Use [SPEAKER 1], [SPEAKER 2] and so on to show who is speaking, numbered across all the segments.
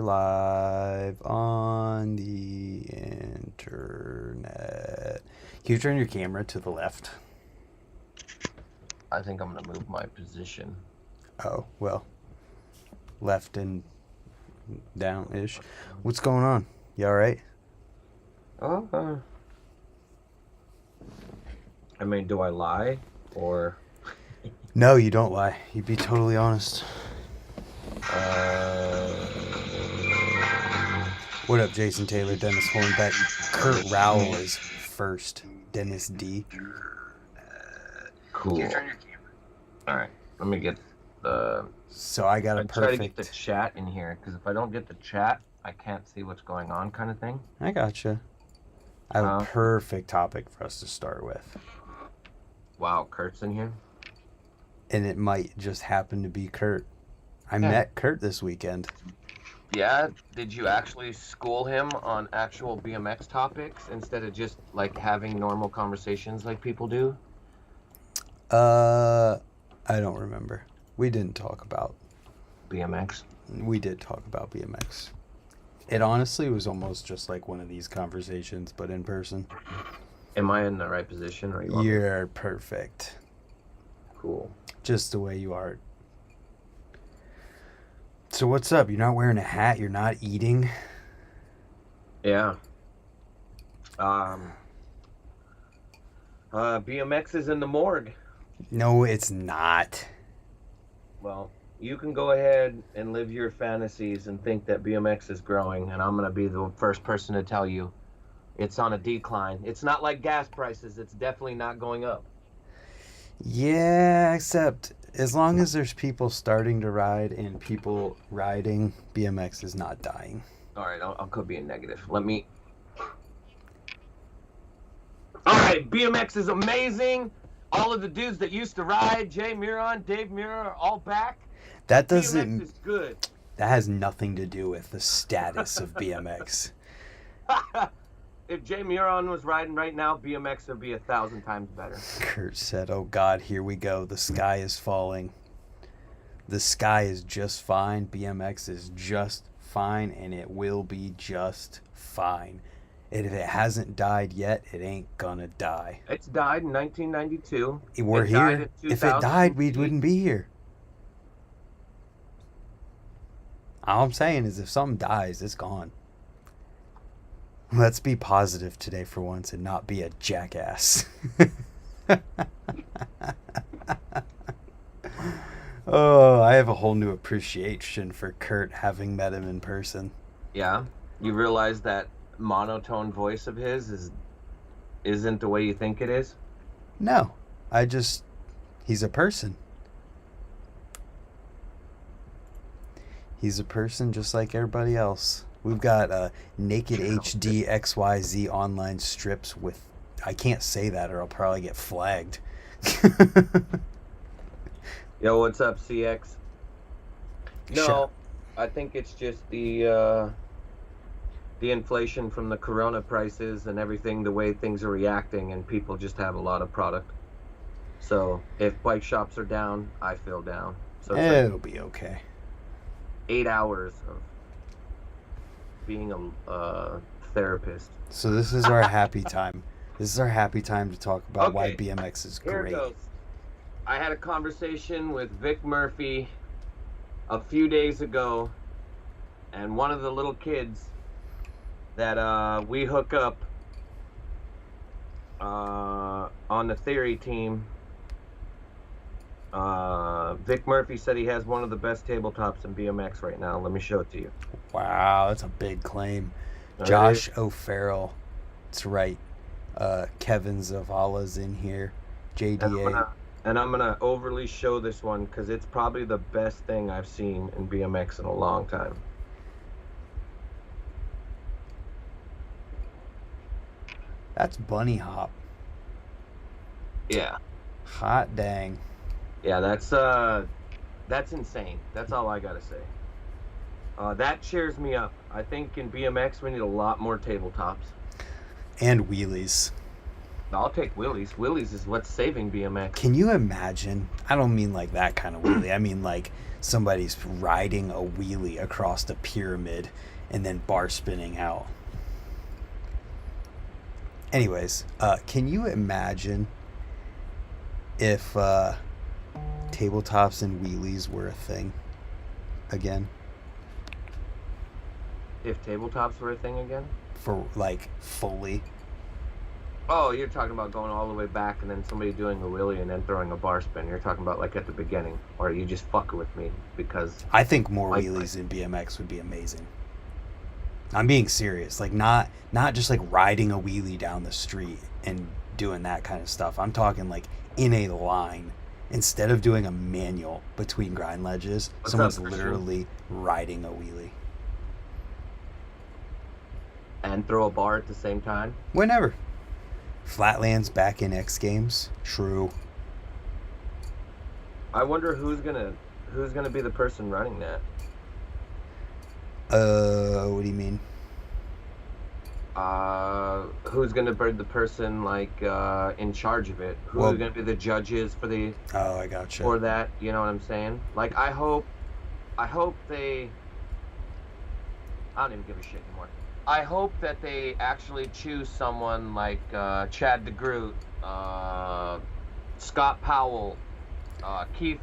[SPEAKER 1] live on the internet. Can you turn your camera to the left?
[SPEAKER 2] I think I'm going to move my position.
[SPEAKER 1] Oh, well. Left and down-ish. What's going on? You alright?
[SPEAKER 2] I mean, do I lie? Or...
[SPEAKER 1] No, you don't lie. You'd be totally honest. What up, Jason Taylor, Dennis Hornbeck? Kurt Rowell is first. Dennis D.
[SPEAKER 2] Cool. All right. Let me get the...
[SPEAKER 1] So I got a perfect...
[SPEAKER 2] try to get the chat in here, because if I don't get the chat, I can't see what's going on kind of thing.
[SPEAKER 1] I gotcha. I have a perfect topic for us to start with.
[SPEAKER 2] Wow, Kurt's in here?
[SPEAKER 1] And it might just happen to be Kurt. I met Kurt this weekend.
[SPEAKER 2] Yeah? Did you actually school him on actual BMX topics instead of just, like, having normal conversations like people do?
[SPEAKER 1] I don't remember. We didn't talk about
[SPEAKER 2] BMX?
[SPEAKER 1] We did talk about BMX. It honestly was almost just like one of these conversations, but in person.
[SPEAKER 2] Am I in the right position? Or
[SPEAKER 1] You're perfect.
[SPEAKER 2] Cool.
[SPEAKER 1] Just the way you are. So what's up? You're not wearing a hat? You're not eating?
[SPEAKER 2] Yeah. BMX is in the morgue.
[SPEAKER 1] No, it's not.
[SPEAKER 2] Well, you can go ahead and live your fantasies and think that BMX is growing, and I'm going to be the first person to tell you it's on a decline. It's not like gas prices. It's definitely not going up.
[SPEAKER 1] Yeah, except as long as there's people starting to ride and people riding, BMX is not dying.
[SPEAKER 2] All right, I'll could be a negative. Let me... All right, BMX is amazing. All of the dudes that used to ride, Jay Miron, Dave Mira, are all back.
[SPEAKER 1] That doesn't...
[SPEAKER 2] BMX is good.
[SPEAKER 1] That has nothing to do with the status of BMX.
[SPEAKER 2] If Jay Miron was riding right now, BMX would be 1,000 times better.
[SPEAKER 1] Kurt said, oh God, here we go. The sky is falling. The sky is just fine. BMX is just fine, and it will be just fine. And if it hasn't died yet, it ain't gonna die.
[SPEAKER 2] It's died in 1992.
[SPEAKER 1] We're here. If it died, we wouldn't be here. All I'm saying is if something dies, it's gone. Let's be positive today for once and not be a jackass. Oh, I have a whole new appreciation for Kurt having met him in person.
[SPEAKER 2] Yeah? You realize that monotone voice of his isn't the way you think it is?
[SPEAKER 1] No. He's a person. He's a person just like everybody else. We've got Naked HD XYZ online strips with... I can't say that or I'll probably get flagged.
[SPEAKER 2] Yo, what's up, CX? No, I think it's just the inflation from the Corona prices and everything, the way things are reacting, and people just have a lot of product. So if bike shops are down, I feel down. So
[SPEAKER 1] it'll be okay.
[SPEAKER 2] 8 hours of being a therapist.
[SPEAKER 1] So this is our happy time. This is our happy time to talk about why BMX is great.
[SPEAKER 2] Here it goes. I had a conversation with Vic Murphy a few days ago, and one of the little kids that we hook up on the theory team, Vic Murphy said he has one of the best tabletops in BMX right now. Let me show it to you.
[SPEAKER 1] Wow, that's a big claim. Josh O'Farrell. That's right. Kevin Zavala's in here. JDA.
[SPEAKER 2] And I'm going to overly show this one because it's probably the best thing I've seen in BMX in a long time.
[SPEAKER 1] That's bunny hop.
[SPEAKER 2] Yeah.
[SPEAKER 1] Hot dang.
[SPEAKER 2] Yeah, that's insane. That's all I got to say. That cheers me up. I think in BMX we need a lot more tabletops.
[SPEAKER 1] And wheelies.
[SPEAKER 2] I'll take wheelies. Wheelies is what's saving BMX.
[SPEAKER 1] Can you imagine? I don't mean like that kind of wheelie. I mean like somebody's riding a wheelie across the pyramid and then bar spinning out. Anyways, can you imagine if tabletops and wheelies were a thing again?
[SPEAKER 2] If tabletops were a thing again?
[SPEAKER 1] For like fully.
[SPEAKER 2] Oh, you're talking about going all the way back and then somebody doing a wheelie and then throwing a bar spin. You're talking about like at the beginning, or are you just fucking with me because
[SPEAKER 1] I think more wheelies in BMX would be amazing. I'm being serious. Like not just like riding a wheelie down the street and doing that kind of stuff. I'm talking like in a line. Instead of doing a manual between grind ledges, someone's literally riding a wheelie.
[SPEAKER 2] And throw a bar at the same time?
[SPEAKER 1] Whenever. Flatlands back in X Games. True.
[SPEAKER 2] I wonder who's gonna be the person running that.
[SPEAKER 1] What do you mean?
[SPEAKER 2] Who's gonna be the person like in charge of it? Who's gonna be the judges for the?
[SPEAKER 1] Oh, I gotcha.
[SPEAKER 2] For that, you know what I'm saying? Like I hope they. I don't even give a shit anymore. I hope that they actually choose someone like Chad DeGroot, Scott Powell, Keith.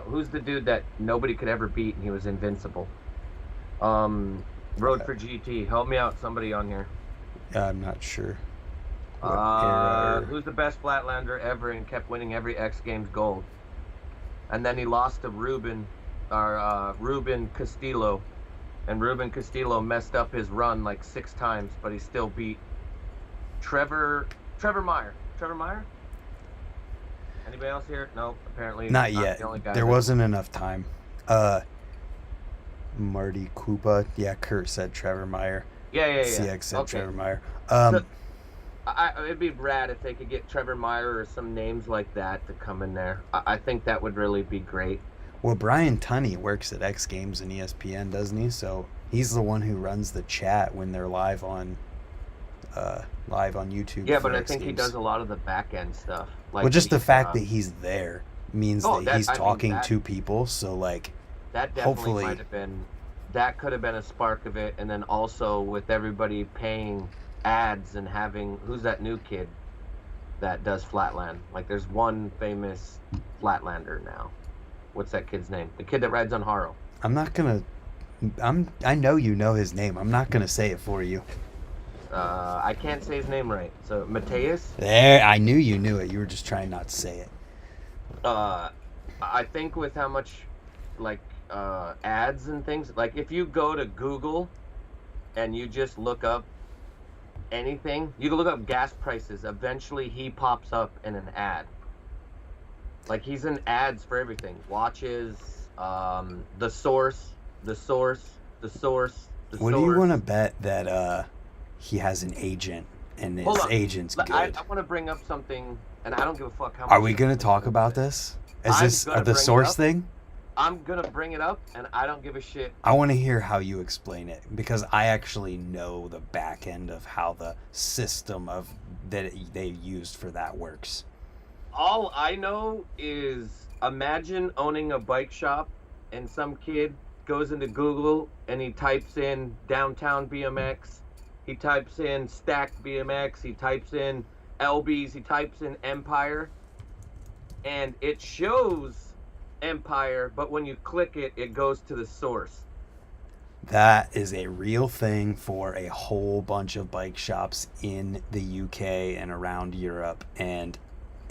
[SPEAKER 2] Who's the dude that nobody could ever beat and he was invincible? Road for GT. Help me out, somebody on here.
[SPEAKER 1] I'm not sure.
[SPEAKER 2] Who's the best flatlander ever and kept winning every X Games gold? And then he lost to Ruben Castillo. And Ruben Castillo messed up his run like 6 times, but he still beat Trevor Meyer. Trevor Meyer? Anybody else here? No, apparently
[SPEAKER 1] not yet.
[SPEAKER 2] The only guy
[SPEAKER 1] there wasn't enough time. Marty Koopa. Yeah, Kurt said Trevor Meyer.
[SPEAKER 2] Yeah.
[SPEAKER 1] CX said
[SPEAKER 2] okay.
[SPEAKER 1] Trevor Meyer.
[SPEAKER 2] It'd be rad if they could get Trevor Meyer or some names like that to come in there. I think that would really be great.
[SPEAKER 1] Well, Brian Tunney works at X Games and ESPN, doesn't he? So he's the one who runs the chat when they're live on YouTube.
[SPEAKER 2] Yeah, but I think he does a lot of the back end stuff. Like
[SPEAKER 1] well, just the fact that he's there means that he's talking to people. So like,
[SPEAKER 2] that definitely might have been. That could have been a spark of it, and then also with everybody paying ads and having who's that new kid that does flatland? Like, there's one famous flatlander now. What's that kid's name? The kid that rides on Haro.
[SPEAKER 1] I know you know his name. I'm not gonna say it for you.
[SPEAKER 2] I can't say his name right. So Mateus.
[SPEAKER 1] There, I knew you knew it. You were just trying not to say it.
[SPEAKER 2] I think with how much, like, ads and things, like if you go to Google, and you just look up anything, you can look up gas prices. Eventually, he pops up in an ad. Like, he's in ads for everything. Watches, the source.
[SPEAKER 1] What do you want to bet that he has an agent and his agent's good?
[SPEAKER 2] I want to bring up something, and I don't give a fuck how much.
[SPEAKER 1] Are we going to talk about this? Is this the source thing?
[SPEAKER 2] I'm going to bring it up, and I don't give a shit.
[SPEAKER 1] I want to hear how you explain it, because I actually know the back end of how the system of that they used for that works.
[SPEAKER 2] All I know is, imagine owning a bike shop and some kid goes into Google and he types in downtown BMX, he types in stacked BMX, he types in LBs, he types in Empire, and it shows Empire, but when you click it, it goes to the source.
[SPEAKER 1] That is a real thing for a whole bunch of bike shops in the UK and around Europe, and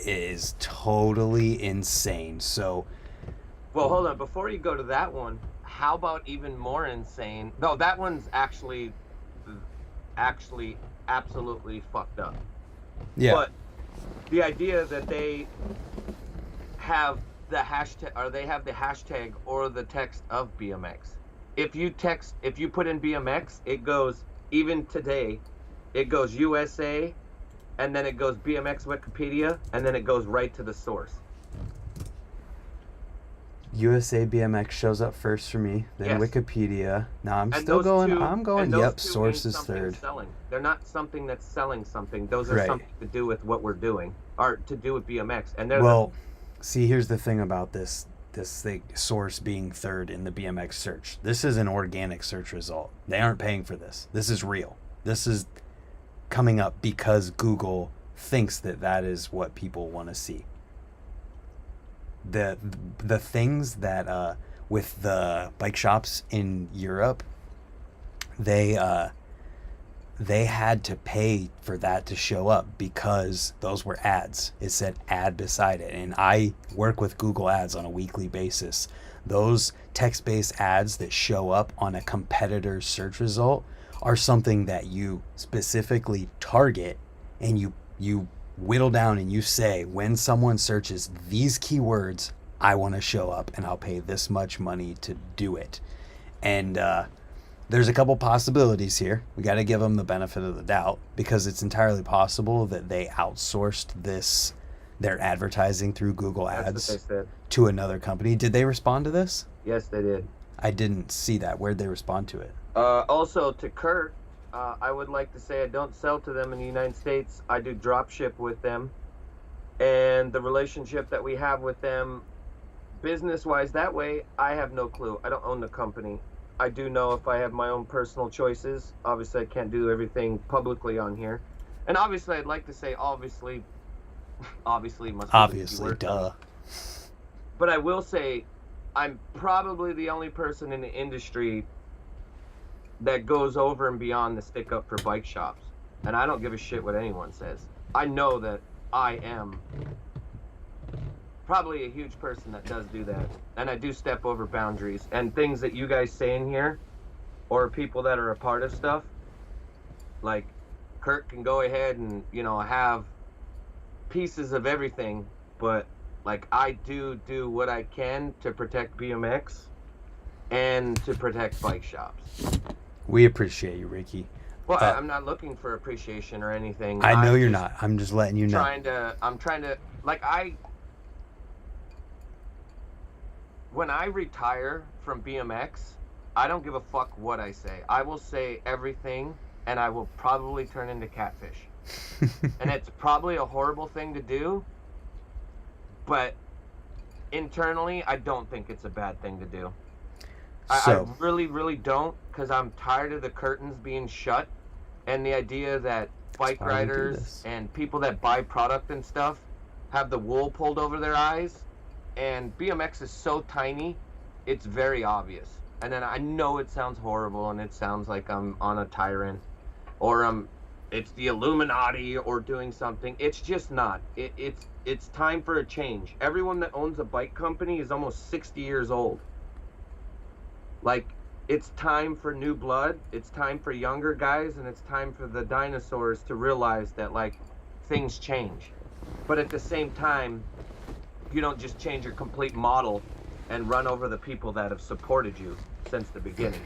[SPEAKER 1] is totally insane. So,
[SPEAKER 2] well, hold on. Before you go to that one, how about even more insane? No, that one's actually absolutely fucked up.
[SPEAKER 1] Yeah.
[SPEAKER 2] But the idea that they have the hashtag, or they have the hashtag or the text of BMX. If you put in BMX, it goes, even today, it goes USA, and then it goes BMX Wikipedia, and then it goes right to the source.
[SPEAKER 1] USA BMX shows up first for me, then
[SPEAKER 2] Yes.
[SPEAKER 1] Wikipedia. Now I'm
[SPEAKER 2] And
[SPEAKER 1] still
[SPEAKER 2] those
[SPEAKER 1] going.
[SPEAKER 2] two,
[SPEAKER 1] I'm going.
[SPEAKER 2] and those
[SPEAKER 1] Yep,
[SPEAKER 2] two
[SPEAKER 1] source
[SPEAKER 2] mean
[SPEAKER 1] is
[SPEAKER 2] something
[SPEAKER 1] third.
[SPEAKER 2] selling. They're not something that's selling something. Those are
[SPEAKER 1] Right.
[SPEAKER 2] something to do with what we're doing, or to do with BMX. And they're
[SPEAKER 1] Well, see, here's the thing about this thing, source being third in the BMX search. This is an organic search result. They aren't paying for this. This is real. This is coming up because Google thinks that that is what people want to see. The things that with the bike shops in Europe, they had to pay for that to show up because those were ads. It said ad beside it. And I work with Google Ads on a weekly basis. Those text-based ads that show up on a competitor's search result are something that you specifically target, and you whittle down and you say, when someone searches these keywords, I want to show up and I'll pay this much money to do it. And there's a couple possibilities here. We got to give them the benefit of the doubt, because it's entirely possible that they outsourced their advertising through Google Ads to another company. Did they respond to this?
[SPEAKER 2] Yes, they did.
[SPEAKER 1] I didn't see that. Where'd they respond to it?
[SPEAKER 2] Also, to Kurt, I would like to say I don't sell to them in the United States. I do drop ship with them. And the relationship that we have with them, business-wise, that way, I have no clue. I don't own the company. I do know if I have my own personal choices. Obviously, I can't do everything publicly on here. And obviously, I'd like to say, obviously,
[SPEAKER 1] duh.
[SPEAKER 2] But I will say, I'm probably the only person in the industry that goes over and beyond the stick up for bike shops. And I don't give a shit what anyone says. I know that I am probably a huge person that does do that. And I do step over boundaries. And things that you guys say in here, or people that are a part of stuff, like Kurt can go ahead and, have pieces of everything, but like I do what I can to protect BMX and to protect bike shops.
[SPEAKER 1] We appreciate you, Ricky.
[SPEAKER 2] Well, I'm not looking for appreciation or anything.
[SPEAKER 1] I know you're not. I'm just letting you know.
[SPEAKER 2] I'm trying to, when I retire from BMX, I don't give a fuck what I say. I will say everything, and I will probably turn into catfish. And it's probably a horrible thing to do, but internally, I don't think it's a bad thing to do. I really, really don't, because I'm tired of the curtains being shut, and the idea that bike riders and people that buy product and stuff have the wool pulled over their eyes. And BMX is so tiny, it's very obvious. And then I know it sounds horrible, and it sounds like I'm on a tyrant, or it's the Illuminati or doing something. It's just not. It's time for a change. Everyone that owns a bike company is almost 60 years old. Like, it's time for new blood. It's time for younger guys, and it's time for the dinosaurs to realize that, like, things change. But at the same time, you don't just change your complete model and run over the people that have supported you since the beginning.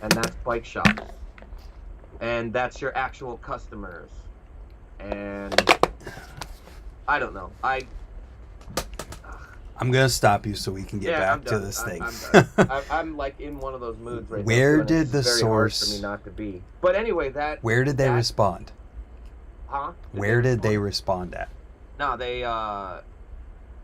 [SPEAKER 2] And that's bike shops. And that's your actual customers. And I don't know.
[SPEAKER 1] I'm going to stop you so we can get back to this thing.
[SPEAKER 2] I'm done. I'm like in one of those moods right now.
[SPEAKER 1] Where did the source...
[SPEAKER 2] Hard for me not to be. But anyway,
[SPEAKER 1] Where did they respond?
[SPEAKER 2] Huh?
[SPEAKER 1] Where did they respond at?
[SPEAKER 2] No, they...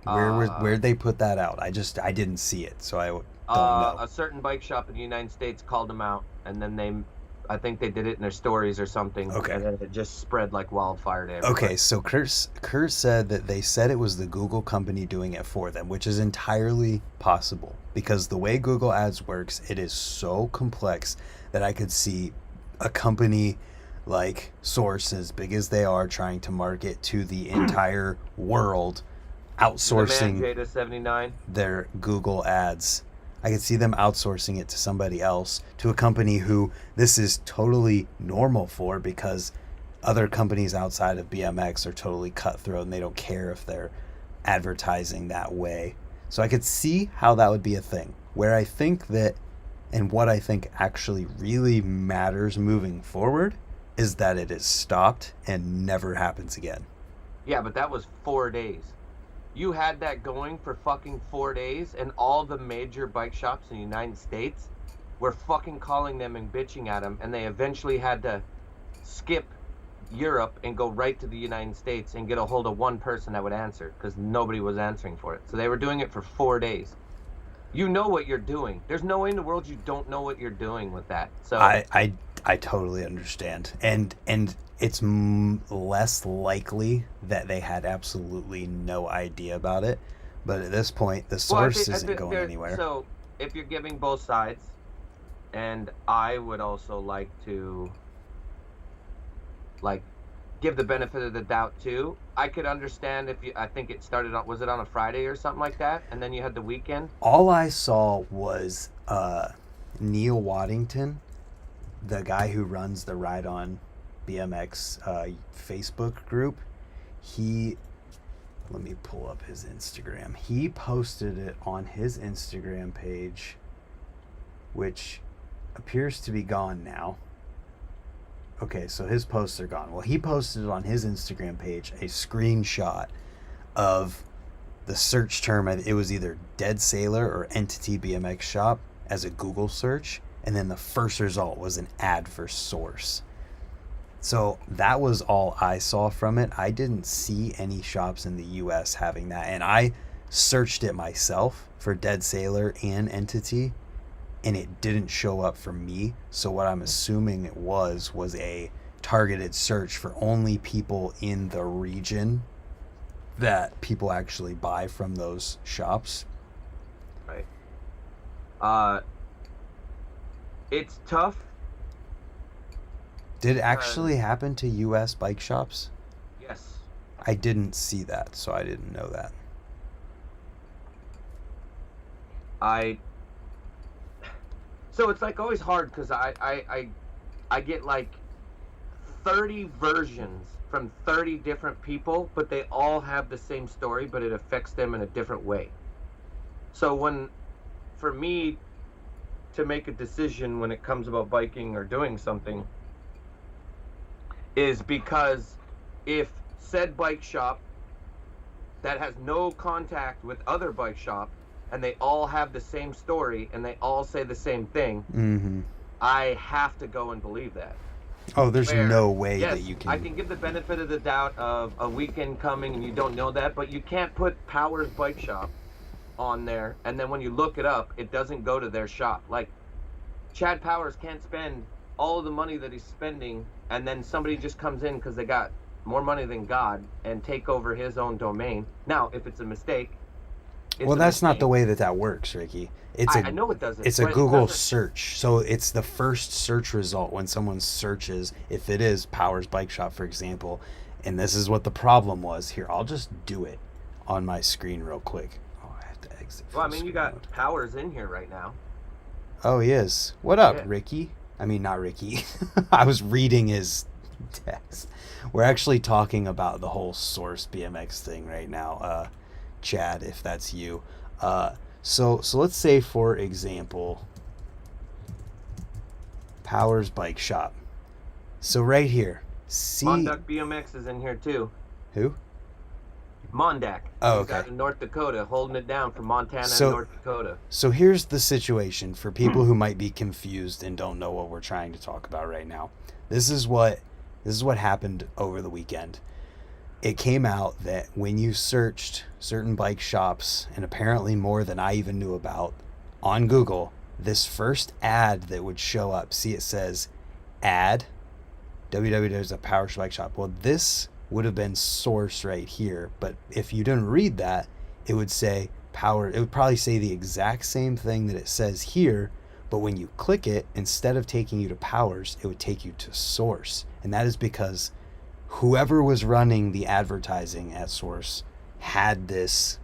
[SPEAKER 1] Where'd they put that out? I didn't see it, so I don't know.
[SPEAKER 2] A certain bike shop in the United States called them out, and then I think they did it in their stories or something.
[SPEAKER 1] Okay.
[SPEAKER 2] And then it just spread like wildfire to everybody.
[SPEAKER 1] Okay, so Kurt said that they said it was the Google company doing it for them, which is entirely possible, because the way Google Ads works, it is so complex that I could see a company like Source, as big as they are, trying to market to the entire world, outsourcing their Google Ads. I could see them outsourcing it to somebody else, to a company who this is totally normal for, because other companies outside of BMX are totally cutthroat and they don't care if they're advertising that way. So I could see how that would be a thing. Where I think that, and what I think actually really matters moving forward, is that it is stopped and never happens again.
[SPEAKER 2] Yeah, but that was 4 days. you had that going for fucking 4 days, and all the major bike shops in the United States were fucking calling them and bitching at them, and they eventually had to skip Europe and go right to the United States and get a hold of one person that would answer, because nobody was answering for it. So they were doing it for 4 days. You know what you're doing. There's no way in the world you don't know what you're doing with that. So
[SPEAKER 1] I totally understand, and it's less likely that they had absolutely no idea about it. But at this point, the source isn't going anywhere.
[SPEAKER 2] So if you're giving both sides, and I would also like to give the benefit of the doubt too. I could understand if you. I think it started on. Was it on a Friday or something like that? And then you had the weekend.
[SPEAKER 1] All I saw was Neil Waddington, the guy who runs the Ride On BMX Facebook group. Let me pull up his Instagram. He posted it on his Instagram page, which appears to be gone now. Okay, so his posts are gone. Well, he posted on his Instagram page a screenshot of the search term. It was either Dead Sailor or Entity BMX Shop as a Google search, and then the first result was an ad for Source. So that was all I saw from it. I didn't see any shops in the US having that, and I searched it myself for Dead Sailor and Entity, and it didn't show up for me. So what I'm assuming it was a targeted search for only people in the region that people actually buy from those shops.
[SPEAKER 2] Right. It's tough.
[SPEAKER 1] Did it actually happen to US bike shops?
[SPEAKER 2] Yes.
[SPEAKER 1] I didn't see that, so I didn't know that.
[SPEAKER 2] So it's like always hard, because I get like 30 versions from 30 different people, but they all have the same story, but it affects them in a different way. So for me to make a decision when it comes about biking or doing something, is because if said bike shop that has no contact with other bike shop, and they all have the same story, and they all say the same thing,
[SPEAKER 1] mm-hmm.
[SPEAKER 2] I have to go and believe that.
[SPEAKER 1] Oh, there's no way that you can.
[SPEAKER 2] I can give the benefit of the doubt of a weekend coming and you don't know that, but you can't put Powers Bike Shop on there, and then when you look it up, it doesn't go to their shop. Like, Chad Powers can't spend all of the money that he's spending, and then somebody just comes in because they got more money than God and take over his own domain. Now, if it's a mistake,
[SPEAKER 1] well, that's not the way that works, Ricky.
[SPEAKER 2] I know it doesn't.
[SPEAKER 1] It's a Google search, so it's the first search result when someone searches. If it is Powers Bike Shop, for example, and this is what the problem was. Here, I'll just do it on my screen real quick. Oh, I have to exit.
[SPEAKER 2] Well, I mean, you got Powers in here right now.
[SPEAKER 1] Oh, he is. What up, Ricky? I mean, not Ricky. I was reading his text. We're actually talking about the whole Source BMX thing right now. Chad, if that's you. So let's say, for example, Powers Bike Shop. So right here, see...
[SPEAKER 2] Mondak BMX is in here too.
[SPEAKER 1] Who?
[SPEAKER 2] Mondak.
[SPEAKER 1] Oh,
[SPEAKER 2] okay. He's out in North Dakota, holding it down for Montana and North Dakota.
[SPEAKER 1] So here's the situation for people who might be confused and don't know what we're trying to talk about right now. This is what happened over the weekend. It came out that when you searched certain bike shops, and apparently more than I even knew about, on Google, this first ad that would show up, see, it says ad www.Powers Bike Shop. Well, this would have been Source right here, but if you didn't read that, it would say Power. It would probably say the exact same thing that it says here, but when you click it, instead of taking you to Powers, it would take you to Source. And that is because whoever was running the advertising at Source had this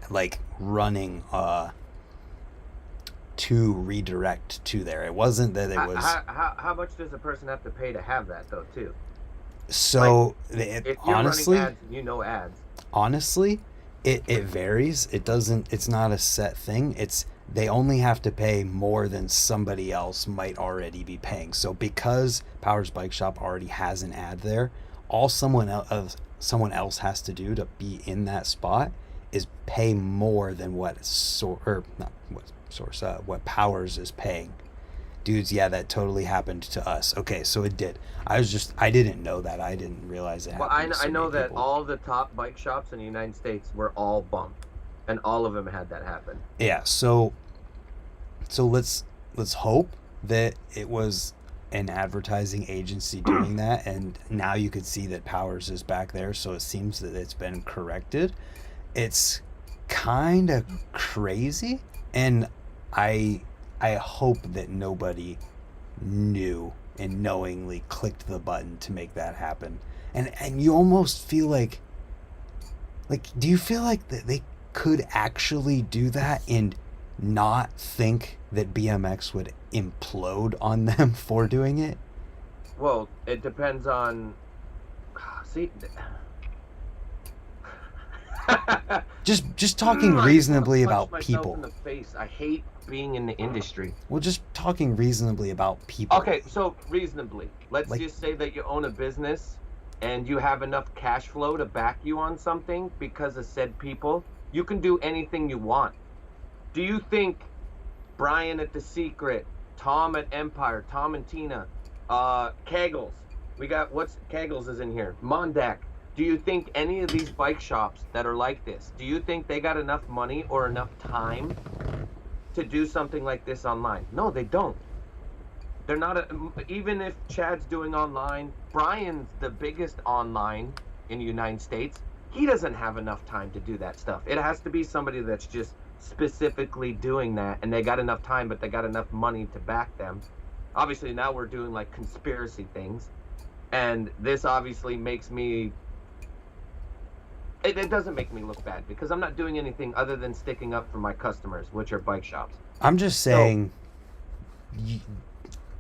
[SPEAKER 1] like running to redirect to there. It wasn't that it was...
[SPEAKER 2] How much does a person have to pay to have that, though, too?
[SPEAKER 1] So,
[SPEAKER 2] if you're
[SPEAKER 1] honestly...
[SPEAKER 2] running ads, you know ads.
[SPEAKER 1] Honestly, it varies. It's not a set thing. They only have to pay more than somebody else might already be paying. So because Powers Bike Shop already has an ad there, all someone else has to do to be in that spot is pay more than what what Powers is paying. Dudes, yeah, that totally happened to us. Okay, so it did. I didn't know that. I didn't realize it
[SPEAKER 2] Well,
[SPEAKER 1] happened to
[SPEAKER 2] I
[SPEAKER 1] so many
[SPEAKER 2] know that
[SPEAKER 1] people.
[SPEAKER 2] all the top bike shops in the United States were all bumped, and all of them had that happen.
[SPEAKER 1] Yeah, so let's hope that it was an advertising agency doing that, and now you could see that Powers is back there, so it seems that it's been corrected. It's kind of crazy, and I I hope that nobody knew and knowingly clicked the button to make that happen. And you almost feel like do you feel like that they could actually do that and not think that BMX would implode on them for doing it?
[SPEAKER 2] Well, it depends on. See,
[SPEAKER 1] Just talking
[SPEAKER 2] I just want to
[SPEAKER 1] reasonably
[SPEAKER 2] punch
[SPEAKER 1] about
[SPEAKER 2] myself in
[SPEAKER 1] people.
[SPEAKER 2] the face. I hate being in the industry.
[SPEAKER 1] Well, just talking reasonably about people.
[SPEAKER 2] Okay, so reasonably, let's
[SPEAKER 1] Like,
[SPEAKER 2] just say that you own a business and you have enough cash flow to back you on something because of said people. You can do anything you want. Do you think Brian at The Secret, Tom at Empire, Tom and Tina, Kegels, we got Kegels is in here, Mondak. Do you think any of these bike shops that are like this, do you think they got enough money or enough time to do something like this online? No, they don't. They're not even if Chad's doing online, Brian's the biggest online in the United States. He doesn't have enough time to do that stuff. It has to be somebody that's just specifically doing that, and they got enough time, but they got enough money to back them. Obviously, now we're doing like conspiracy things, and this obviously makes me. It doesn't make me look bad because I'm not doing anything other than sticking up for my customers, which are bike shops.
[SPEAKER 1] I'm just saying,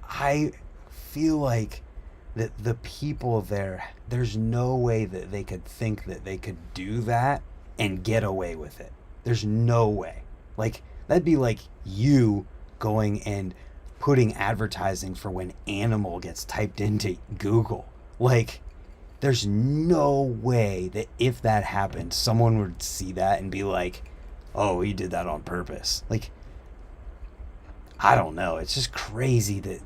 [SPEAKER 1] I feel like that the people there, there's no way that they could think that they could do that and get away with it. There's no way. Like, that'd be like you going and putting advertising for when animal gets typed into Google. Like, there's no way that if that happened, someone would see that and be like, oh, he did that on purpose. Like, I don't know. It's just crazy that.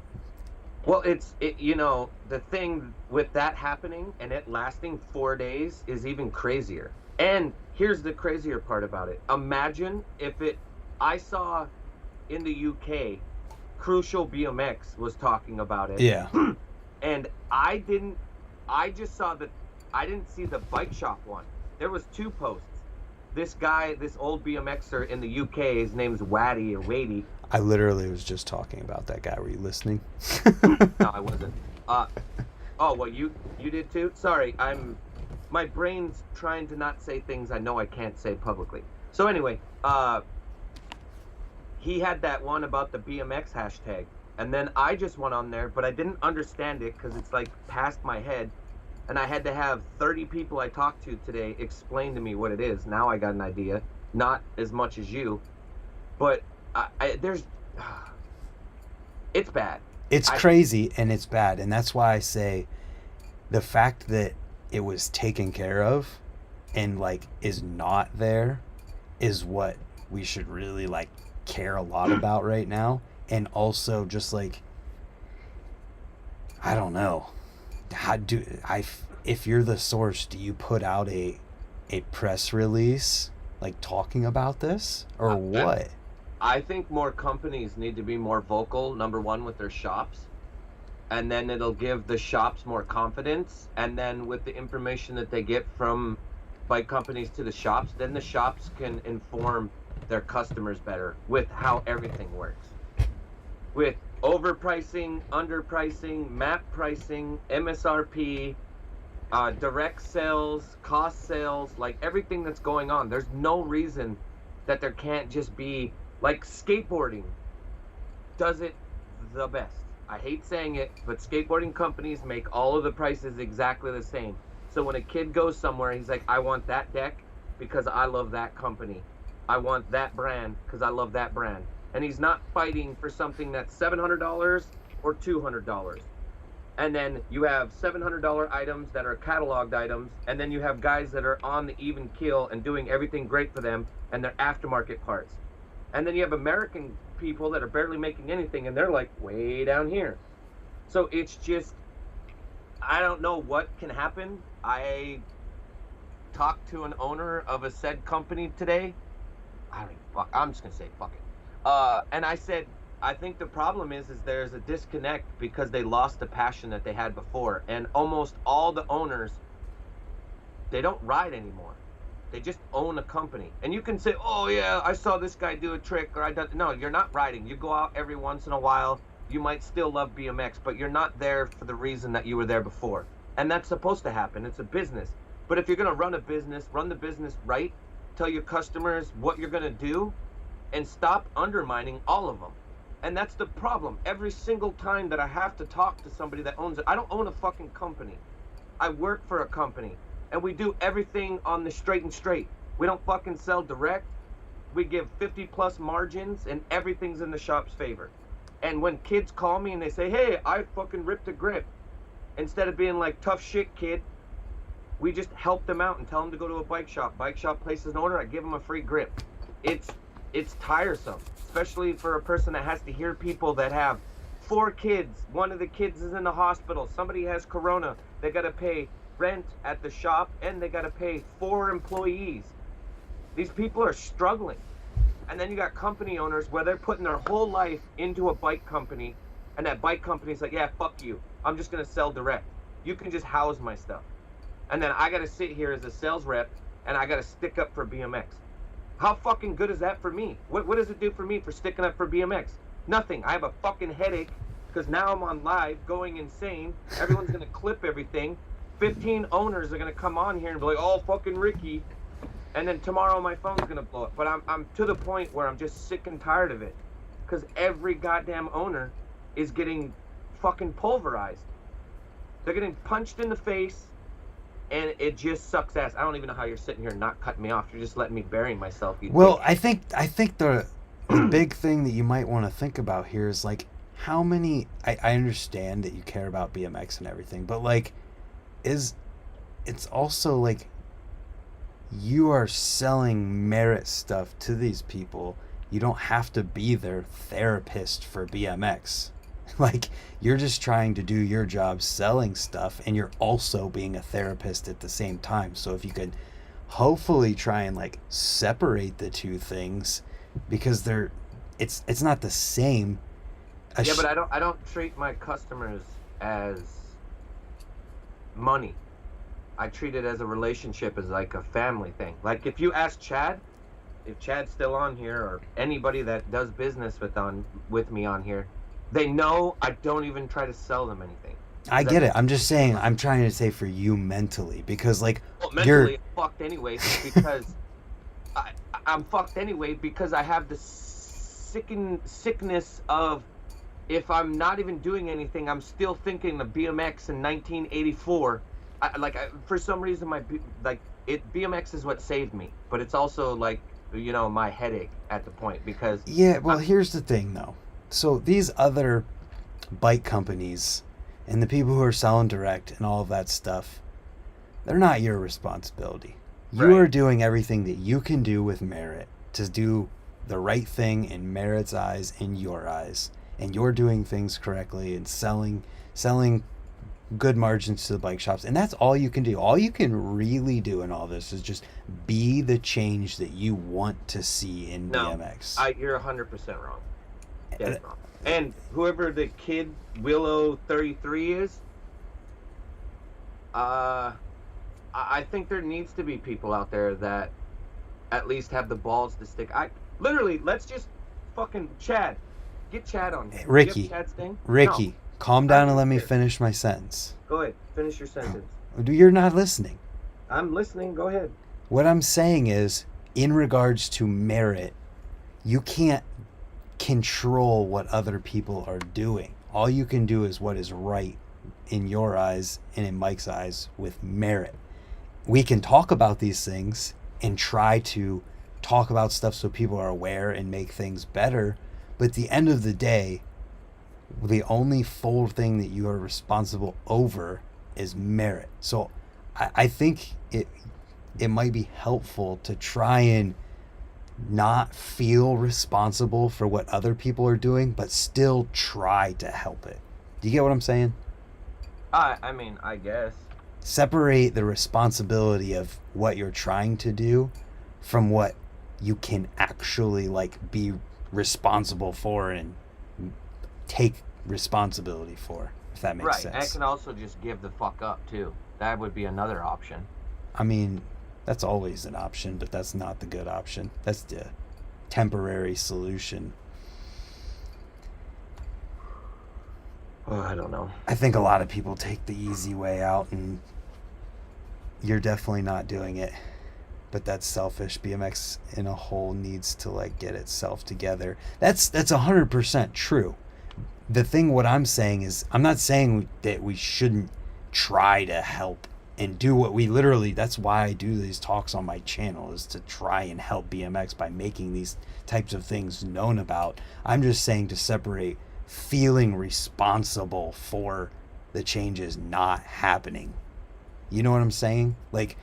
[SPEAKER 2] Well, the thing with that happening and it lasting 4 days is even crazier. And here's the crazier part about it. Imagine if I saw in the UK, Crucial BMX was talking about it.
[SPEAKER 1] Yeah.
[SPEAKER 2] And I just saw I didn't see the bike shop one. There was 2 posts. This guy, this old BMXer in the UK, his name's Waddy or Wadey.
[SPEAKER 1] I literally was just talking about that guy. Were you listening?
[SPEAKER 2] No, I wasn't. Oh, well, you did too? Sorry, my brain's trying to not say things I know I can't say publicly. So anyway, he had that one about the BMX hashtag. And then I just went on there, but I didn't understand it because it's like past my head. And I had to have 30 people I talked to today explain to me what it is. Now I got an idea. Not as much as you. But it's bad.
[SPEAKER 1] It's crazy and it's bad. And that's why I say the fact that it was taken care of and like is not there is what we should really like care a lot about right now. And also just like, I don't know. If you're the source, do you put out a press release like talking about this or what?
[SPEAKER 2] I think more companies need to be more vocal, number one, with their shops, and then it'll give the shops more confidence. And then with the information that they get from bike companies to the shops, then the shops can inform their customers better with how everything works. With overpricing, underpricing, map pricing, MSRP, direct sales, cost sales, like everything that's going on. There's no reason that there can't just be. Like skateboarding does it the best. I hate saying it, but skateboarding companies make all of the prices exactly the same. So when a kid goes somewhere, he's like, I want that deck because I love that company. I want that brand because I love that brand. And he's not fighting for something that's $700 or $200. And then you have $700 items that are cataloged items, and then you have guys that are on the even keel and doing everything great for them, and they're aftermarket parts. And then you have American people that are barely making anything, and they're like way down here. So it's just, I don't know what can happen. I talked to an owner of a said company today. I'm just gonna say fuck it. And I said, I think the problem is there's a disconnect because they lost the passion that they had before, and almost all the owners, they don't ride anymore. They just own a company. And you can say, oh yeah, I saw this guy do a trick, or I done. No, you're not riding. You go out every once in a while. You might still love BMX, but you're not there for the reason that you were there before. And that's supposed to happen. It's a business. But if you're gonna run a business, run the business right. Tell your customers what you're gonna do, and stop undermining all of them. And that's the problem. Every single time that I have to talk to somebody that owns it, I don't own a fucking company. I work for a company, and we do everything on the straight and straight. We don't fucking sell direct. We give 50 plus margins, and everything's in the shop's favor. And when kids call me and they say, hey, I fucking ripped a grip, instead of being like, tough shit, kid, we just help them out and tell them to go to a bike shop. Bike shop places an order, I give them a free grip. It's tiresome, especially for a person that has to hear people that have 4 kids. One of the kids is in the hospital. Somebody has corona. They got to pay rent at the shop, and they got to pay 4 employees. These people are struggling. And then you got company owners where they're putting their whole life into a bike company, and that bike company's like, yeah, fuck you. I'm just going to sell direct. You can just house my stuff. And then I got to sit here as a sales rep, and I got to stick up for BMX. How fucking good is that for me? What does it do for me for sticking up for BMX? Nothing. I have a fucking headache because now I'm on live going insane. Everyone's going to clip everything. 15 owners are going to come on here and be like, oh, fucking Ricky. And then tomorrow my phone's going to blow up. But I'm to the point where I'm just sick and tired of it because every goddamn owner is getting fucking pulverized. They're getting punched in the face. And it just sucks ass. I don't even know how you're sitting here not cutting me off. You're just letting me bury myself.
[SPEAKER 1] Well, I think the big thing that you might want to think about here is like how many. I understand that you care about BMX and everything, but like, it's also like you are selling merit stuff to these people. You don't have to be their therapist for BMX. Like, you're just trying to do your job selling stuff, and you're also being a therapist at the same time. So if you could hopefully try and like separate the two things, because it's not the same.
[SPEAKER 2] Yeah, but I don't treat my customers as money. I treat it as a relationship, as like a family thing. Like if you ask Chad, if Chad's still on here, or anybody that does business with me on here, they know I don't even try to sell them anything.
[SPEAKER 1] I get it. I'm just saying, I'm trying to say for you mentally, because like
[SPEAKER 2] mentally I'm fucked anyway, because I'm fucked anyway because I have the sickness of, if I'm not even doing anything, I'm still thinking of BMX in 1984. For some reason BMX is what saved me, but it's also like, you know, my headache at the point because
[SPEAKER 1] here's the thing though. So these other bike companies and the people who are selling direct and all of that stuff, they're not your responsibility. You are doing everything that you can do with merit to do the right thing in Merit's eyes, in your eyes, and you're doing things correctly and selling good margins to the bike shops, and that's all you can do. All you can really do in all this is just be the change that you want to see in BMX.
[SPEAKER 2] You're 100% wrong. Dead wrong. And whoever the kid Willow 33 is, I think there needs to be people out there that at least have the balls to stick. Let's just fucking get Chad on here.
[SPEAKER 1] Ricky,
[SPEAKER 2] Chad's thing?
[SPEAKER 1] Ricky,
[SPEAKER 2] no.
[SPEAKER 1] Calm down and let me finish my sentence.
[SPEAKER 2] Go ahead, finish your sentence.
[SPEAKER 1] You're not listening.
[SPEAKER 2] I'm listening, go ahead.
[SPEAKER 1] What I'm saying is, in regards to merit, you can't control what other people are doing. All you can do is what is right in your eyes and in Mike's eyes with merit. We can talk about these things and try to talk about stuff so people are aware and make things better, but at the end of the day, the only full thing that you are responsible over is merit. So I think it might be helpful to try and not feel responsible for what other people are doing, but still try to help it. Do you get what I'm saying?
[SPEAKER 2] I mean, I guess.
[SPEAKER 1] Separate the responsibility of what you're trying to do from what you can actually like be responsible for and take responsibility for, if that makes sense.
[SPEAKER 2] Right. I can also just give the fuck up too. That would be another option.
[SPEAKER 1] I mean, that's always an option, but that's not the good option. That's the temporary solution.
[SPEAKER 2] Oh, I don't know.
[SPEAKER 1] I think a lot of people take the easy way out, and you're definitely not doing it. But that's selfish. BMX in a whole needs to like get itself together. That's 100% true. The thing, what I'm saying is, I'm not saying that we shouldn't try to help and do what we literally, that's why I do these talks on my channel, is to try and help BMX by making these types of things known about. I'm just saying to separate feeling responsible for the changes not happening. You know what I'm saying? Like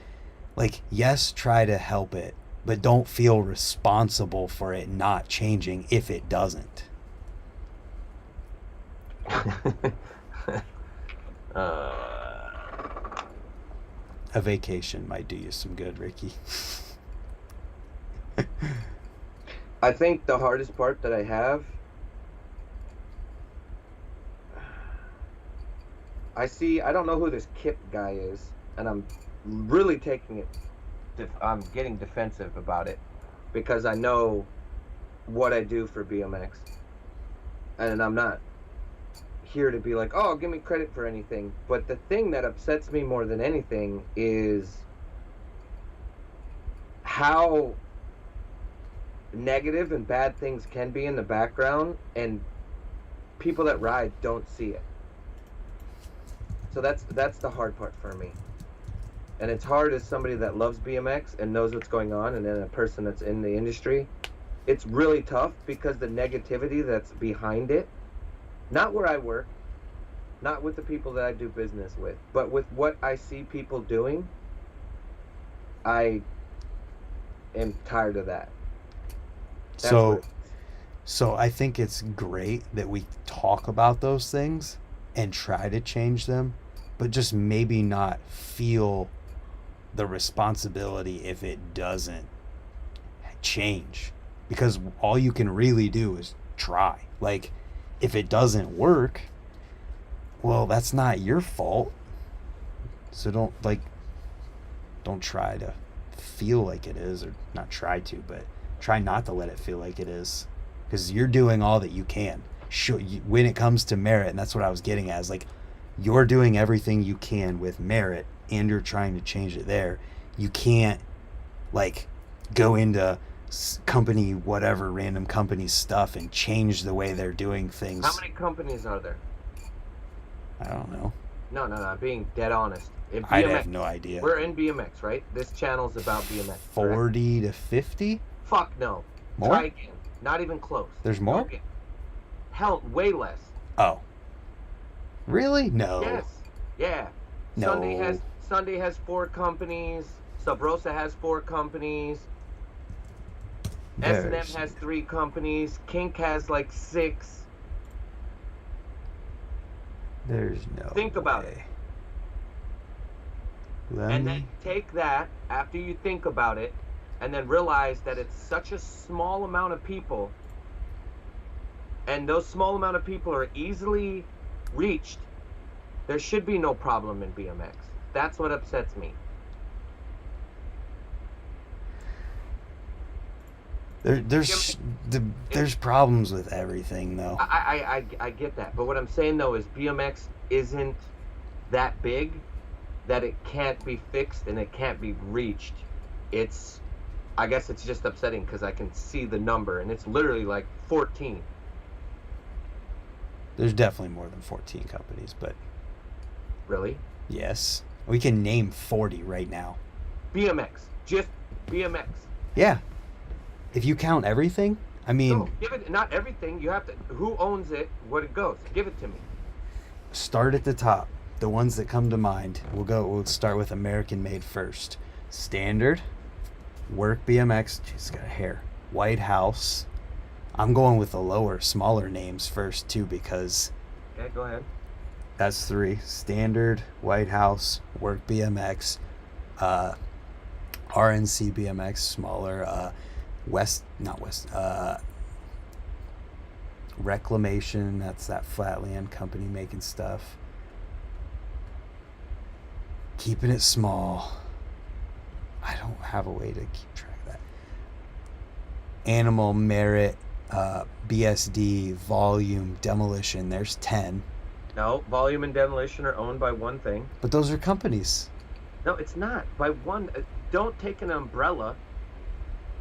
[SPEAKER 1] yes, try to help it, but don't feel responsible for it not changing if it doesn't. A vacation might do you some good, Ricky.
[SPEAKER 2] I think the hardest part that I have, I don't know who this Kip guy is, and I'm really taking it, I'm getting defensive about it, because I know what I do for BMX, and I'm not here to be like, oh, give me credit for anything. But the thing that upsets me more than anything is how negative and bad things can be in the background, and people that ride don't see it. So that's the hard part for me. And it's hard as somebody that loves BMX and knows what's going on, and then a person that's in the industry. It's really tough because the negativity that's behind it, not where I work, not with the people that I do business with, but with what I see people doing, I am tired of that.
[SPEAKER 1] So I think it's great that we talk about those things and try to change them, but just maybe not feel the responsibility if it doesn't change, because all you can really do is try. Like, if it doesn't work, well, that's not your fault. So don't try to feel like it is, or not try to, but try not to let it feel like it is, because you're doing all that you can. Sure, when it comes to merit, and that's what I was getting at, is like, you're doing everything you can with merit, and you're trying to change it there. You can't like go into company, whatever random company stuff, and change the way they're doing things.
[SPEAKER 2] How many companies are there?
[SPEAKER 1] I don't know.
[SPEAKER 2] No, being dead honest. In BMX,
[SPEAKER 1] I have no idea.
[SPEAKER 2] We're in BMX, right? This channel's about BMX.
[SPEAKER 1] 40 to 50?
[SPEAKER 2] Fuck no.
[SPEAKER 1] More?
[SPEAKER 2] Try again. Not even close.
[SPEAKER 1] There's more?
[SPEAKER 2] Okay. Hell, way less.
[SPEAKER 1] Oh. Really? No.
[SPEAKER 2] Yes. Yeah.
[SPEAKER 1] No.
[SPEAKER 2] Sunday has 4 companies. Sabrosa has 4 companies. S&M has 3 companies. Kink has like 6.
[SPEAKER 1] There's no
[SPEAKER 2] Think about it. And then take that, after you think about it, and then realize that it's such a small amount of people, and those small amount of people are easily reached. There should be no problem in BMX. That's what upsets me.
[SPEAKER 1] There's problems with everything, though.
[SPEAKER 2] I get that, but what I'm saying though is BMX isn't that big that it can't be fixed and it can't be reached. I guess it's just upsetting because I can see the number, and it's literally like 14.
[SPEAKER 1] There's definitely more than 14 companies, but
[SPEAKER 2] Really?
[SPEAKER 1] yes, we can name 40 right now.
[SPEAKER 2] BMX, just BMX.
[SPEAKER 1] Yeah. If you count everything, I mean,
[SPEAKER 2] No, give it. Not everything. You have to. Who owns it? What it goes? Give it to me.
[SPEAKER 1] start at the top. The ones that come to mind. We'll start with American made first. Standard, Work BMX. She's got hair. White House. I'm going with the lower, smaller names first too because
[SPEAKER 2] Okay, go ahead.
[SPEAKER 1] that's three. Standard, White House, Work BMX, RNC BMX, smaller. Not West. Reclamation. That's that Flatland company making stuff. Keeping it small. I don't have a way to keep track of that. Animal Merit, BSD, Volume, Demolition. There's 10.
[SPEAKER 2] No, Volume and Demolition are owned by one thing.
[SPEAKER 1] But those are companies.
[SPEAKER 2] No, it's not. By one. Don't take an umbrella.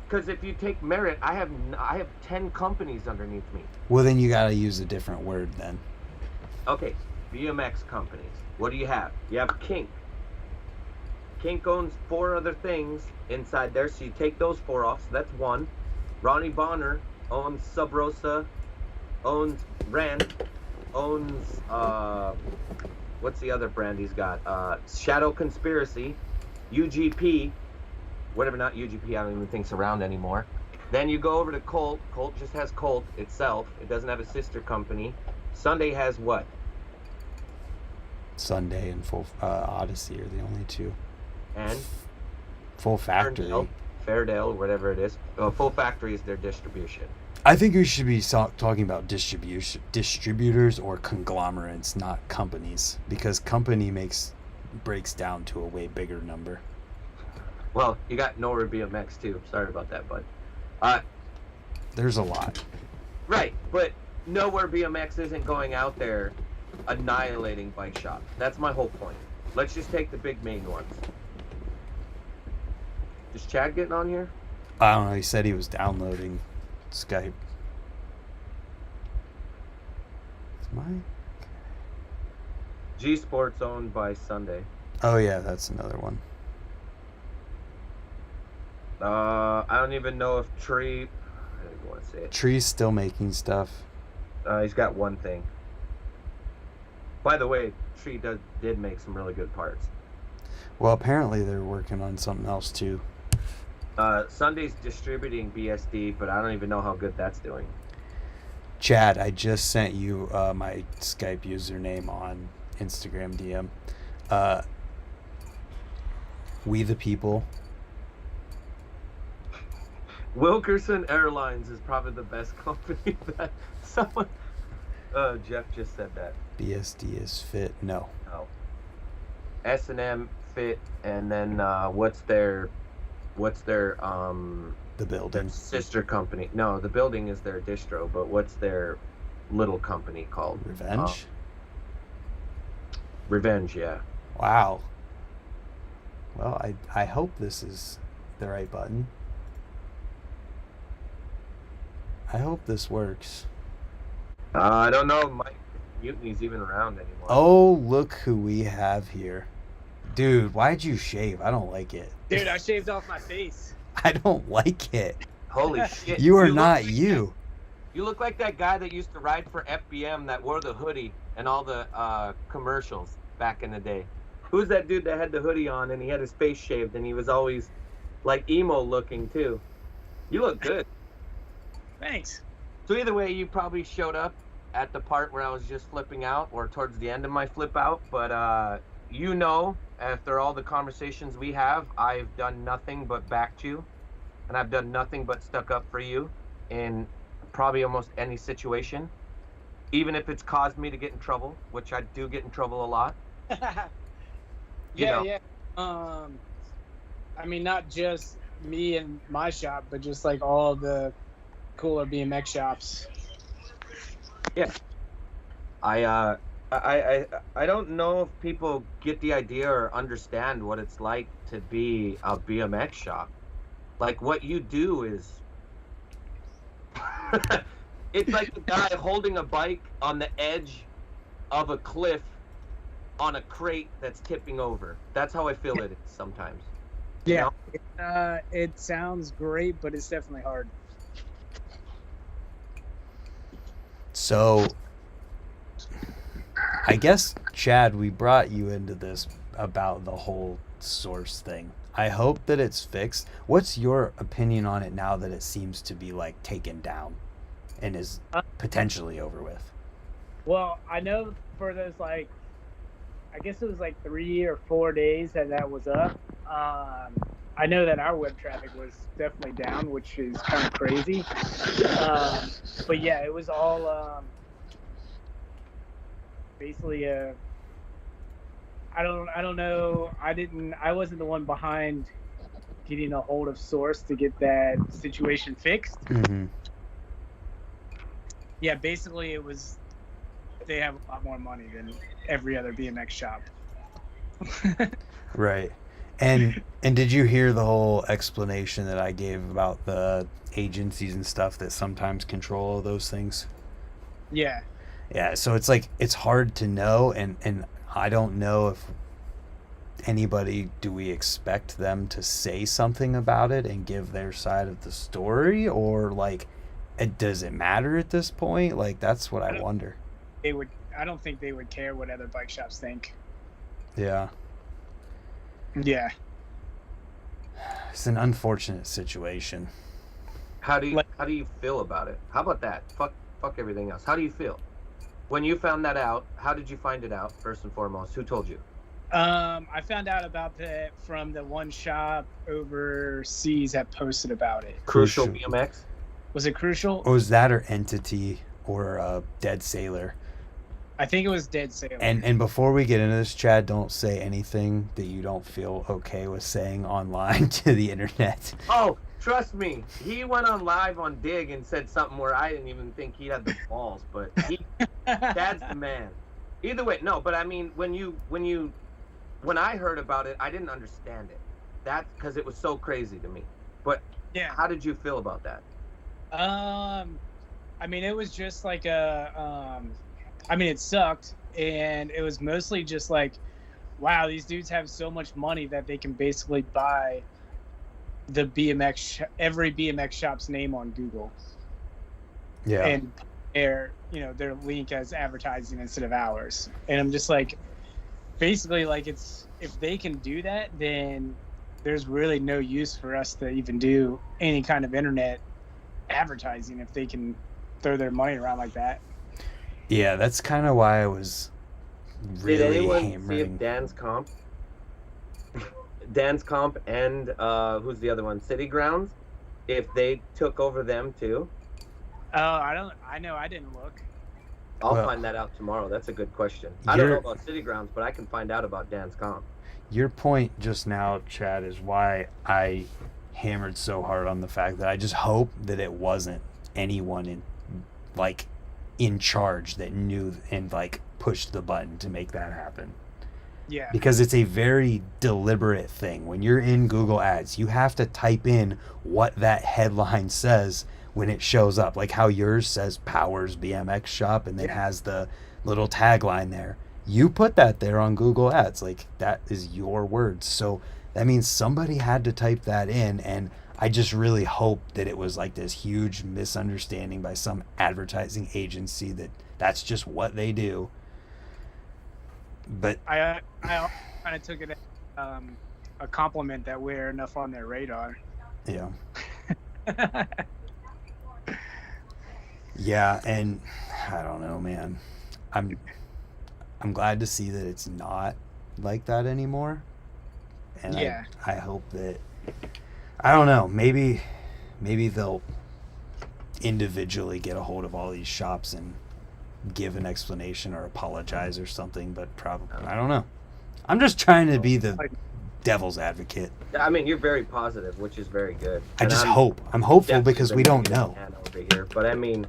[SPEAKER 2] Because if you take Merit, I have 10 companies underneath me.
[SPEAKER 1] Well, then you gotta use a different word then.
[SPEAKER 2] Okay, BMX companies. What do you have? You have Kink. Kink owns 4 other things inside there, so you take those 4 off, so that's 1. Ronnie Bonner owns Sub Rosa, owns Rand, owns, what's the other brand he's got? Shadow Conspiracy, UGP, whatever, not UGP, I don't even think's around anymore. Then you go over to Colt. Colt just has Colt itself. It doesn't have a sister company. Sunday has what?
[SPEAKER 1] Sunday and Full Odyssey are the only two.
[SPEAKER 2] And
[SPEAKER 1] Full Factory.
[SPEAKER 2] Fairdale, whatever it is. Full Factory is their distribution.
[SPEAKER 1] I think we should be talking about distributors or conglomerates, not companies, because company breaks down to a way bigger number.
[SPEAKER 2] Well, you got Nowhere BMX too. Sorry about that, bud.
[SPEAKER 1] There's a lot.
[SPEAKER 2] Right, but Nowhere BMX isn't going out there annihilating bike shops. That's my whole point. Let's just take the big main ones. Is Chad getting on here?
[SPEAKER 1] I don't know. He said he was downloading Skype. It's mine.
[SPEAKER 2] G Sports owned by Sunday.
[SPEAKER 1] Oh yeah, that's another one.
[SPEAKER 2] I don't even know if Tree. I don't even want to say it.
[SPEAKER 1] Tree's still making stuff.
[SPEAKER 2] He's got one thing. By the way, Tree did make some really good parts.
[SPEAKER 1] Well, apparently they're working on something else too.
[SPEAKER 2] Sunday's distributing BSD, but I don't even know how good that's doing.
[SPEAKER 1] Chad, I just sent you my Skype username on Instagram DM. We the People.
[SPEAKER 2] Wilkerson Airlines is probably the best company that someone. Jeff just said that.
[SPEAKER 1] BSD is fit. No.
[SPEAKER 2] No. S&M Fit, and then what's their
[SPEAKER 1] The building.
[SPEAKER 2] sister company? No, the building is their distro, but what's their little company called?
[SPEAKER 1] Revenge?
[SPEAKER 2] Revenge, yeah.
[SPEAKER 1] Wow. Well, I hope this is the right button. I hope this works.
[SPEAKER 2] I don't know if Mike Mutiny's even around anymore.
[SPEAKER 1] Oh, look who we have here. Dude, why'd you shave? I don't like it.
[SPEAKER 3] Dude, I shaved off my face.
[SPEAKER 1] I don't like it.
[SPEAKER 2] Holy shit.
[SPEAKER 1] You are
[SPEAKER 2] look
[SPEAKER 1] not
[SPEAKER 2] like
[SPEAKER 1] you.
[SPEAKER 2] You look like that guy that used to ride for FBM that wore the hoodie and all the commercials back in the day. Who's that dude that had the hoodie on and he had his face shaved and he was always like emo looking too? You look good.
[SPEAKER 3] Thanks.
[SPEAKER 2] So either way, you probably showed up at the part where I was just flipping out or towards the end of my flip out. But you know, after all the conversations we have, I've done nothing but backed you. And I've done nothing but stuck up for you in probably almost any situation. Even if it's caused me to get in trouble, which I do get in trouble a lot.
[SPEAKER 3] Yeah. I mean, not just me and my shop, but just like all the cooler BMX shops.
[SPEAKER 2] Yeah. I don't know if people get the idea or understand what it's like to be a BMX shop. Like what you do is it's like the guy holding a bike on the edge of a cliff on a crate that's tipping over. That's how I feel it is sometimes.
[SPEAKER 3] Yeah. It sounds great, but it's definitely hard.
[SPEAKER 1] So, I guess, Chad, we brought you into this about the whole source thing. I hope that it's fixed. What's your opinion on it now that it seems to be like taken down and is potentially over with?
[SPEAKER 3] Well, I know for those like, I guess it was like 3 or 4 days that was up. I know that our web traffic was definitely down, which is kind of crazy. But yeah, it was all basically I don't know. I wasn't the one behind getting a hold of Source to get that situation fixed.
[SPEAKER 1] Mm-hmm.
[SPEAKER 3] Yeah, basically it was, they have a lot more money than every other BMX shop.
[SPEAKER 1] Right. And did you hear the whole explanation that I gave about the agencies and stuff that sometimes control those things?
[SPEAKER 3] Yeah.
[SPEAKER 1] Yeah, so it's like it's hard to know, and I don't know if anybody, do we expect them to say something about it and give their side of the story, or like does it matter at this point? Like that's what I wonder.
[SPEAKER 3] I don't think they would care what other bike shops think.
[SPEAKER 1] Yeah.
[SPEAKER 3] Yeah.
[SPEAKER 1] It's an unfortunate situation.
[SPEAKER 2] How do you feel about it? How about that? Fuck everything else. How do you feel when you found that out? How did you find it out? First and foremost, who told you?
[SPEAKER 3] I found out about that from the one shop overseas that posted about it.
[SPEAKER 2] Crucial BMX.
[SPEAKER 3] Was it Crucial?
[SPEAKER 1] Or was that or Entity or Dead Sailor?
[SPEAKER 3] I think it was Dead Sailor.
[SPEAKER 1] And before we get into this, Chad, don't say anything that you don't feel okay with saying online to the internet.
[SPEAKER 2] Oh, trust me. He went on live on Dig and said something where I didn't even think he had the balls, but Dad's the man. Either way, no, but I mean, when I heard about it, I didn't understand it. That's because it was so crazy to me. But
[SPEAKER 3] yeah,
[SPEAKER 2] how did you feel about that?
[SPEAKER 3] I mean, it was just like it sucked, and it was mostly just like, wow, these dudes have so much money that they can basically buy the every BMX shop's name on Google.
[SPEAKER 1] Yeah.
[SPEAKER 3] And their link as advertising instead of ours. And I'm just like, basically, like, it's, if they can do that, then there's really no use for us to even do any kind of internet advertising if they can throw their money around like that.
[SPEAKER 1] Yeah, that's kind of why I was really
[SPEAKER 2] Did anyone
[SPEAKER 1] hammering.
[SPEAKER 2] see if Dan's Comp and who's the other one, City Grounds, if they took over them too?
[SPEAKER 3] Oh, I know I didn't look.
[SPEAKER 2] I'll find that out tomorrow. That's a good question. I don't know about City Grounds, but I can find out about Dan's Comp.
[SPEAKER 1] Your point just now, Chad, is why I hammered so hard on the fact that I just hope that it wasn't anyone in charge that knew and pushed the button to make that happen.
[SPEAKER 3] Yeah.
[SPEAKER 1] Because it's a very deliberate thing. When you're in Google Ads, you have to type in what that headline says when it shows up. Like how yours says Powers BMX Shop and then has the little tagline there. You put that there on Google Ads. Like that is your words. So that means somebody had to type that in, and I just really hope that it was like this huge misunderstanding by some advertising agency that that's just what they do. But
[SPEAKER 3] I kind of took it as a compliment that we're enough on their radar.
[SPEAKER 1] Yeah. Yeah, and I don't know, man. I'm glad to see that it's not like that anymore. And I hope that, I don't know, maybe they'll individually get a hold of all these shops and give an explanation or apologize or something, but probably, I don't know. I'm just trying to be the devil's advocate.
[SPEAKER 2] I mean, you're very positive, which is very good.
[SPEAKER 1] I just hope. I'm hopeful because we don't know.
[SPEAKER 2] Over here. But I mean,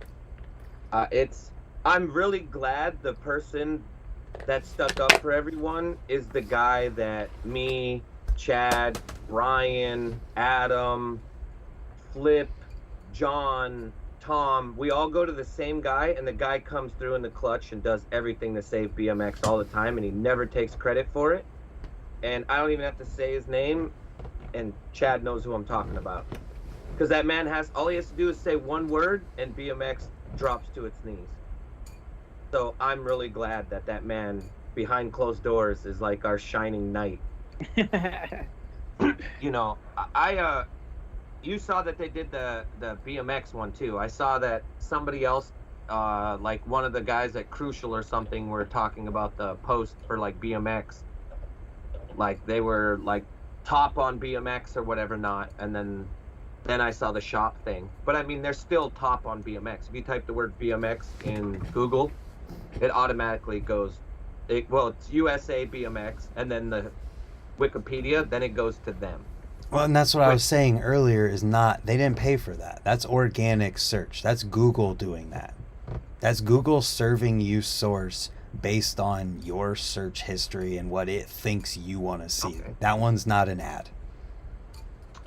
[SPEAKER 2] I'm really glad the person that stuck up for everyone is the guy that me, Chad, Ryan, Adam, Flip, John, Tom, we all go to the same guy, and the guy comes through in the clutch and does everything to save BMX all the time, and he never takes credit for it. And I don't even have to say his name, and Chad knows who I'm talking about. Because that man all he has to do is say one word, and BMX drops to its knees. So I'm really glad that that man behind closed doors is like our shining knight. You know, you saw that they did the BMX one too. I saw that somebody else, like one of the guys at Crucial or something, were talking about the post for like BMX, like they were like top on BMX or whatever not, and then I saw the shop thing. But I mean, they're still top on BMX. If you type the word BMX in Google, it automatically goes. Well, it's USA BMX, and then the Wikipedia, then it goes to them.
[SPEAKER 1] Well, and that's what I
[SPEAKER 2] But
[SPEAKER 1] was saying earlier is not, they didn't pay for that. That's organic search. That's Google doing that. That's Google serving you source based on your search history and what it thinks you want to see.
[SPEAKER 2] Okay.
[SPEAKER 1] That one's not an ad.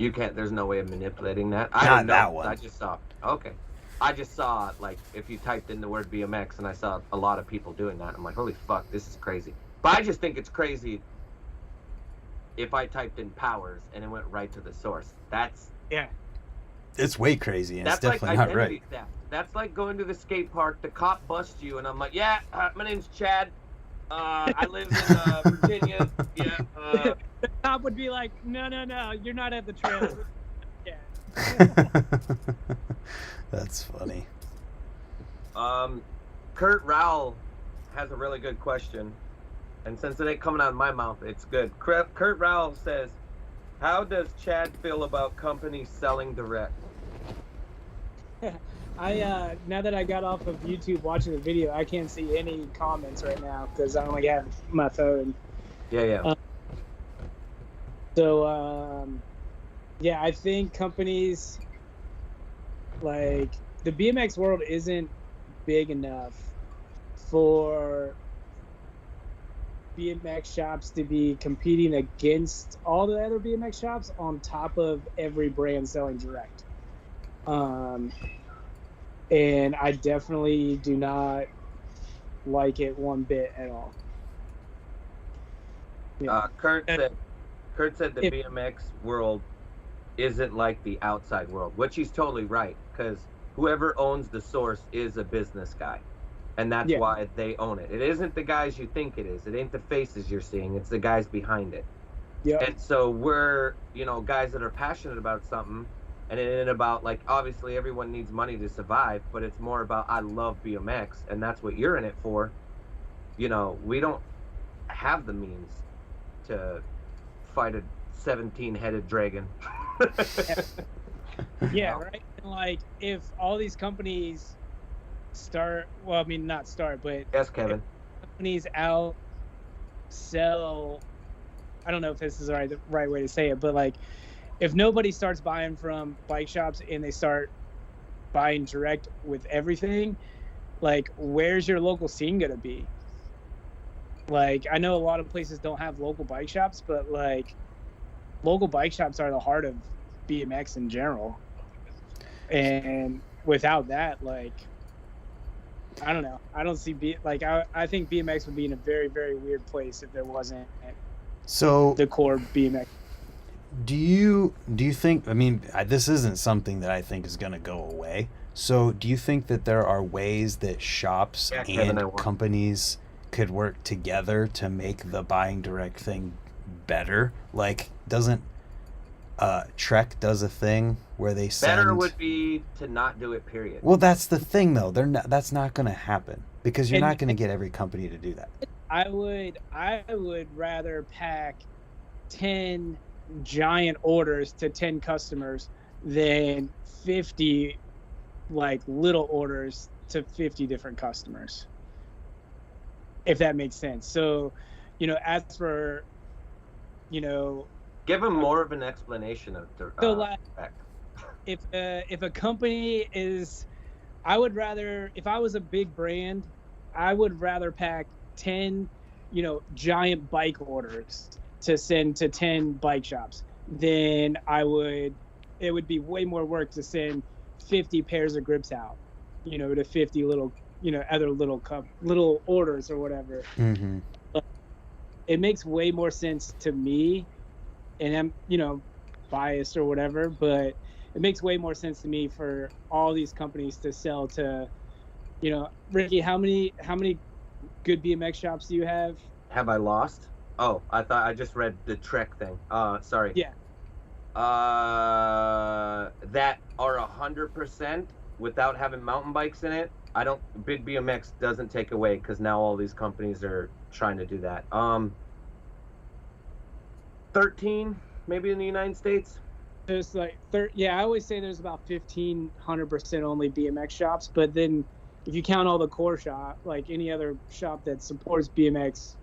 [SPEAKER 2] you can't. There's no way of manipulating that. I
[SPEAKER 1] Not
[SPEAKER 2] didn't know.
[SPEAKER 1] that one.
[SPEAKER 2] I just saw. Okay. I just saw like if you typed in the word BMX, and I saw a lot of people doing that. I'm like, holy fuck, this is crazy. But I just think it's crazy if I typed in powers and it went right to the source. That's
[SPEAKER 3] Yeah.
[SPEAKER 1] It's way crazy, and it's
[SPEAKER 2] that's like
[SPEAKER 1] definitely not
[SPEAKER 2] identity
[SPEAKER 1] right.
[SPEAKER 2] theft. That's like going to the skate park, the cop busts you, and I'm like, yeah, my name's Chad. I live in Virginia. Yeah.
[SPEAKER 3] The cop would be like, no, you're not at the trailer. Yeah.
[SPEAKER 1] That's funny.
[SPEAKER 2] Kurt Rowell has a really good question, and since it ain't coming out of my mouth, it's good. Kurt Rowell says, "How does Chad feel about companies selling direct?"
[SPEAKER 3] I now that I got off of YouTube watching the video, I can't see any comments right now because I only have my phone.
[SPEAKER 2] Yeah.
[SPEAKER 3] So yeah, I think companies like the BMX world isn't big enough for BMX shops to be competing against all the other BMX shops on top of every brand selling direct. And I definitely do not like it one bit at all. Yeah.
[SPEAKER 2] Kurt said the BMX world isn't like the outside world, which he's totally right, because whoever owns the source is a business guy, and that's why they own it. It isn't the guys you think it is. It ain't the faces you're seeing. It's the guys behind it.
[SPEAKER 3] Yeah.
[SPEAKER 2] And so we're, guys that are passionate about something, and it ain't about, like, obviously everyone needs money to survive, but it's more about, I love BMX, and that's what you're in it for. We don't have the means to fight a 17-headed dragon.
[SPEAKER 3] Yeah, right. And like, if all these companies not start, but
[SPEAKER 2] Yes, Kevin.
[SPEAKER 3] companies sell. I don't know if this is the right way to say it, but like, if nobody starts buying from bike shops and they start buying direct with everything, like, where's your local scene gonna be? Like, I know a lot of places don't have local bike shops, but like, local bike shops are the heart of BMX in general. And without that, like, I don't know. I don't see I think BMX would be in a very, very weird place if there wasn't the core BMX.
[SPEAKER 1] Do you think, I mean, this isn't something that I think is going to go away. So do you think that there are ways that shops and companies could work together to make the buying direct thing better? Like, doesn't Trek does a thing where they send...
[SPEAKER 2] Better would be to not do it, period.
[SPEAKER 1] Well, that's the thing, though. That's not going to happen because you're not going to get every company to do that. I
[SPEAKER 3] would rather pack 10 giant orders to 10 customers than 50 like little orders to 50 different customers, if that makes sense. So as for
[SPEAKER 2] give them more of an explanation of the
[SPEAKER 3] if a company is, I would rather, if I was a big brand, I would rather pack 10 giant bike orders to send to 10 bike shops than it would be way more work to send 50 pairs of grips out, to 50 little, other little orders or whatever.
[SPEAKER 1] Mm-hmm.
[SPEAKER 3] It makes way more sense to me, and I'm, biased or whatever, but it makes way more sense to me for all these companies to sell to You know, Ricky, how many good BMX shops do you have?
[SPEAKER 2] Have I lost? Oh, I thought I just read the Trek thing. Sorry.
[SPEAKER 3] Yeah.
[SPEAKER 2] That are 100% without having mountain bikes in it. I don't. Big BMX doesn't take away because now all these companies are trying to do that. 13 maybe in the United States.
[SPEAKER 3] There's like yeah, I always say there's about 1,500% only BMX shops, but then if you count all the core shop, like any other shop that supports BMX,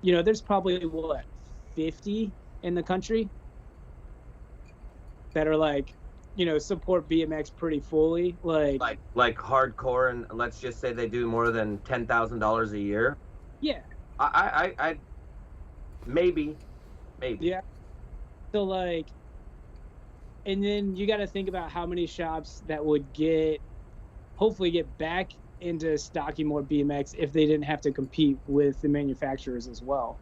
[SPEAKER 3] you know, there's probably what 50 in the country that are like, you know, support BMX pretty fully, like
[SPEAKER 2] hardcore, and let's just say they do more than $10,000 a year.
[SPEAKER 3] Yeah.
[SPEAKER 2] I maybe.
[SPEAKER 3] Yeah. So like, and then you got to think about how many shops that would hopefully get back into stocking more BMX if they didn't have to compete with the manufacturers as well.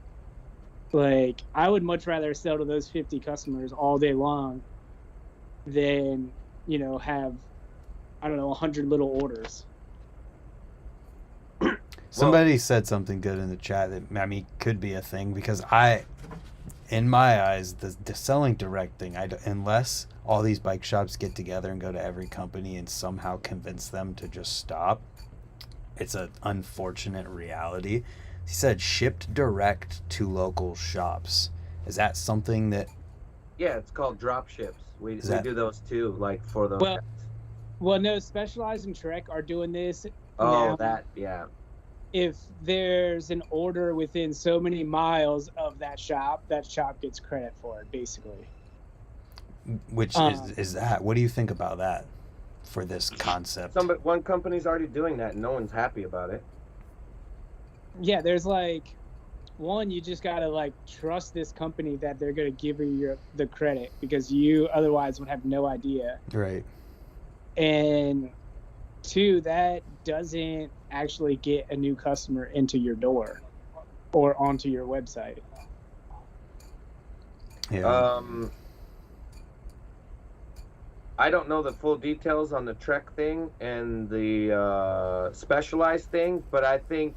[SPEAKER 3] Like, I would much rather sell to those 50 customers all day long than, you know, have, I don't know, 100 little orders.
[SPEAKER 1] Somebody said something good in the chat that, I mean, could be a thing, because in my eyes, the selling direct thing, unless all these bike shops get together and go to every company and somehow convince them to just stop, it's an unfortunate reality. He said shipped direct to local shops. Is that something that...
[SPEAKER 2] Yeah, it's called drop ships. We do those too, like for the...
[SPEAKER 3] Well, no, Specialized and Trek are doing this.
[SPEAKER 2] Oh,
[SPEAKER 3] now.
[SPEAKER 2] that, yeah.
[SPEAKER 3] If there's an order within so many miles of that shop gets credit for it, basically.
[SPEAKER 1] Which is that? What do you think about that for this concept?
[SPEAKER 2] One company's already doing that and no one's happy about it.
[SPEAKER 3] Yeah, there's like, one, you just gotta like trust this company that they're gonna give you the credit, because you otherwise would have no idea.
[SPEAKER 1] Right.
[SPEAKER 3] And two, that doesn't actually get a new customer into your door or onto your website.
[SPEAKER 1] Yeah.
[SPEAKER 2] I don't know the full details on the Trek thing and the Specialized thing, but I think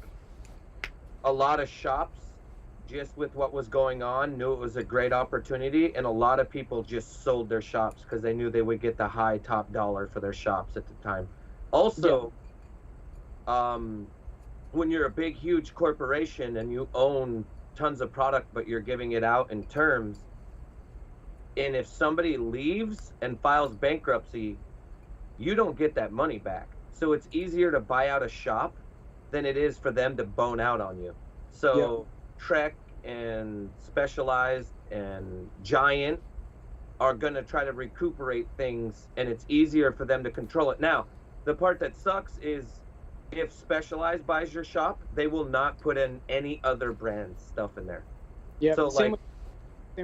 [SPEAKER 2] a lot of shops, just with what was going on, knew it was a great opportunity, and a lot of people just sold their shops because they knew they would get the high top dollar for their shops at the time. Also, when you're a big, huge corporation and you own tons of product, but you're giving it out in terms, and if somebody leaves and files bankruptcy, you don't get that money back. So it's easier to buy out a shop than it is for them to bone out on you. So Trek and Specialized and Giant are going to try to recuperate things, and it's easier for them to control it. Now, the part that sucks is if Specialized buys your shop, they will not put in any other brand stuff in there.
[SPEAKER 3] Yeah,
[SPEAKER 2] so
[SPEAKER 3] same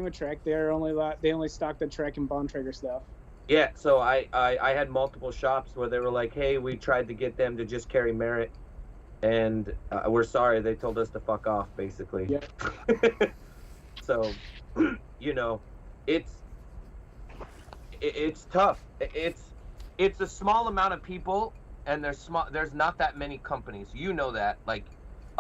[SPEAKER 3] with Trek. They only stock the Trek and Bontrager stuff.
[SPEAKER 2] Yeah, so I had multiple shops where they were like, hey, we tried to get them to just carry Merit, and we're sorry, they told us to fuck off, basically. Yeah. So, you know, it's tough. It's a small amount of people, and there's not that many companies. You know that. Like,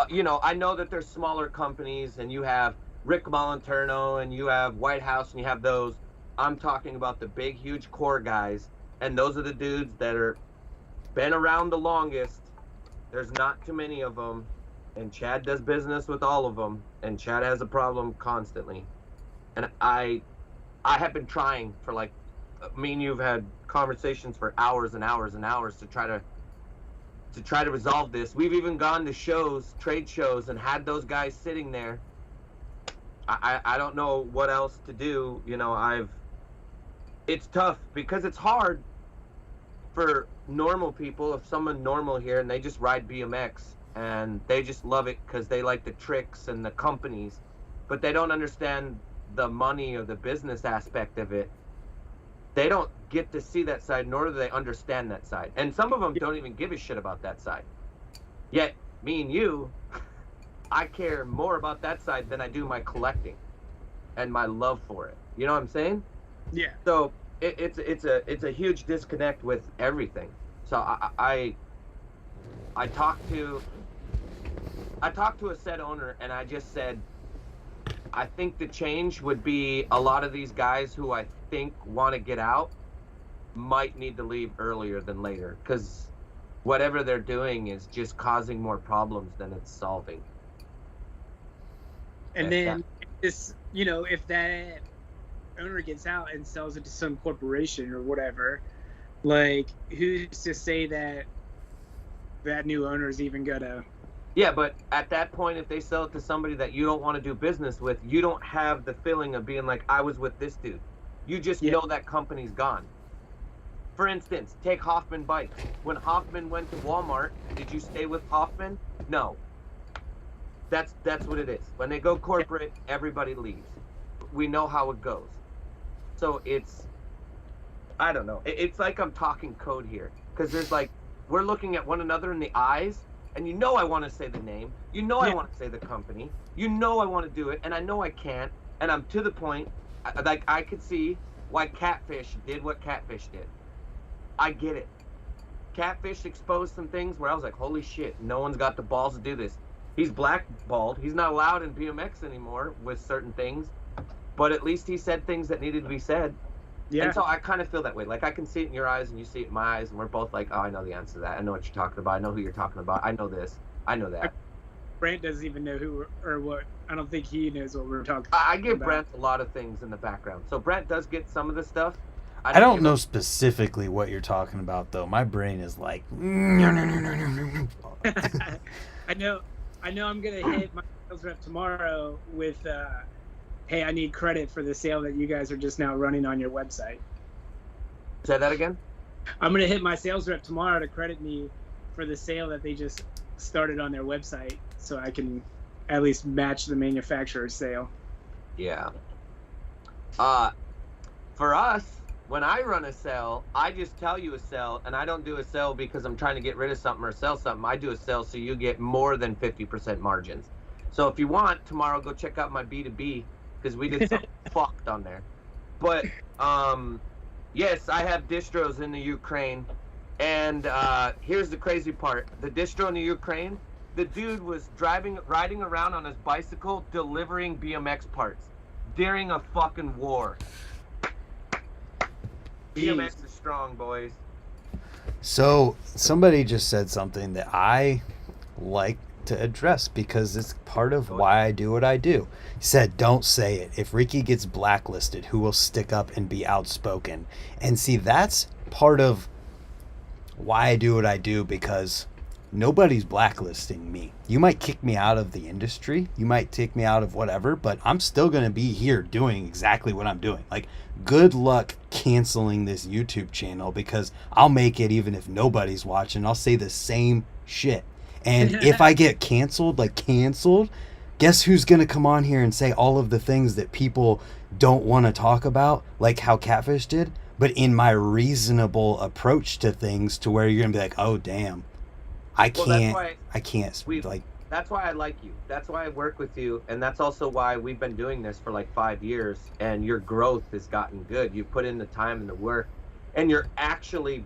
[SPEAKER 2] you know, I know that there's smaller companies, and you have Rick Molinterno, and you have White House, and you have those. I'm talking about the big, huge core guys, and those are the dudes that are been around the longest. There's not too many of them, and Chad does business with all of them, and Chad has a problem constantly. And I have been trying for, like, me and you've had conversations for hours and hours and hours to try to resolve this. We've even gone to shows, trade shows, and had those guys sitting there. I don't know what else to do. You know, it's tough because it's hard for normal people, if someone normal here and they just ride BMX and they just love it because they like the tricks and the companies, but they don't understand the money or the business aspect of it. They don't get to see that side, nor do they understand that side. And some of them don't even give a shit about that side. Yet, me and you, I care more about that side than I do my collecting and my love for it. You know what I'm saying?
[SPEAKER 3] Yeah.
[SPEAKER 2] So it's a huge disconnect with everything. So I talked to a said owner, and I just said, I think the change would be a lot of these guys who I think want to get out might need to leave earlier than later, because whatever they're doing is just causing more problems than it's solving.
[SPEAKER 3] And then this, you know, if that owner gets out and sells it to some corporation or whatever, like, who's to say that that new owner is even gonna?
[SPEAKER 2] Yeah, but at that point, if they sell it to somebody that you don't want to do business with, you don't have the feeling of being like, I was with this dude. You just know that company's gone. For instance, take Hoffman Bikes. When Hoffman went to Walmart, did you stay with Hoffman? No. That's what it is. When they go corporate, everybody leaves. We know how it goes. So it's, I don't know. It's like I'm talking code here, because there's like, we're looking at one another in the eyes, and you know I want to say the name. You know I want to say the company. You know I want to do it, and I know I can't. And I'm to the point, like, I could see why Catfish did what Catfish did. I get it. Catfish exposed some things where I was like, holy shit, no one's got the balls to do this. He's blackballed. He's not allowed in BMX anymore with certain things, but at least he said things that needed to be said. Yeah. And so I kind of feel that way. Like, I can see it in your eyes and you see it in my eyes, and we're both like, oh, I know the answer to that. I know what you're talking about. I know who you're talking about. I know this. I know that.
[SPEAKER 3] Brent doesn't even know who or what. I don't think he knows what we're talking about.
[SPEAKER 2] I give Brent a lot of things in the background. So Brent does get some of the stuff.
[SPEAKER 1] I don't know specifically what you're talking about, though. My brain is like...
[SPEAKER 3] I know I'm going to hit my sales rep tomorrow with, hey, I need credit for the sale that you guys are just now running on your website.
[SPEAKER 2] Say that again?
[SPEAKER 3] I'm going to hit my sales rep tomorrow to credit me for the sale that they just started on their website, so I can at least match the manufacturer's sale.
[SPEAKER 2] Yeah. For us, when I run a sale, I just tell you a sale, and I don't do a sale because I'm trying to get rid of something or sell something. I do a sale so you get more than 50% margins. So if you want, tomorrow go check out my B2B, because we did something fucked on there. But yes, I have distros in the Ukraine, and here's the crazy part. The distro in the Ukraine, the dude was riding around on his bicycle delivering BMX parts during a fucking war. BMX is strong, boys.
[SPEAKER 1] So somebody just said something that I like to address because it's part of why I do what I do. He said, don't say it. If Ricky gets blacklisted, who will stick up and be outspoken? And see, that's part of why I do what I do, because nobody's blacklisting me. You might kick me out of the industry, you might take me out of whatever, but I'm still going to be here doing exactly what I'm doing. Like, good luck canceling this YouTube channel, because I'll make it even if nobody's watching. I'll say the same shit. And if I get canceled, guess who's going to come on here and say all of the things that people don't want to talk about, like how Catfish did, but in my reasonable approach to things, to where you're going to be like, oh, damn. I can't.
[SPEAKER 2] That's why I like you. That's why I work with you, and that's also why we've been doing this for like 5 years, and your growth has gotten good. You put in the time and the work, and you're actually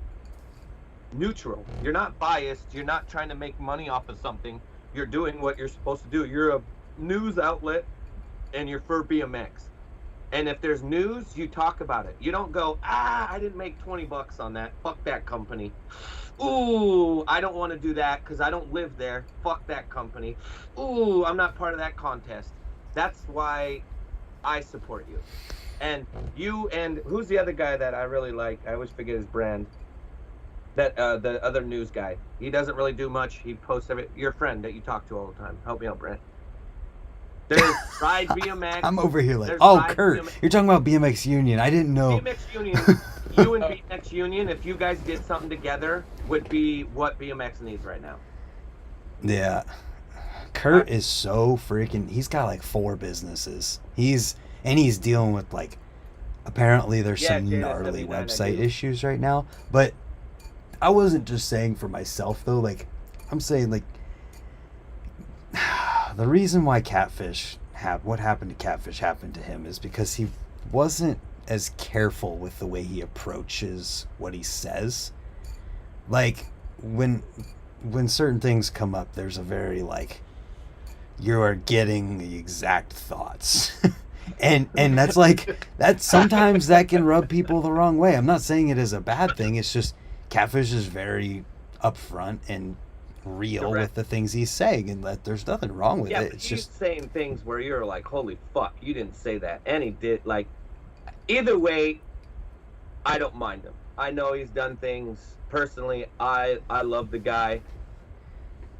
[SPEAKER 2] neutral. You're not biased. You're not trying to make money off of something. You're doing what you're supposed to do. You're a news outlet, and you're for BMX. And if there's news, you talk about it. You don't go, I didn't make $20 on that. Fuck that company. Ooh, I don't want to do that because I don't live there. Fuck that company. Ooh, I'm not part of that contest. That's why I support you. And you, and who's the other guy that I really like? I always forget his brand. That the other news guy. He doesn't really do much. He posts your friend that you talk to all the time. Help me out, Brent. There's Ride BMX.
[SPEAKER 1] I'm over here like, Kurt, you're talking about BMX Union. I didn't know.
[SPEAKER 2] BMX Union, you and BMX Union, if you guys did something together, would be what BMX needs right now.
[SPEAKER 1] Yeah. Kurt is so freaking, he's got like 4 businesses. He's dealing with like, apparently there's some gnarly website issues right now. But I wasn't just saying for myself though, like, I'm saying like, the reason why what happened to Catfish happened to him is because he wasn't as careful with the way he approaches what he says. Like, when when certain things come up, there's a very like, you are getting the exact thoughts. and that's like, that sometimes that can rub people the wrong way. I'm not saying it is a bad thing. It's just Catfish is very upfront and real
[SPEAKER 2] Correct.
[SPEAKER 1] with the things he's saying, and that there's nothing wrong with
[SPEAKER 2] Yeah,
[SPEAKER 1] it.
[SPEAKER 2] but
[SPEAKER 1] It's
[SPEAKER 2] he's
[SPEAKER 1] just,
[SPEAKER 2] saying things where you're like, holy fuck, you didn't say that. And he did. Like, either way, I don't mind him. I know he's done things. Personally, I love the guy.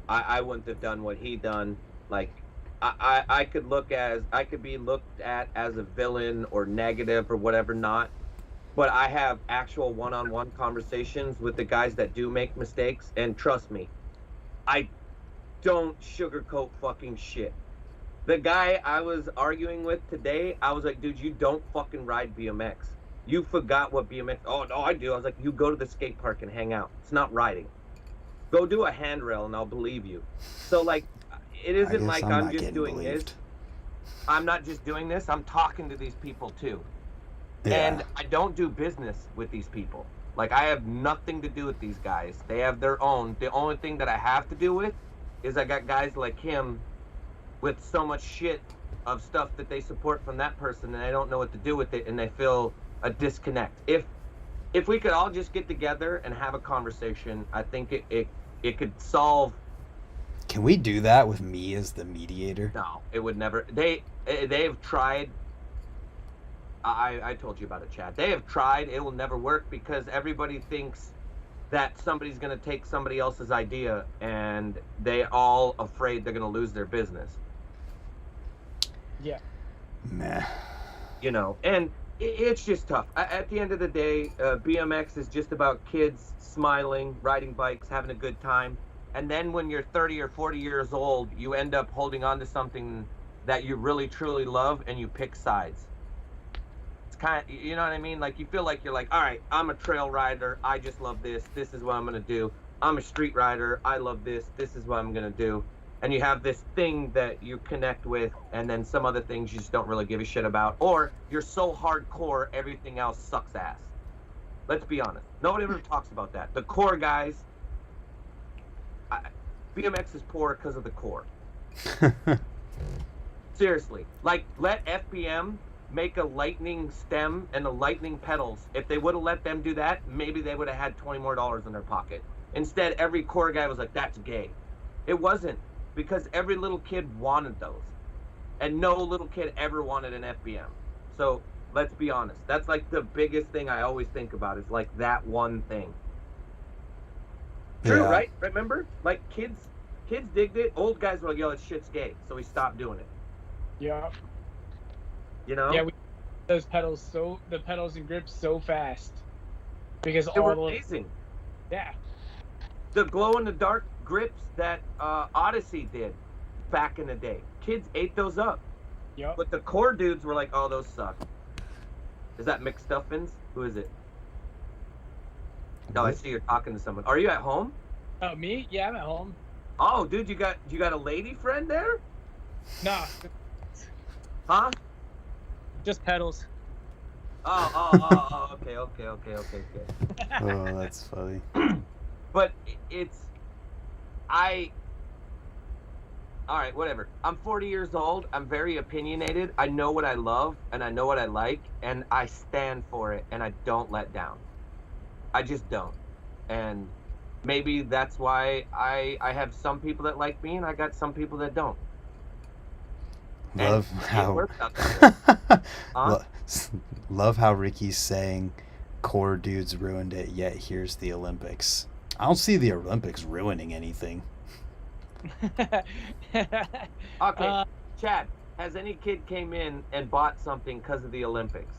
[SPEAKER 2] I wouldn't have done what he done. Like, I could be looked at as a villain or negative or whatever not. But I have actual one-on-one conversations with the guys that do make mistakes, and trust me, I don't sugarcoat fucking shit. The guy I was arguing with today, I was like, dude, you don't fucking ride BMX. You forgot what BMX. Oh no, I do. I was like, you go to the skate park and hang out. It's not riding. Go do a handrail and I'll believe you. So like, it
[SPEAKER 1] I
[SPEAKER 2] isn't
[SPEAKER 1] guess
[SPEAKER 2] like
[SPEAKER 1] I'm
[SPEAKER 2] I'm
[SPEAKER 1] not
[SPEAKER 2] just
[SPEAKER 1] getting
[SPEAKER 2] doing
[SPEAKER 1] believed.
[SPEAKER 2] this. I'm not just doing this. I'm talking to these people too.
[SPEAKER 1] Yeah.
[SPEAKER 2] And I don't do business with these people. Like, I have nothing to do with these guys. They have their own. The only thing that I have to do with is I got guys like him with so much shit of stuff that they support from that person, and they don't know what to do with it, and they feel a disconnect. If we could all just get together and have a conversation, I think it could solve.
[SPEAKER 1] Can we do that with me as the mediator?
[SPEAKER 2] No, it would never. They've tried. I told you about it, Chad. They have tried. It will never work because everybody thinks that somebody's going to take somebody else's idea, and they're all afraid they're going to lose their business.
[SPEAKER 3] Yeah.
[SPEAKER 1] Meh.
[SPEAKER 2] You know, and it's just tough. At the end of the day, BMX is just about kids smiling, riding bikes, having a good time. And then when you're 30 or 40 years old, you end up holding on to something that you really, truly love, and you pick sides. Kind of, you know what I mean? Like, you feel like you're like, all right, I'm a trail rider. I just love this. This is what I'm going to do. I'm a street rider. I love this. This is what I'm going to do. And you have this thing that you connect with, and then some other things you just don't really give a shit about. Or you're so hardcore, everything else sucks ass. Let's be honest. Nobody ever talks about that. The core guys, BMX is poor because of the core. Seriously. Like, let FBM make a lightning stem and the lightning pedals. If they would have let them do that, maybe they would have had $20 more in their pocket. Instead, every core guy was like, that's gay. It wasn't, because every little kid wanted those. And no little kid ever wanted an FBM. So let's be honest. That's like the biggest thing I always think about, is like that one thing. True,
[SPEAKER 1] Yeah.
[SPEAKER 2] right? Remember? Like, kids digged it. Old guys were like, yo, this shit's gay. So we stopped doing it.
[SPEAKER 3] Yeah.
[SPEAKER 2] You know?
[SPEAKER 3] Yeah, we those pedals the pedals and grips so fast because
[SPEAKER 2] They were
[SPEAKER 3] all the
[SPEAKER 2] amazing.
[SPEAKER 3] yeah.
[SPEAKER 2] The glow-in-the-dark grips that Odyssey did back in the day. Kids ate those up.
[SPEAKER 3] Yep.
[SPEAKER 2] But the core dudes were like, oh, those suck. Is that Mick Stuffins? Who is it? No, I see you're talking to someone. Are you at home?
[SPEAKER 3] Oh, me? Yeah, I'm at home.
[SPEAKER 2] Oh, dude, you got a lady friend there?
[SPEAKER 3] Nah,
[SPEAKER 2] Huh?
[SPEAKER 3] just pedals.
[SPEAKER 2] Oh, okay.
[SPEAKER 1] Oh, that's funny.
[SPEAKER 2] But all right, whatever. I'm 40 years old. I'm very opinionated. I know what I love and I know what I like, and I stand for it, and I don't let down. I just don't. And maybe that's why I have some people that like me, and I got some people that don't.
[SPEAKER 1] Love
[SPEAKER 2] And it
[SPEAKER 1] how
[SPEAKER 2] works out that way. Huh?
[SPEAKER 1] love how Ricky's saying core dudes ruined it, yet here's the Olympics. I don't see the Olympics ruining anything.
[SPEAKER 2] Okay, Chad, has any kid came in and bought something because of the Olympics?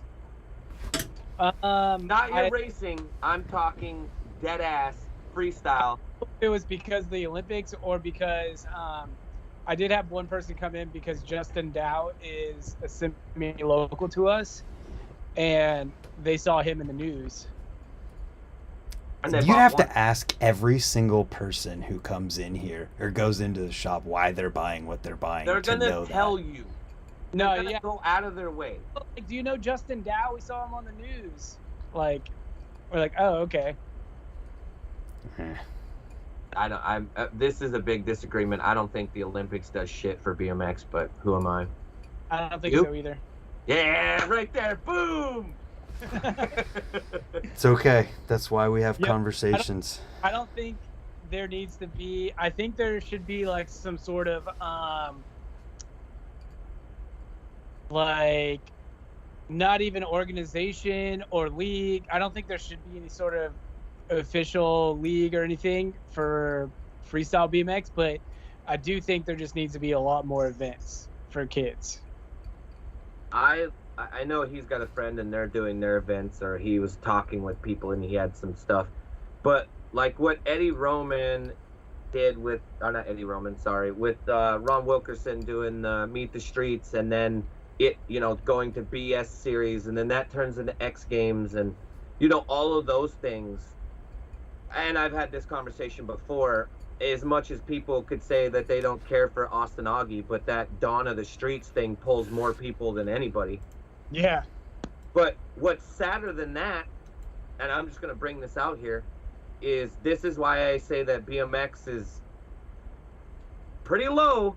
[SPEAKER 2] Not your racing. I'm talking dead ass freestyle.
[SPEAKER 3] It was because of the Olympics or because I did have one person come in because Justin Dow is a semi-local to us, and they saw him in the news.
[SPEAKER 2] And they
[SPEAKER 1] You
[SPEAKER 2] bought
[SPEAKER 1] have
[SPEAKER 2] one.
[SPEAKER 1] to ask every single person who comes in here or goes into the shop why they're buying what they're buying.
[SPEAKER 2] They're
[SPEAKER 1] to know
[SPEAKER 2] gonna tell
[SPEAKER 1] that.
[SPEAKER 2] you.
[SPEAKER 3] No,
[SPEAKER 2] They're gonna
[SPEAKER 3] yeah.
[SPEAKER 2] go out of their way.
[SPEAKER 3] Like, do you know Justin Dow? We saw him on the news. Like, we're like, oh, okay.
[SPEAKER 1] Eh.
[SPEAKER 2] I don't. I'm. This is a big disagreement. I don't think the Olympics does shit for BMX, but who am I?
[SPEAKER 3] I don't think
[SPEAKER 2] You?
[SPEAKER 3] so either.
[SPEAKER 2] Yeah, right there. Boom.
[SPEAKER 1] It's okay. That's why we have
[SPEAKER 3] Yep.
[SPEAKER 1] conversations.
[SPEAKER 3] I don't think there needs to be. I think there should be like some sort of like not even organization or league. I don't think there should be any sort of official league or anything for freestyle BMX, but I do think there just needs to be a lot more events for kids.
[SPEAKER 2] I know he's got a friend and they're doing their events, or he was talking with people and he had some stuff. But like what Eddie Roman did with, or not Eddie Roman, sorry, with Ron Wilkerson doing Meet the Streets, and then it, you know, going to BS series, and then that turns into X Games, and you know, all of those things. And I've had this conversation before. As much as people could say that they don't care for Austin Augie, but that Dawn of the Streets thing pulls more people than anybody.
[SPEAKER 3] Yeah.
[SPEAKER 2] But what's sadder than that, and I'm just going to bring this out here, is this is why I say that BMX is pretty low,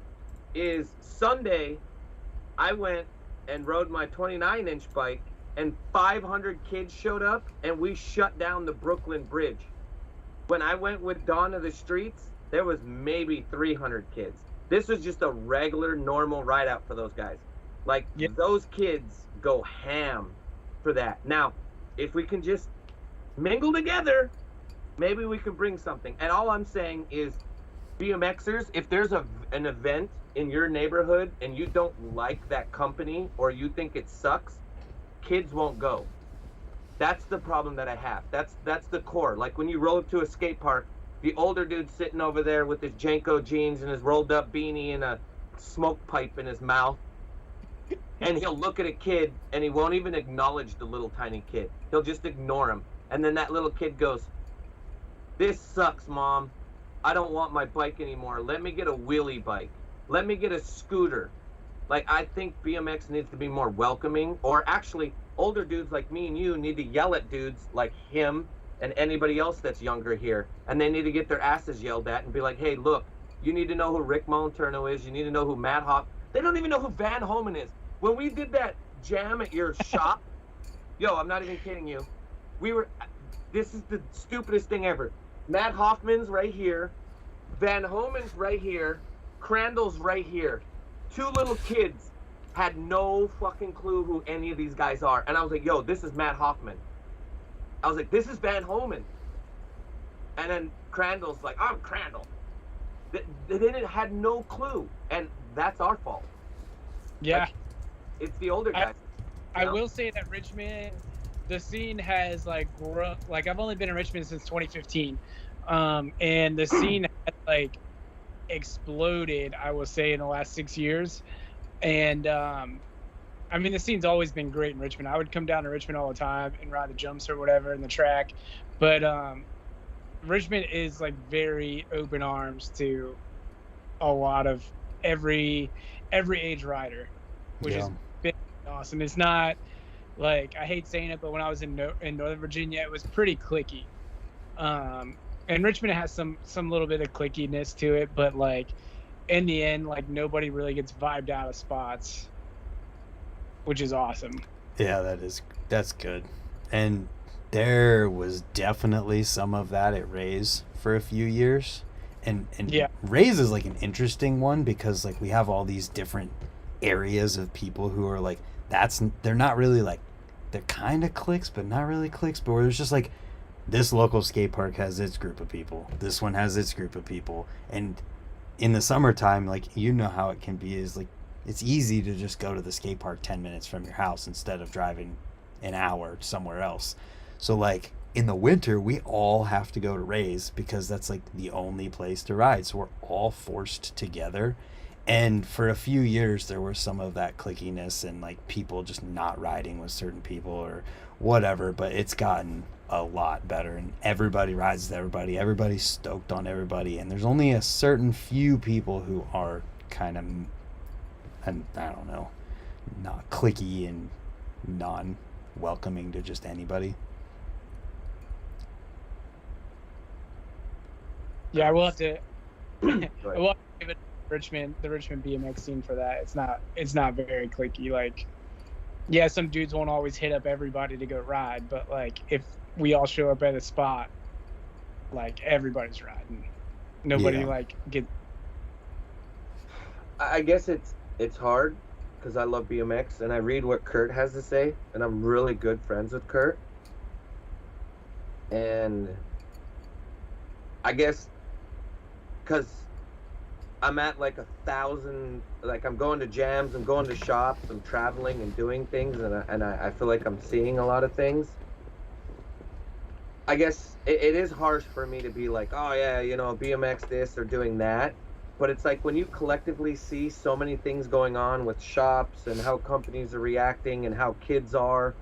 [SPEAKER 2] is Sunday, I went and rode my 29-inch bike, and 500 kids showed up, and we shut down the Brooklyn Bridge. When I went with Dawn of the Streets, there was maybe 300 kids. This was just a regular, normal ride out for those guys. Like,
[SPEAKER 3] Yeah.
[SPEAKER 2] Those kids go ham for that. Now, if we can just mingle together, maybe we can bring something. And all I'm saying is, BMXers, if there's an event in your neighborhood and you don't like that company or you think it sucks, kids won't go. That's the problem that I have. That's the core. Like when you roll up to a skate park, the older dude's sitting over there with his Janko jeans and his rolled up beanie and a smoke pipe in his mouth. And he'll look at a kid and he won't even acknowledge the little tiny kid. He'll just ignore him. And then that little kid goes, "This sucks, Mom. I don't want my bike anymore. Let me get a wheelie bike. Let me get a scooter." Like, I think BMX needs to be more welcoming, or actually older dudes like me and you need to yell at dudes like him and anybody else that's younger here, and they need to get their asses yelled at and be like, "Hey, look, you need to know who Rick Molinterno is. You need to know who Matt Hoff." They don't even know who Van Homan is. When we did that jam at your shop, yo, I'm not even kidding you. This is the stupidest thing ever. Matt Hoffman's right here, Van Homan's right here, Crandall's right here. Two little kids had no fucking clue who any of these guys are. And I was like, yo, this is Matt Hoffman. I was like, this is Van Homan. And then Crandall's like, I'm Crandall. They had no clue. And that's our fault.
[SPEAKER 3] Yeah.
[SPEAKER 2] Like, it's the older guys.
[SPEAKER 3] I will say that Richmond, the scene has like grown. Like, I've only been in Richmond since 2015, and the scene has like exploded, I will say, in the last 6 years. And I mean, the scene's always been great in Richmond. I would come down to Richmond all the time and ride the jumps or whatever in the track, but Richmond is like very open arms to a lot of every age rider, which is been awesome. It's not like, I hate saying it, but when I was in Northern Virginia, it was pretty cliquey. And Richmond has some little bit of clickiness to it, but like in the end, like nobody really gets vibed out of spots, which is awesome.
[SPEAKER 1] Yeah, that's good. And there was definitely some of that at Rays for a few years. And
[SPEAKER 3] yeah.
[SPEAKER 1] Rays is like an interesting one because like we have all these different areas of people who are like, they're not really like, they're kind of cliques, but not really cliques, but where there's just like, this local skate park has its group of people. This one has its group of people. And in the summertime, like, you know how it can be, is like, it's easy to just go to the skate park 10 minutes from your house instead of driving an hour somewhere else. So like in the winter, we all have to go to Rays because that's like the only place to ride. So we're all forced together. And for a few years, there was some of that clickiness and like people just not riding with certain people or whatever. But it's gotten a lot better, and everybody rides with everybody. Everybody's stoked on everybody, and there's only a certain few people who are kind of, and I don't know, not cliquey and non-welcoming to just anybody.
[SPEAKER 3] Yeah, I will have to.
[SPEAKER 2] Go
[SPEAKER 3] I
[SPEAKER 2] ahead.
[SPEAKER 3] will have to give it the Richmond BMX scene for that. It's not very clicky. Like, yeah, some dudes won't always hit up everybody to go ride, but like if we all show up at a spot, like everybody's riding. Nobody
[SPEAKER 1] Yeah.
[SPEAKER 3] like gets.
[SPEAKER 2] I guess it's hard because I love BMX and I read what Kurt has to say, and I'm really good friends with Kurt. And I guess because I'm at like 1,000, like I'm going to jams, I'm going to shops, I'm traveling and doing things, and I feel like I'm seeing a lot of things. I guess it is harsh for me to be like, oh yeah, you know, BMX this or doing that. But it's like when you collectively see so many things going on with shops and how companies are reacting and how kids are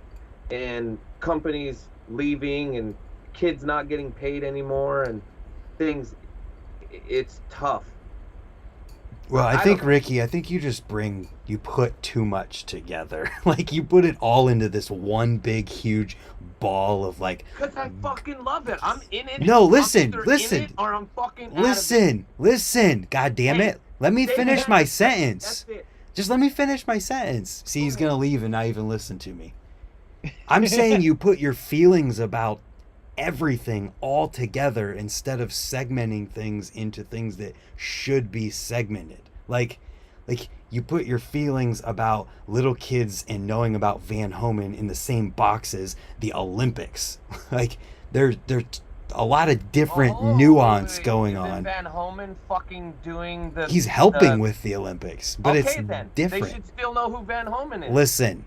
[SPEAKER 2] and companies leaving and kids not getting paid anymore and things, it's tough.
[SPEAKER 1] Well, I
[SPEAKER 2] I
[SPEAKER 1] think,
[SPEAKER 2] don't-
[SPEAKER 1] Ricky, I think you put too much together. Like, you put it all into this one big, huge ball of, like,
[SPEAKER 2] Because I fucking love it. I'm in it.
[SPEAKER 1] No,
[SPEAKER 2] I'm
[SPEAKER 1] listen,
[SPEAKER 2] either
[SPEAKER 1] listen.
[SPEAKER 2] in it or I'm fucking out of it.
[SPEAKER 1] listen. God damn
[SPEAKER 2] Hey,
[SPEAKER 1] it. Let me
[SPEAKER 2] Stay
[SPEAKER 1] finish
[SPEAKER 2] there.
[SPEAKER 1] my
[SPEAKER 2] That's
[SPEAKER 1] sentence.
[SPEAKER 2] it.
[SPEAKER 1] Just let me finish my sentence. See, he's
[SPEAKER 2] Okay.
[SPEAKER 1] going to leave and not even listen to me. I'm saying you put your feelings about everything all together instead of segmenting things into things that should be segmented. Like you put your feelings about little kids and knowing about Van Homen in the same box as the Olympics. Like there's a lot of different nuance
[SPEAKER 2] wait,
[SPEAKER 1] going
[SPEAKER 2] isn't
[SPEAKER 1] on.
[SPEAKER 2] Van Homen fucking doing the.
[SPEAKER 1] He's helping with the Olympics, but
[SPEAKER 2] okay,
[SPEAKER 1] it's
[SPEAKER 2] then.
[SPEAKER 1] different.
[SPEAKER 2] They should still know who Van Homen is.
[SPEAKER 1] Listen.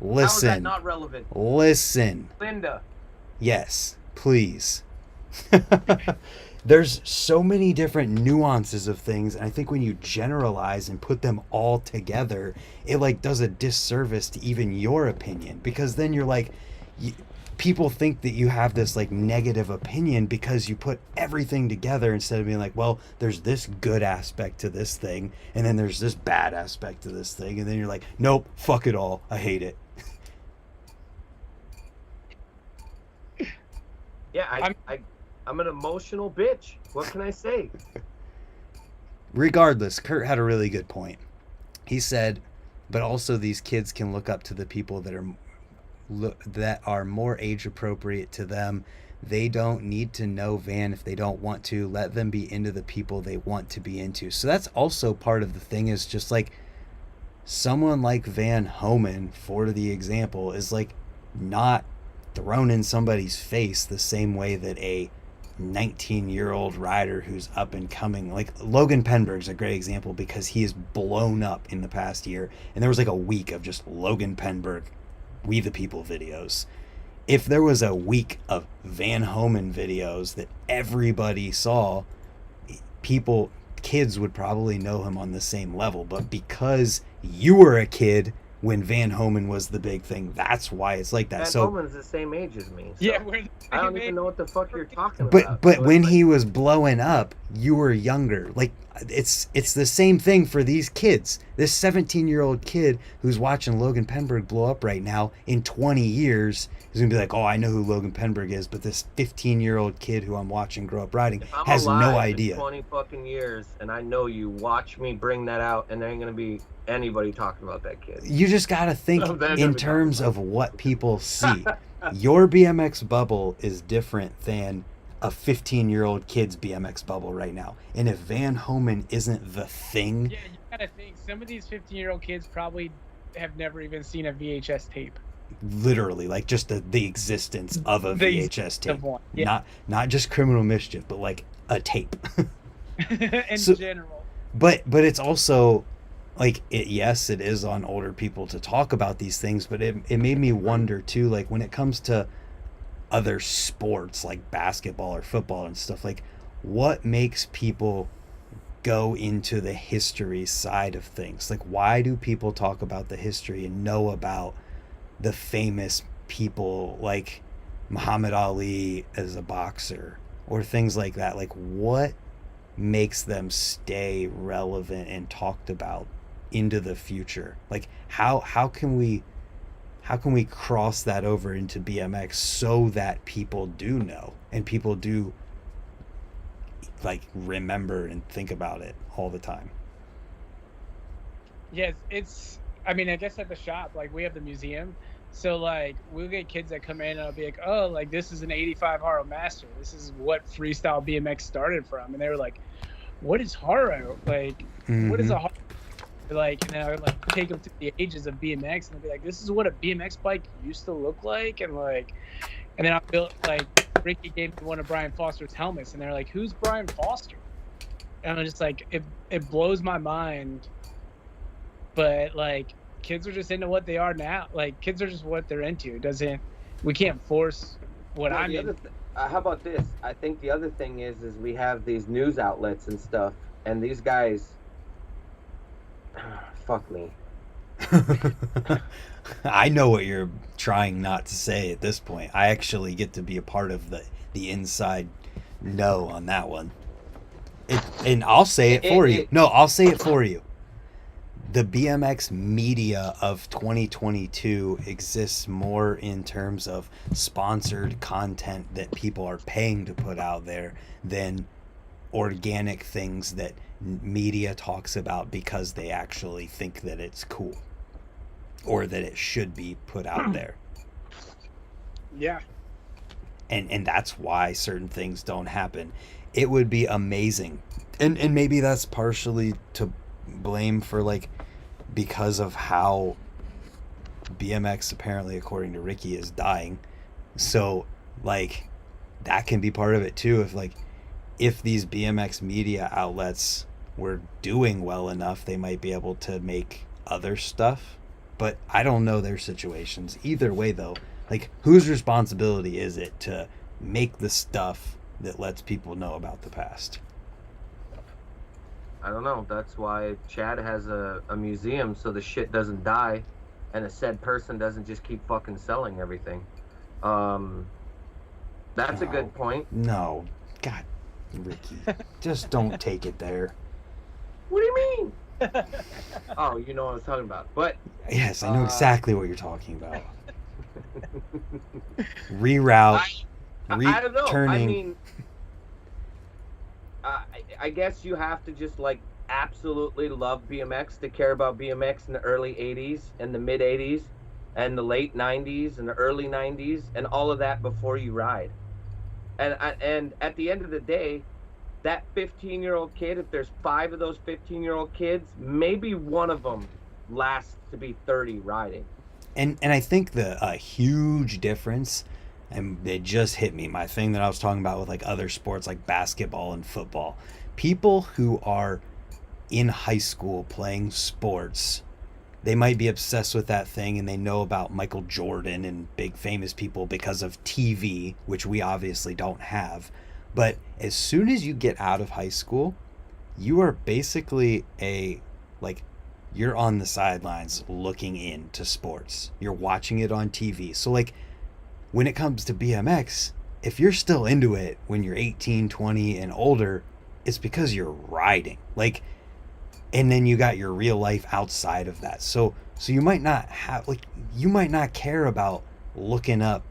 [SPEAKER 2] How is that not relevant?
[SPEAKER 1] Listen.
[SPEAKER 2] Linda.
[SPEAKER 1] Yes, please. There's so many different nuances of things, and I think when you generalize and put them all together, it like does a disservice to even your opinion, because then you're like, people think that you have this like negative opinion because you put everything together instead of being like, well, there's this good aspect to this thing, and then there's this bad aspect to this thing, and then you're like, nope, fuck it all, I hate it.
[SPEAKER 2] Yeah, I'm an emotional bitch. What can I say?
[SPEAKER 1] Regardless, Kurt had a really good point. He said, but also these kids can look up to the people that are more age appropriate to them. They don't need to know Van if they don't want to. Let them be into the people they want to be into. So that's also part of the thing, is just like someone like Van Homen, for the example, is like not thrown in somebody's face the same way that a 19-year-old rider who's up and coming, like Logan Penberg's a great example, because he is blown up in the past year, and there was like a week of just Logan Penberg We the People videos. If there was a week of Van Homen videos that everybody saw, kids would probably know him on the same level. But because you were a kid when Van Homen was the big thing, that's why it's like that.
[SPEAKER 2] Van Homen's the same age as me. So
[SPEAKER 3] Yeah, we're the
[SPEAKER 2] I don't
[SPEAKER 3] same
[SPEAKER 2] even
[SPEAKER 3] age.
[SPEAKER 2] know what the fuck you're talking about.
[SPEAKER 1] But
[SPEAKER 2] So
[SPEAKER 1] when
[SPEAKER 2] it's
[SPEAKER 1] he was blowing up, you were younger. Like it's the same thing for these kids. This 17-year-old kid who's watching Logan Penberg blow up right now, in 20 years is gonna be like, oh, I know who Logan Penberg is, but this 15-year-old kid who I'm watching grow up riding
[SPEAKER 2] if I'm
[SPEAKER 1] has
[SPEAKER 2] alive
[SPEAKER 1] no
[SPEAKER 2] in
[SPEAKER 1] idea.
[SPEAKER 2] 20 fucking years, and I know you, watch me bring that out, and there ain't gonna be anybody talking about that kid.
[SPEAKER 1] You just gotta think
[SPEAKER 2] No, they're
[SPEAKER 1] in
[SPEAKER 2] never
[SPEAKER 1] terms
[SPEAKER 2] talking
[SPEAKER 1] of what people see. Your BMX bubble is different than a 15-year-old kid's BMX bubble right now. And if Van Homen isn't the thing,
[SPEAKER 3] Yeah, you gotta think some of these 15-year-old kids probably have never even seen a VHS tape.
[SPEAKER 1] literally, like just the existence of a
[SPEAKER 3] The
[SPEAKER 1] VHS tape,
[SPEAKER 3] of one, yeah.
[SPEAKER 1] not just Criminal Mischief, but like a tape.
[SPEAKER 3] In
[SPEAKER 1] So-
[SPEAKER 3] general.
[SPEAKER 1] But it's also like yes, it is on older people to talk about these things, but it made me wonder too, like when it comes to other sports like basketball or football and stuff, like what makes people go into the history side of things? Like why do people talk about the history and know about the famous people like Muhammad Ali as a boxer or things like that? Like what makes them stay relevant and talked about into the future? Like how can we cross that over into BMX so that people do know and people do like remember and think about it all the time.
[SPEAKER 3] Yeah, I mean, I guess at the shop, like we have the museum. So like we'll get kids that come in and I'll be like, oh, like this is an 85 Haro Master. This is what freestyle BMX started from. And they were like, what is Haro? Like, what is a Haro? Like, and then I would like take them through the ages of BMX and they'll be like, this is what a BMX bike used to look like. And like, and then I built like, Ricky gave me one of Brian Foster's helmets and they're like, who's Brian Foster? And I'm just like, it blows my mind. But like, kids are just into what they are now. Like, kids are just what they're into. We can't force what I'm into.
[SPEAKER 2] How about this? I think the other thing is we have these news outlets and stuff, and these guys, fuck me.
[SPEAKER 1] I know what you're trying not to say at this point. I actually get to be a part of the inside no on that one. And I'll say it for you. No, I'll say it for you. The BMX media of 2022 exists more in terms of sponsored content that people are paying to put out there than organic things that media talks about because they actually think that it's cool or that it should be put out there.
[SPEAKER 3] Yeah.
[SPEAKER 1] And that's why certain things don't happen. It would be amazing. And maybe that's partially to blame for like because of how BMX apparently according to Ricky is dying. So like that can be part of it too. If these BMX media outlets were doing well enough, they might be able to make other stuff, but I don't know their situations. Either way though, like whose responsibility is it to make the stuff that lets people know about the past?
[SPEAKER 2] I don't know. That's why Chad has a museum so the shit doesn't die and a said person doesn't just keep fucking selling everything. That's a good point.
[SPEAKER 1] No. God, Ricky. Just don't take it there.
[SPEAKER 2] What do you mean? Oh, you know what I was talking about. But
[SPEAKER 1] yes, I know exactly what you're talking about. Reroute.
[SPEAKER 2] I don't know.
[SPEAKER 1] Turning.
[SPEAKER 2] I mean, I guess you have to just like absolutely love BMX to care about BMX in the early 80s and the mid 80s and the late 90s and the early 90s and all of that before you ride. And at the end of the day, that 15-year-old kid, if there's 5 of those 15-year-old kids, maybe one of them lasts to be 30 riding.
[SPEAKER 1] And I think a huge difference, and it just hit me, my thing that I was talking about with like other sports like basketball and football. People who are in high school playing sports, they might be obsessed with that thing and they know about Michael Jordan and big famous people because of TV, which we obviously don't have. But as soon as you get out of high school, you are basically you're on the sidelines looking into sports. You're watching it on TV. So like when it comes to BMX, if you're still into it when you're 18, 20 and older, it's because you're riding. Like, and then you got your real life outside of that. So you might not you might not care about looking up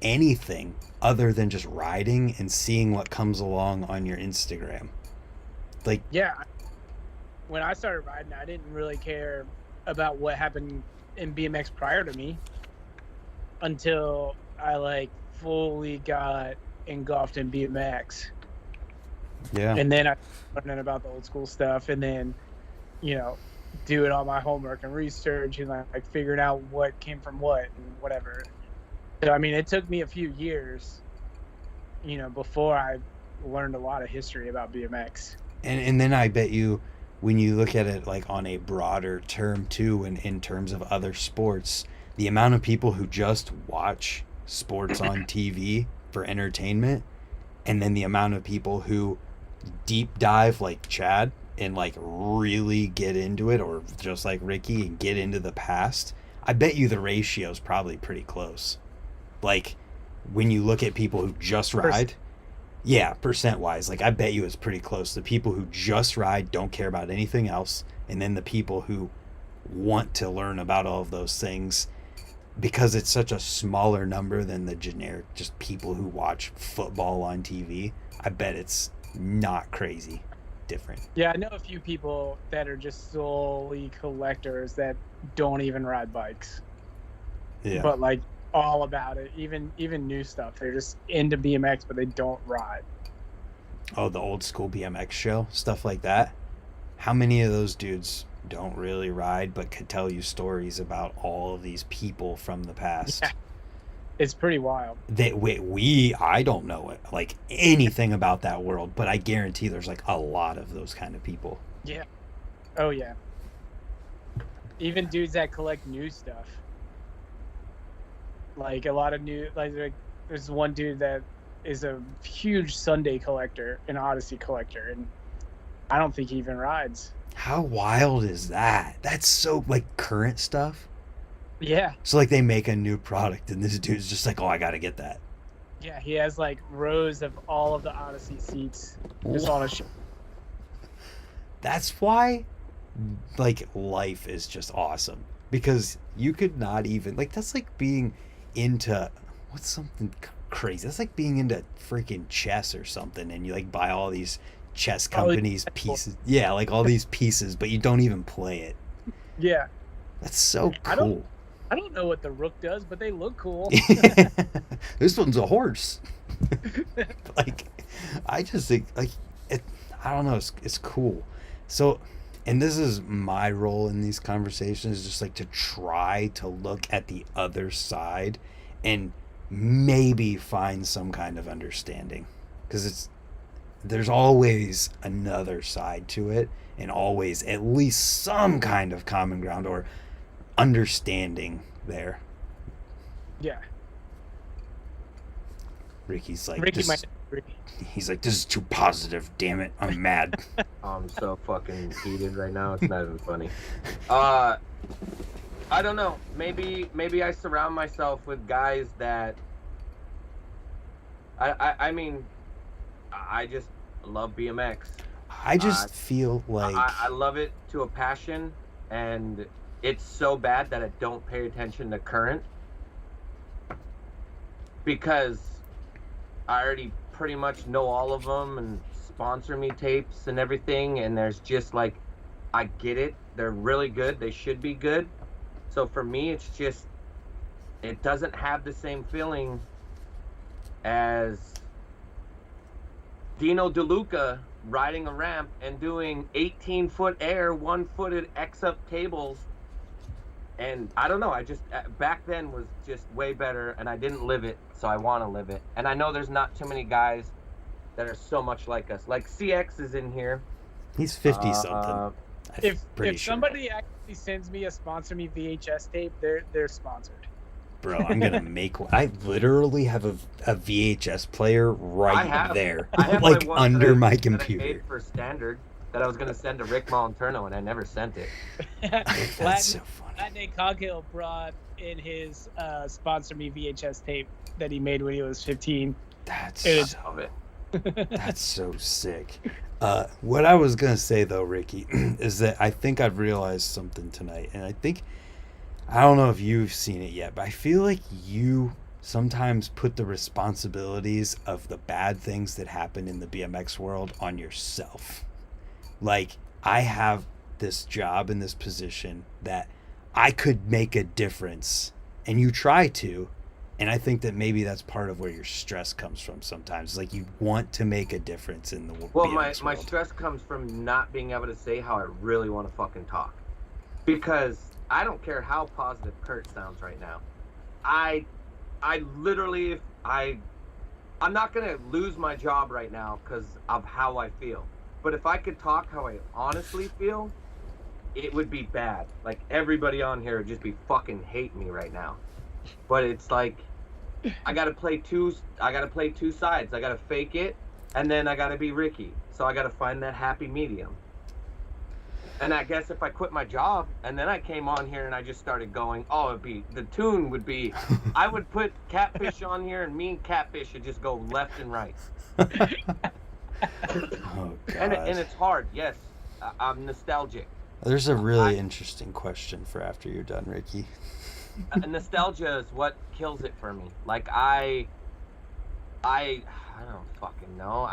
[SPEAKER 1] anything other than just riding and seeing what comes along on your Instagram. Like,
[SPEAKER 3] yeah, when I started riding, I didn't really care about what happened in BMX prior to me until I like fully got engulfed in BMX.
[SPEAKER 1] Yeah.
[SPEAKER 3] And then I learned about the old school stuff and then, doing all my homework and research and like figuring out what came from what and whatever. So, I mean, it took me a few years, before I learned a lot of history about BMX.
[SPEAKER 1] And then I bet you, when you look at it like on a broader term too, and in terms of other sports, the amount of people who just watch sports on TV for entertainment, and then the amount of people who deep dive like Chad and like really get into it, or just like Ricky and get into the past, I bet you the ratio is probably pretty close. Like when you look at people who just ride, yeah, percent wise, like I bet you it's pretty close. The people who just ride, don't care about anything else, and then the people who want to learn about all of those things, because it's such a smaller number than the generic just people who watch football on TV. I bet it's not crazy different.
[SPEAKER 3] Yeah, I know a few people that are just solely collectors that don't even ride bikes.
[SPEAKER 1] Yeah.
[SPEAKER 3] But like all about it, even new stuff. They're just into BMX, but they don't ride.
[SPEAKER 1] Oh, the old school BMX show, stuff like that. How many of those dudes don't really ride but could tell you stories about all of these people from the past?
[SPEAKER 3] Yeah. It's pretty wild.
[SPEAKER 1] I don't know it, like anything about that world, but I guarantee there's like a lot of those kind of people.
[SPEAKER 3] Yeah. Oh yeah. Even dudes that collect new stuff. Like a lot of new, like there's one dude that is a huge Sunday collector, an Odyssey collector, and I don't think he even rides.
[SPEAKER 1] How wild is that? That's so like current stuff.
[SPEAKER 3] Yeah.
[SPEAKER 1] So like they make a new product and this dude's just like, oh, I gotta get that.
[SPEAKER 3] Yeah, he has like rows of all of the Odyssey seats just on a show.
[SPEAKER 1] That's why like life is just awesome, because you could not even like, that's like being into what's something crazy. That's like being into freaking chess or something, and you like buy all these chess companies pieces. Yeah, like all these pieces, but you don't even play it.
[SPEAKER 3] Yeah.
[SPEAKER 1] That's so cool.
[SPEAKER 3] I don't know what the rook does, but they look cool.
[SPEAKER 1] This one's a horse. Like, I just think like I don't know. It's cool. So, and this is my role in these conversations, just like to try to look at the other side and maybe find some kind of understanding, because there's always another side to it, and always at least some kind of common ground or understanding there.
[SPEAKER 3] Yeah.
[SPEAKER 1] Ricky's like,
[SPEAKER 3] Ricky might agree.
[SPEAKER 1] He's like, this is too positive, damn it, I'm mad.
[SPEAKER 2] I'm so fucking heated right now. It's not even funny. I don't know. Maybe I surround myself with guys that I mean, I just love BMX.
[SPEAKER 1] I just feel like
[SPEAKER 2] I love it to a passion, and it's so bad that I don't pay attention to current, because I already pretty much know all of them and sponsor me tapes and everything, and there's just like, I get it, they're really good, they should be good. So for me, it's just, it doesn't have the same feeling as Dino DeLuca riding a ramp and doing 18-foot air, one-footed X-up tables. And I don't know, I just, back then was just way better, and I didn't live it, so I want to live it. And I know there's not too many guys that are so much like us. Like CX is in here.
[SPEAKER 1] He's 50-something.
[SPEAKER 3] If somebody actually sends me a sponsor me VHS tape, they're sponsored.
[SPEAKER 1] Bro, I'm gonna make one. I literally have a VHS player right there, like under my computer.
[SPEAKER 2] That I paid for standard, that I was gonna send to Rick Molinterno, and I never sent it.
[SPEAKER 1] That's so funny.
[SPEAKER 3] Latin Coghill brought in his sponsor me VHS tape that he made when he was 15.
[SPEAKER 1] That's so sick. What I was gonna say though, Ricky, is that I think I've realized something tonight, and I don't know if you've seen it yet, but I feel like you sometimes put the responsibilities of the bad things that happen in the BMX world on yourself. Like, I have this job in this position that I could make a difference, and you try to, and I think that maybe that's part of where your stress comes from sometimes. Like, you want to make a difference in the BMX world.
[SPEAKER 2] My stress comes from not being able to say how I really want to fucking talk. Because I don't care how positive Kurt sounds right now. I literally, I'm not going to lose my job right now because of how I feel. But if I could talk how I honestly feel, it would be bad. Like, everybody on here would just be fucking hating me right now. But it's like, I got to play two sides. I got to fake it, and then I got to be Ricky. So I got to find that happy medium. And I guess if I quit my job and then I came on here and I just started going, the tune would be, I would put Catfish on here, and me and Catfish would just go left and right.
[SPEAKER 1] Oh,
[SPEAKER 2] and it's hard. Yes, I'm nostalgic.
[SPEAKER 1] There's a really interesting question for after you're done, Ricky.
[SPEAKER 2] Nostalgia is what kills it for me. Like, I don't fucking know.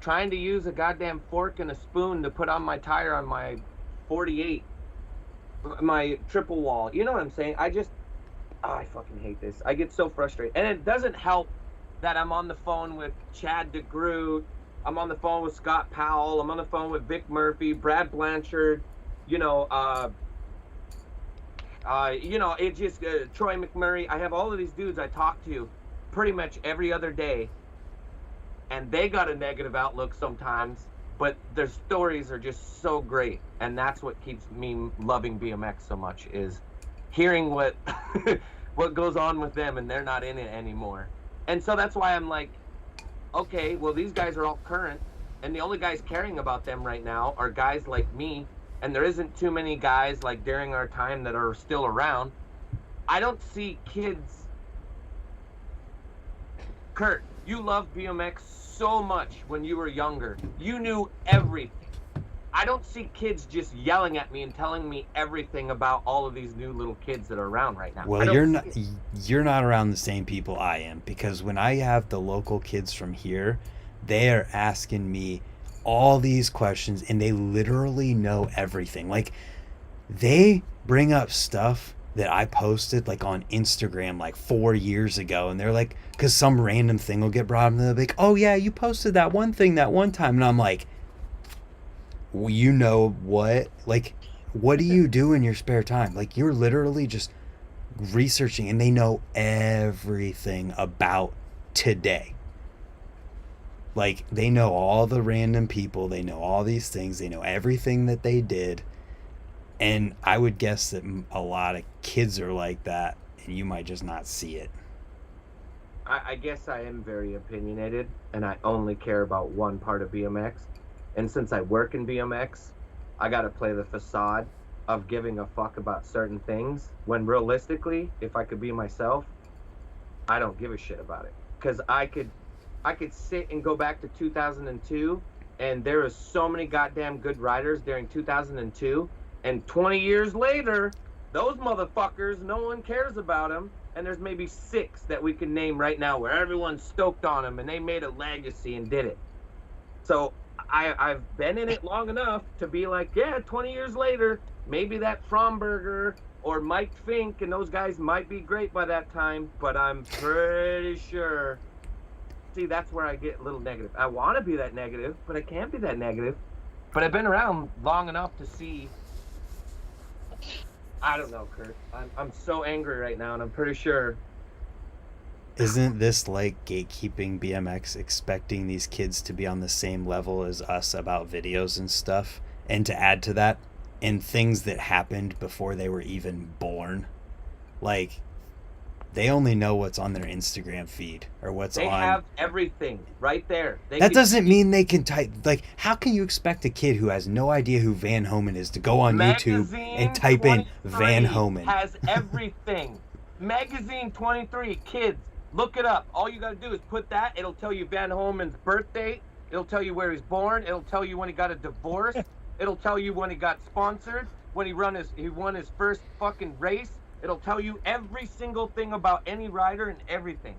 [SPEAKER 2] trying to use a goddamn fork and a spoon to put on my tire on my 48, my triple wall. You know what I'm saying? I fucking hate this. I get so frustrated. And it doesn't help that I'm on the phone with Chad DeGroot. I'm on the phone with Scott Powell. I'm on the phone with Vic Murphy, Brad Blanchard, you know, it just, Troy McMurray. I have all of these dudes I talk to pretty much every other day, and they got a negative outlook sometimes, but their stories are just so great. And that's what keeps me loving BMX so much, is hearing what what goes on with them, and they're not in it anymore. And so that's why I'm like, okay, well, these guys are all current, and the only guys caring about them right now are guys like me, and there isn't too many guys like during our time that are still around. I don't see kids. Kurt, you loved BMX so much when you were younger. You knew everything. I don't see kids just yelling at me and telling me everything about all of these new little kids that are around right now.
[SPEAKER 1] Well, you're not around the same people I am, because when I have the local kids from here, they are asking me all these questions, and they literally know everything. Like, they bring up stuff that I posted like on Instagram like 4 years ago, and they're like, because some random thing will get brought up, and they're like, oh yeah, you posted that one thing that one time, and I'm like, well, you know what? Like, what do you do in your spare time? Like, you're literally just researching, and they know everything about today. Like, they know all the random people, they know all these things, they know everything that they did. And I would guess that a lot of kids are like that, and you might just not see it.
[SPEAKER 2] I guess I am very opinionated, and I only care about one part of BMX. And since I work in BMX, I got to play the facade of giving a fuck about certain things, when realistically, if I could be myself, I don't give a shit about it. Because I could sit and go back to 2002, and there are so many goddamn good riders during 2002, and 20 years later, those motherfuckers, no one cares about them, and there's maybe 6 that we can name right now where everyone's stoked on them, and they made a legacy and did it. So I've been in it long enough to be like, yeah, 20 years later, maybe that Fromberger or Mike Fink and those guys might be great by that time, but I'm pretty sure. See, that's where I get a little negative. I want to be that negative, but I can't be that negative. But I've been around long enough to see. I don't know, Kurt. I'm so angry right now, and I'm pretty sure.
[SPEAKER 1] Isn't this like gatekeeping BMX, expecting these kids to be on the same level as us about videos and stuff? And to add to that, and things that happened before they were even born. Like, they only know what's on their Instagram feed or what's on.
[SPEAKER 2] They have everything right there.
[SPEAKER 1] That doesn't mean they can type. Like, how can you expect a kid who has no idea who Van Homan is to go on YouTube and type in Van Homan?
[SPEAKER 2] Has everything. Magazine 23, kids, look it up. All you got to do is put that. It'll tell you Van Homan's birth date. It'll tell you where he's born. It'll tell you when he got a divorce. It'll tell you when he got sponsored, when he won his first fucking race. It'll tell you every single thing about any rider and everything.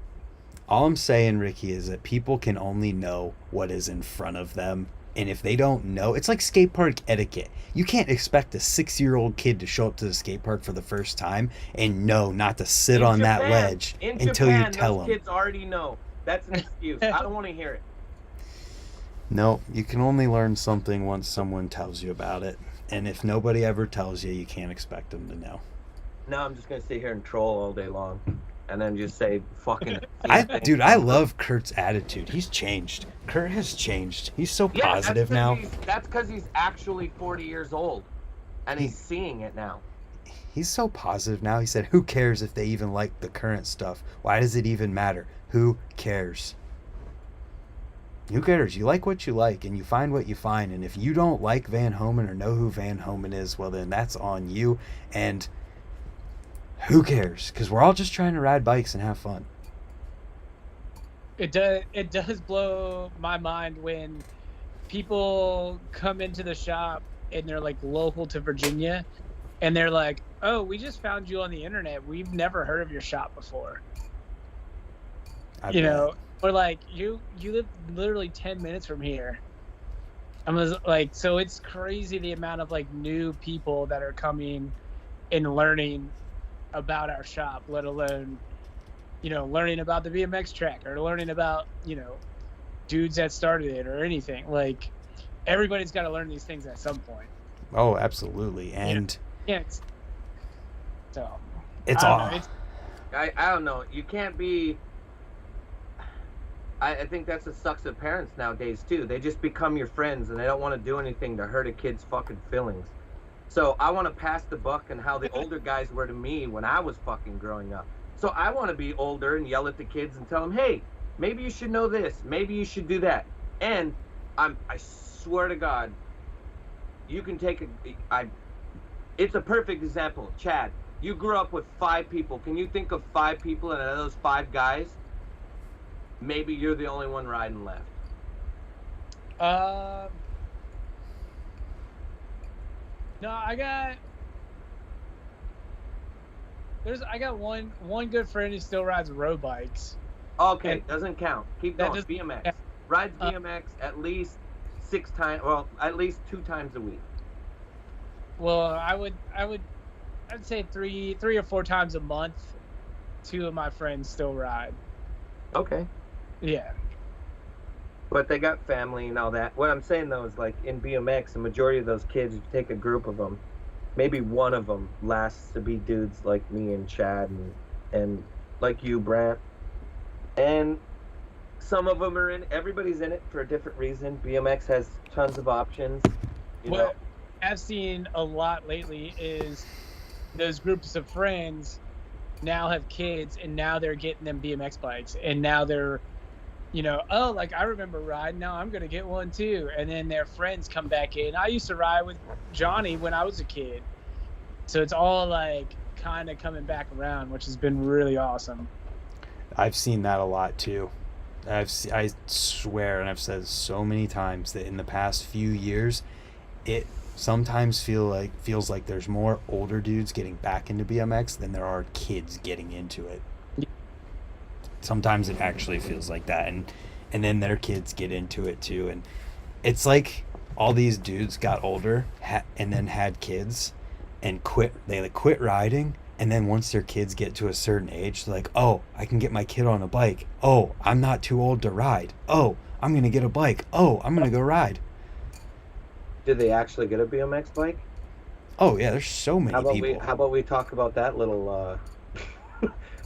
[SPEAKER 1] All I'm saying, Ricky, is that people can only know what is in front of them. And if they don't know, it's like skate park etiquette. You can't expect a 6-year-old kid to show up to the skate park for the first time and know not to sit on that ledge until you tell them.
[SPEAKER 2] Kids already know. That's an excuse. I don't want to hear it.
[SPEAKER 1] No, you can only learn something once someone tells you about it. And if nobody ever tells you, you can't expect them to know.
[SPEAKER 2] No, I'm just going to sit here and troll all day long. And then just say fucking.
[SPEAKER 1] Dude, I love Kurt's attitude. He's changed. Kurt has changed. He's so positive now.
[SPEAKER 2] That's because he's actually 40 years old. And he's seeing it now.
[SPEAKER 1] He's so positive now. He said, who cares if they even like the current stuff? Why does it even matter? Who cares? Who cares? You like what you like, and you find what you find. And if you don't like Van Homan or know who Van Homan is, well, then that's on you. And who cares? Because we're all just trying to ride bikes and have fun.
[SPEAKER 3] It does blow my mind when people come into the shop and they're like local to Virginia, and they're like, "Oh, we just found you on the internet. We've never heard of your shop before." You know, Or like you live literally 10 minutes from here. I was like, so it's crazy the amount of like new people that are coming and learning about our shop, let alone, learning about the BMX track or learning about, dudes that started it or anything. Like everybody's got to learn these things at some point.
[SPEAKER 1] Oh, absolutely. And
[SPEAKER 3] Yeah. So
[SPEAKER 1] it's
[SPEAKER 3] I don't
[SPEAKER 1] all.
[SPEAKER 3] know. It's,
[SPEAKER 2] I don't know. You can't be. I think that's what sucks with parents nowadays too. They just become your friends and they don't want to do anything to hurt a kid's fucking feelings. So I want to pass the buck and how the older guys were to me when I was fucking growing up. So I want to be older and yell at the kids and tell them, hey, maybe you should know this. Maybe you should do that. And I swear to God, you can take it's a perfect example. Chad, you grew up with 5 people. Can you think of 5 people, and out of those 5 guys, maybe you're the only one riding left?
[SPEAKER 3] No, I got one good friend who still rides road bikes.
[SPEAKER 2] Okay,
[SPEAKER 3] And
[SPEAKER 2] doesn't count. Keep
[SPEAKER 3] that
[SPEAKER 2] going.
[SPEAKER 3] doesn't
[SPEAKER 2] BMX.
[SPEAKER 3] count.
[SPEAKER 2] Rides BMX at least 6 times, well, at least 2 times a week.
[SPEAKER 3] Well, I'd say 3 or 4 times a month. 2 of my friends still ride.
[SPEAKER 2] Okay.
[SPEAKER 3] Yeah.
[SPEAKER 2] But they got family and all that. What I'm saying though is, like, in BMX, the majority of those kids, you take a group of them, maybe one of them lasts to be dudes like me and Chad and like you, Brant. And some of them are everybody's in it for a different reason. BMX has tons of options.
[SPEAKER 3] What I've seen a lot lately is those groups of friends now have kids, and now they're getting them BMX bikes, and now they're, oh, like I remember riding, now I'm gonna get one too. And then their friends come back in. I used to ride with Johnny when I was a kid, so it's all like kind of coming back around, which has been really awesome.
[SPEAKER 1] I've seen that a lot too. I swear, and I've said so many times that in the past few years, it sometimes feels like there's more older dudes getting back into BMX than there are kids getting into it. Sometimes it actually feels like that, and then their kids get into it too, and it's like all these dudes got older and then had kids and quit. They quit riding, and then once their kids get to a certain age, they're like, oh, I can get my kid on a bike. Oh, I'm not too old to ride. Oh, I'm gonna get a bike. Oh, I'm gonna go ride.
[SPEAKER 2] Did they actually get a BMX bike?
[SPEAKER 1] Oh yeah, there's so many people.
[SPEAKER 2] How about we talk about that little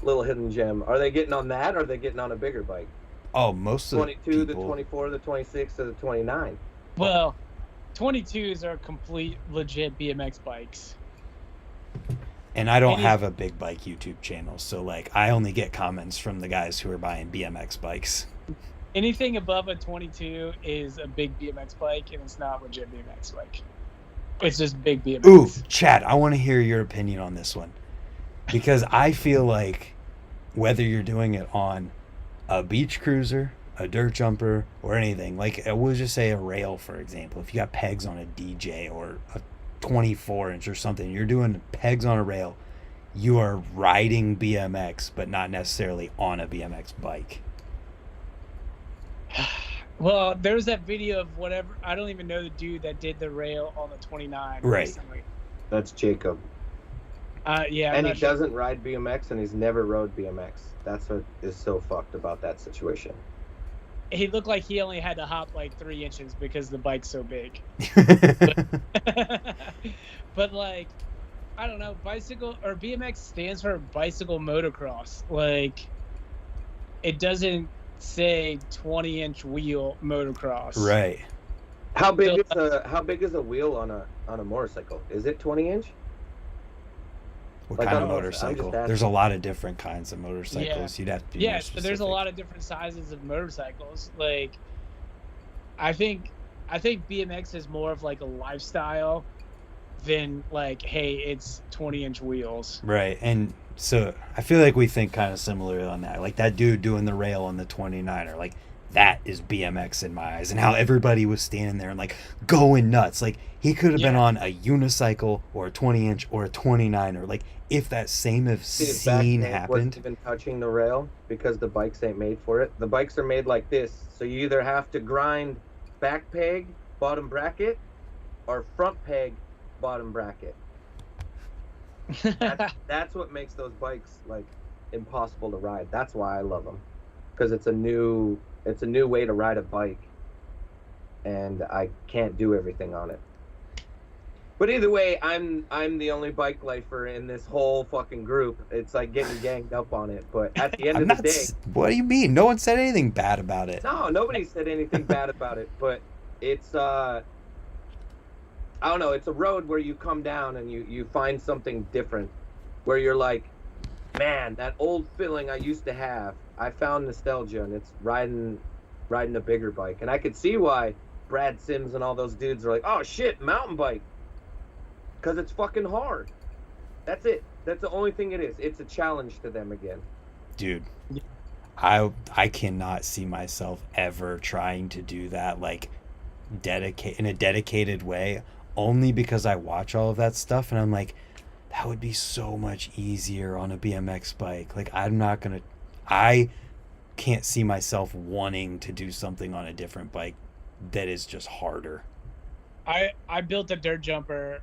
[SPEAKER 2] little hidden gem? Are they getting on that, or are they getting on a bigger bike?
[SPEAKER 1] Oh, most of
[SPEAKER 2] 22,
[SPEAKER 1] the people.
[SPEAKER 2] the 24, the 26, or the 29.
[SPEAKER 3] Well, 22s are complete legit BMX bikes.
[SPEAKER 1] And I don't have a big bike YouTube channel, so like I only get comments from the guys who are buying BMX bikes.
[SPEAKER 3] Anything above a 22 is a big BMX bike, and it's not legit BMX bike. It's just big BMX.
[SPEAKER 1] Ooh, Chad, I want to hear your opinion on this one, because I feel like whether you're doing it on a beach cruiser, a dirt jumper, or anything, like we'll just say a rail, for example. If you got pegs on a DJ or a 24-inch or something, you're doing pegs on a rail, you are riding BMX, but not necessarily on a BMX bike.
[SPEAKER 3] Well, there was that video of whatever, I don't even know the dude that did the rail on the 29
[SPEAKER 1] Right.
[SPEAKER 3] recently.
[SPEAKER 2] That's Jacob.
[SPEAKER 3] Yeah.
[SPEAKER 2] And he doesn't ride BMX, and he's never rode BMX. That's what is so fucked about that situation.
[SPEAKER 3] He looked like he only had to hop like 3 inches because the bike's so big. But like, I don't know, bicycle or BMX stands for bicycle motocross. Like, it doesn't say 20-inch wheel motocross.
[SPEAKER 1] Right.
[SPEAKER 2] How big is a wheel on a motorcycle? Is it 20-inch?
[SPEAKER 1] What
[SPEAKER 2] Like,
[SPEAKER 1] kind
[SPEAKER 2] I
[SPEAKER 1] of
[SPEAKER 2] don't know, I'm
[SPEAKER 1] motorcycle?
[SPEAKER 2] just asking.
[SPEAKER 1] There's a lot of different kinds of motorcycles.
[SPEAKER 3] Yeah.
[SPEAKER 1] You'd have to be more
[SPEAKER 3] Yeah, so there's a
[SPEAKER 1] specific.
[SPEAKER 3] lot of different sizes of motorcycles. Like, I think BMX is more of like a lifestyle than like, hey, it's 20-inch wheels.
[SPEAKER 1] Right, and so I feel like we think kind of similar on that. Like that dude doing the rail on the 29er, like that is BMX in my eyes, and how everybody was standing there and like going nuts. Like he could have been on a unicycle or a 20-inch or a 29er. Like if that same scene happened,
[SPEAKER 2] wasn't even touching the rail because the bikes ain't made for it. The bikes are made like this, so you either have to grind back peg, bottom bracket, or front peg, bottom bracket. That's what makes those bikes like impossible to ride. That's why I love them, because it's a new way to ride a bike, and I can't do everything on it. But either way, I'm the only bike lifer in this whole fucking group. It's like getting ganged up on it. But at the end of the day,
[SPEAKER 1] what do you mean? No one said anything bad about it.
[SPEAKER 2] No, nobody said anything bad about it. But it's I don't know. It's a road where you come down and you find something different, where you're like, man, that old feeling I used to have. I found nostalgia, and it's riding a bigger bike. And I could see why Brad Sims and all those dudes are like, oh shit, mountain bike. Because it's fucking hard. That's it. That's the only thing it is. It's a challenge to them again.
[SPEAKER 1] Dude, I cannot see myself ever trying to do that like in a dedicated way, only because I watch all of that stuff and I'm like, that would be so much easier on a BMX bike. Like I can't see myself wanting to do something on a different bike that is just harder.
[SPEAKER 3] I built a dirt jumper,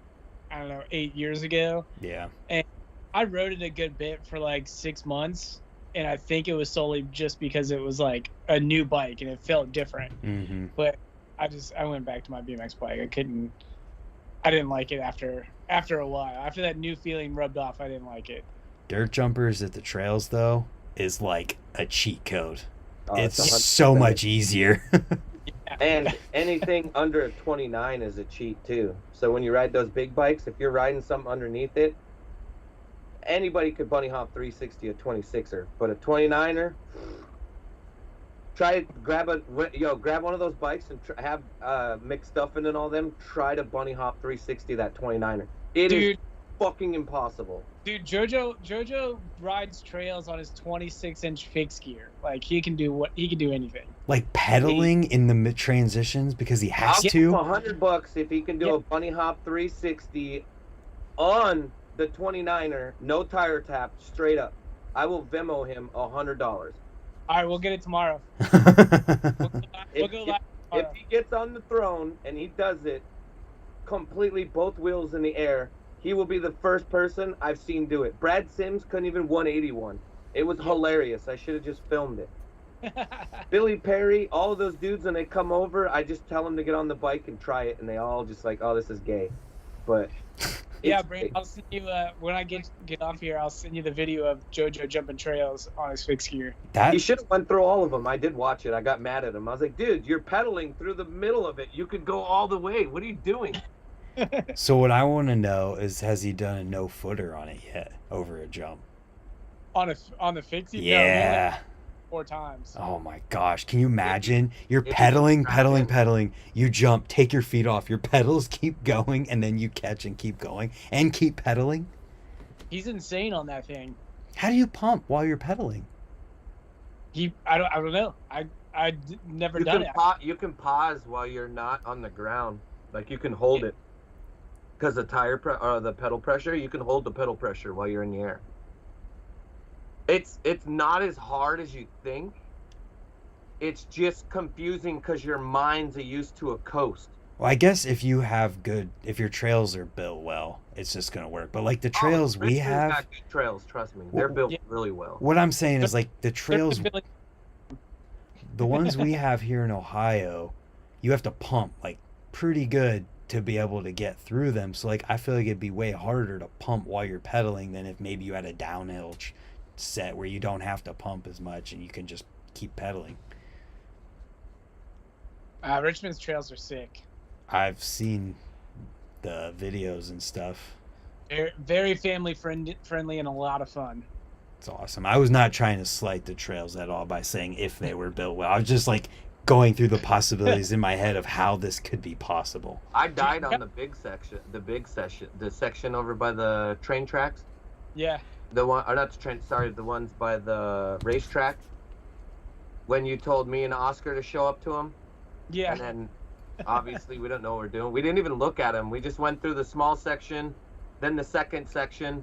[SPEAKER 3] I don't know, 8 years ago.
[SPEAKER 1] Yeah.
[SPEAKER 3] And I rode it a good bit for like 6 months. And I think it was solely just because it was like a new bike and it felt different.
[SPEAKER 1] Mm-hmm.
[SPEAKER 3] But I went back to my BMX bike. I didn't like it after a while. After that new feeling rubbed off, I didn't like it.
[SPEAKER 1] Dirt jumpers at the trails though is like a cheat code. It's
[SPEAKER 2] 100%.
[SPEAKER 1] so much easier.
[SPEAKER 2] And anything under a 29 is a cheat too. So when you ride those big bikes, if you're riding something underneath it, anybody could bunny hop 360 a 26er, but a 29er, grab one of those bikes and have mixed stuff in and all them. Try to bunny hop 360 that 29er. It is fucking impossible.
[SPEAKER 3] Dude, Jojo rides trails on his 26-inch fixed gear. Like he can do anything.
[SPEAKER 1] Like pedaling in the mid transitions because he has
[SPEAKER 2] I'll
[SPEAKER 1] to.
[SPEAKER 2] give him $100 if he can do a bunny hop 360 on the 29er, no tire tap, straight up. I will Venmo him $100.
[SPEAKER 3] All right, we'll get it tomorrow. We'll go live tomorrow.
[SPEAKER 2] If he gets on the throne and he does it completely, both wheels in the air, he will be the first person I've seen do it. Brad Sims couldn't even 181. It was hilarious. I should have just filmed it. Billy Perry, all of those dudes, when they come over, I just tell them to get on the bike and try it, and they all just like, oh, this is gay. But
[SPEAKER 3] yeah, Brandon, I'll send you when I get off here. I'll send you the video of JoJo jumping trails on his fixed gear.
[SPEAKER 2] He should have went through all of them. I did watch it. I got mad at him. I was like, dude, you're pedaling through the middle of it. You could go all the way. What are you doing?
[SPEAKER 1] So what I want to know is, has he done a no footer on it yet over a jump?
[SPEAKER 3] On the fixie?
[SPEAKER 1] Yeah.
[SPEAKER 3] No, 4 times.
[SPEAKER 1] Oh my gosh. Can you imagine? You're pedaling. You jump, take your feet off. Your pedals keep going, and then you catch and keep going and keep pedaling.
[SPEAKER 3] He's insane on that thing.
[SPEAKER 1] How do you pump while you're pedaling?
[SPEAKER 3] I don't know. I never done it.
[SPEAKER 2] You can pause while you're not on the ground. Like you can hold it. Because the the pedal pressure, you can hold the pedal pressure while you're in the air. It's not as hard as you think. It's just confusing because your mind's used to a coast.
[SPEAKER 1] Well, I guess if your trails are built well, it's just gonna work. But like the trails we have,
[SPEAKER 2] got good trails, trust me, they're built really well.
[SPEAKER 1] What I'm saying is like the trails, the ones we have here in Ohio, you have to pump like pretty good to be able to get through them. So like I feel like it'd be way harder to pump while you're pedaling than if maybe you had a downhill set where you don't have to pump as much and you can just keep pedaling.
[SPEAKER 3] Richmond's trails are sick.
[SPEAKER 1] I've seen the videos and stuff.
[SPEAKER 3] They're very family friendly and a lot of fun.
[SPEAKER 1] It's awesome. I was not trying to slight the trails at all by saying if they were built well. I was just like going through the possibilities in my head of how this could be possible.
[SPEAKER 2] I died on the section over by the train tracks.
[SPEAKER 3] Yeah.
[SPEAKER 2] The ones by the racetrack. when you told me and Oscar to show up to him.
[SPEAKER 3] Yeah.
[SPEAKER 2] And then obviously we don't know what we're doing. We didn't even look at him. We just went through the small section, then the second section,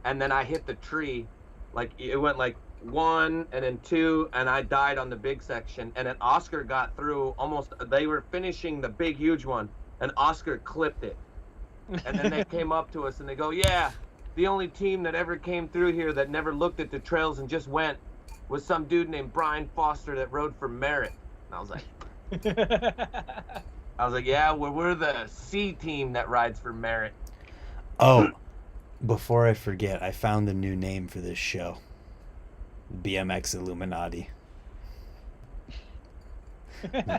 [SPEAKER 2] and then I hit the tree. Like it went like 1 and then 2, and I died on the big section. And then Oscar got through almost, they were finishing the big huge one, and Oscar clipped it. And then they came up to us and they go, yeah, the only team that ever came through here that never looked at the trails and just went was some dude named Brian Foster that rode for Merritt. And I was like, yeah, we're the C team that rides for Merritt.
[SPEAKER 1] Oh, before I forget, I found the new name for this show. BMX Illuminati.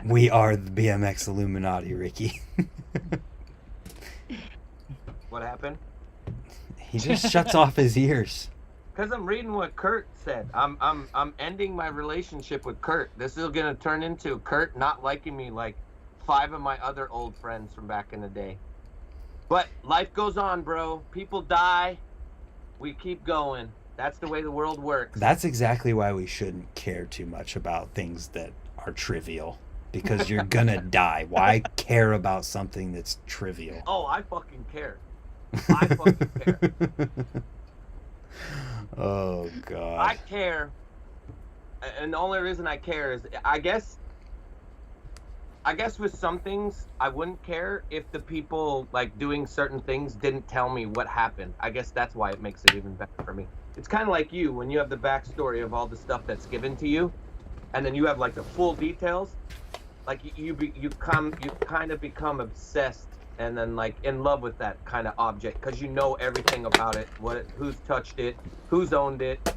[SPEAKER 1] We are the BMX Illuminati, Ricky.
[SPEAKER 2] What happened?
[SPEAKER 1] He just shuts off his ears.
[SPEAKER 2] Because I'm reading what Kurt said. I'm ending my relationship with Kurt. This is gonna turn into Kurt not liking me like 5 of my other old friends from back in the day. But life goes on, bro. People die. We keep going. That's the way the world works.
[SPEAKER 1] That's exactly why we shouldn't care too much about things that are trivial. Because you're gonna die. Why care about something that's trivial?
[SPEAKER 2] Oh, I fucking care. I fucking care.
[SPEAKER 1] Oh, God.
[SPEAKER 2] I care. And the only reason I care is, I guess with some things, I wouldn't care if the people, like, doing certain things didn't tell me what happened. I guess that's why it makes it even better for me. It's kind of like you, when you have the backstory of all the stuff that's given to you, and then you have, like, the full details. Like, you kind of become obsessed and then, like, in love with that kind of object because you know everything about it, who's touched it, who's owned it,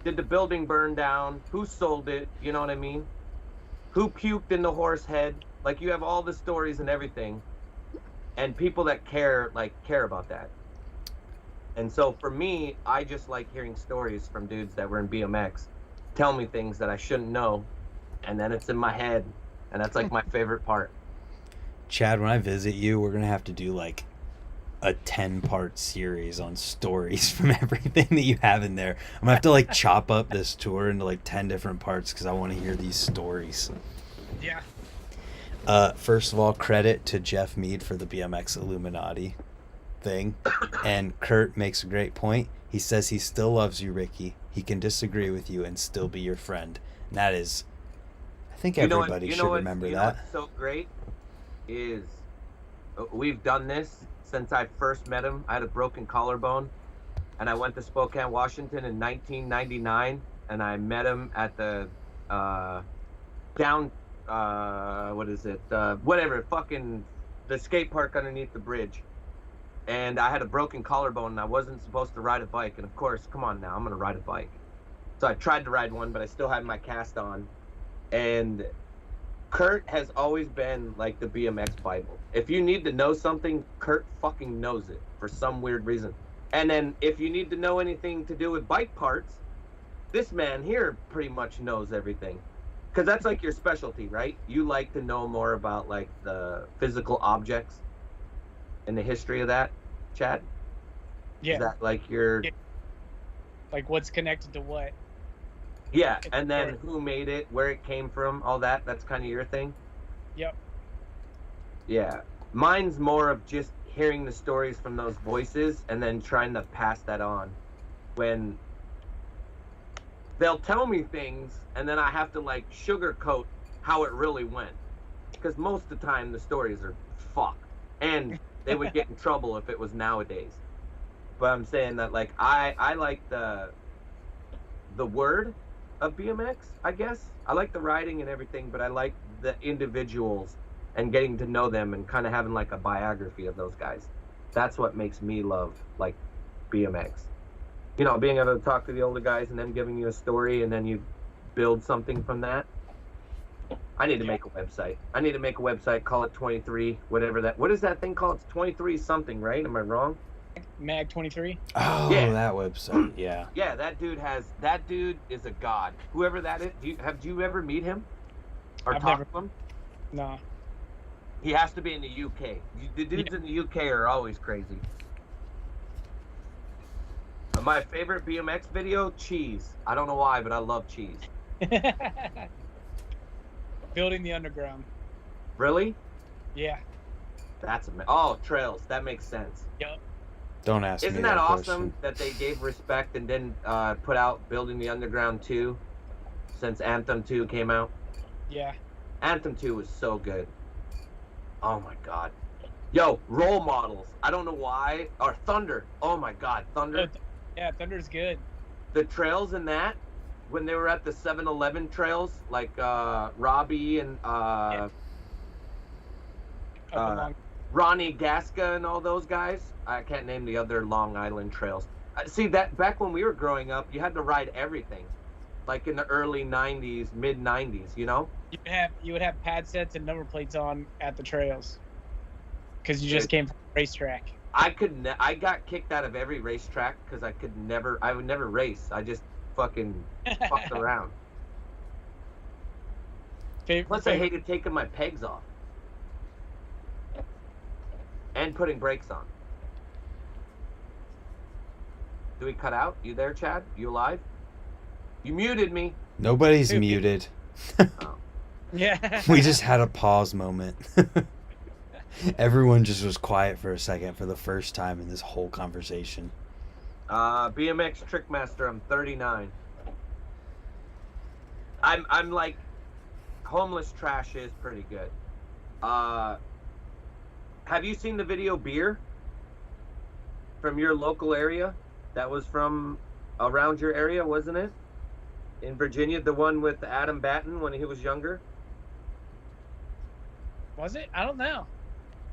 [SPEAKER 2] did the building burn down, who sold it, you know what I mean? Who puked in the horse head? Like, you have all the stories and everything, and people that care about that. And so for me, I just like hearing stories from dudes that were in BMX tell me things that I shouldn't know, and then it's in my head, and that's like my favorite part.
[SPEAKER 1] Chad, when I visit you, we're going to have to do like a 10-part series on stories from everything that you have in there. I'm going to have to like chop up this tour into like 10 different parts because I want to hear these stories.
[SPEAKER 3] Yeah.
[SPEAKER 1] First of all, credit to Jeff Mead for the BMX Illuminati thing. And Kurt makes a great point. He says he still loves you, Ricky. He can disagree with you and still be your friend. And that is, I think everybody should remember that.
[SPEAKER 2] What's so great is we've done this since I first met him. I had a broken collarbone, and I went to Spokane, Washington in 1999, and I met him at the the skate park underneath the bridge. And I had a broken collarbone, and I wasn't supposed to ride a bike. And of course, come on now, I'm gonna ride a bike. So I tried to ride one, but I still had my cast on. And Kurt has always been like the BMX Bible. If you need to know something, Kurt fucking knows it for some weird reason. And then if you need to know anything to do with bike parts, this man here pretty much knows everything. Because that's like your specialty, right? You like to know more about like the physical objects and the history of that, Chad?
[SPEAKER 3] Yeah.
[SPEAKER 2] Is that like your...
[SPEAKER 3] Yeah. Like what's connected to what?
[SPEAKER 2] Yeah, and then who made it, where it came from, all that. That's kind of your thing?
[SPEAKER 3] Yep.
[SPEAKER 2] Yeah. Mine's more of just hearing the stories from those voices and then trying to pass that on. When they'll tell me things and then I have to like sugarcoat how it really went. Because most of the time the stories are fucked. And they would get in trouble if it was nowadays. But I'm saying that like I like the word of BMX, I guess. I like the riding and everything, but I like the individuals and getting to know them and kind of having like a biography of those guys. That's what makes me love like BMX. You know, being able to talk to the older guys and them giving you a story and then you build something from that. I need to make a website. Call it 23, whatever that. What is that thing called? It's 23 something, right? Am I wrong?
[SPEAKER 3] Mag 23.
[SPEAKER 1] Oh, yeah. That website. Yeah.
[SPEAKER 2] Yeah, that dude is a god. Whoever that is, have you ever meet him or talked to him?
[SPEAKER 3] No.
[SPEAKER 2] He has to be in the UK. The dudes in the UK are always crazy. My favorite BMX video, cheese. I don't know why, but I love cheese.
[SPEAKER 3] Building the underground.
[SPEAKER 2] Really?
[SPEAKER 3] Yeah.
[SPEAKER 2] Trails. That makes sense.
[SPEAKER 3] Yep.
[SPEAKER 1] Don't ask
[SPEAKER 2] Isn't
[SPEAKER 1] me
[SPEAKER 2] that awesome
[SPEAKER 1] question.
[SPEAKER 2] that they gave respect and then put out Building the Underground 2 since Anthem 2 came out?
[SPEAKER 3] Yeah.
[SPEAKER 2] Anthem 2 was so good. Oh my god. Yo, role models. I don't know why. Or Thunder. Oh my god, Thunder.
[SPEAKER 3] Yeah, Thunder's good.
[SPEAKER 2] The trails in that, when they were at the 7-Eleven trails, like Robbie and Ronnie Gasca and all those guys. I can't name the other Long Island trails. See, that back when we were growing up, you had to ride everything. Like in the early 90s, mid 90s, you know?
[SPEAKER 3] You would have pad sets and number plates on at the trails. Because you just came from a racetrack.
[SPEAKER 2] I got kicked out of every racetrack because I would never race. I just fucking fucked around. Plus, I hated taking my pegs off. And putting brakes on. Do we cut out? You there, Chad? You alive? You muted me.
[SPEAKER 1] Nobody's muted.
[SPEAKER 2] Oh.
[SPEAKER 3] Yeah.
[SPEAKER 1] We just had a pause moment. Everyone just was quiet for a second for the first time in this whole conversation.
[SPEAKER 2] BMX Trickmaster, I'm 39. I'm like, homeless trash is pretty good. Have you seen the video Beer? From your local area? That was from around your area, wasn't it? In Virginia, the one with Adam Batten when he was younger?
[SPEAKER 3] Was it? I don't know.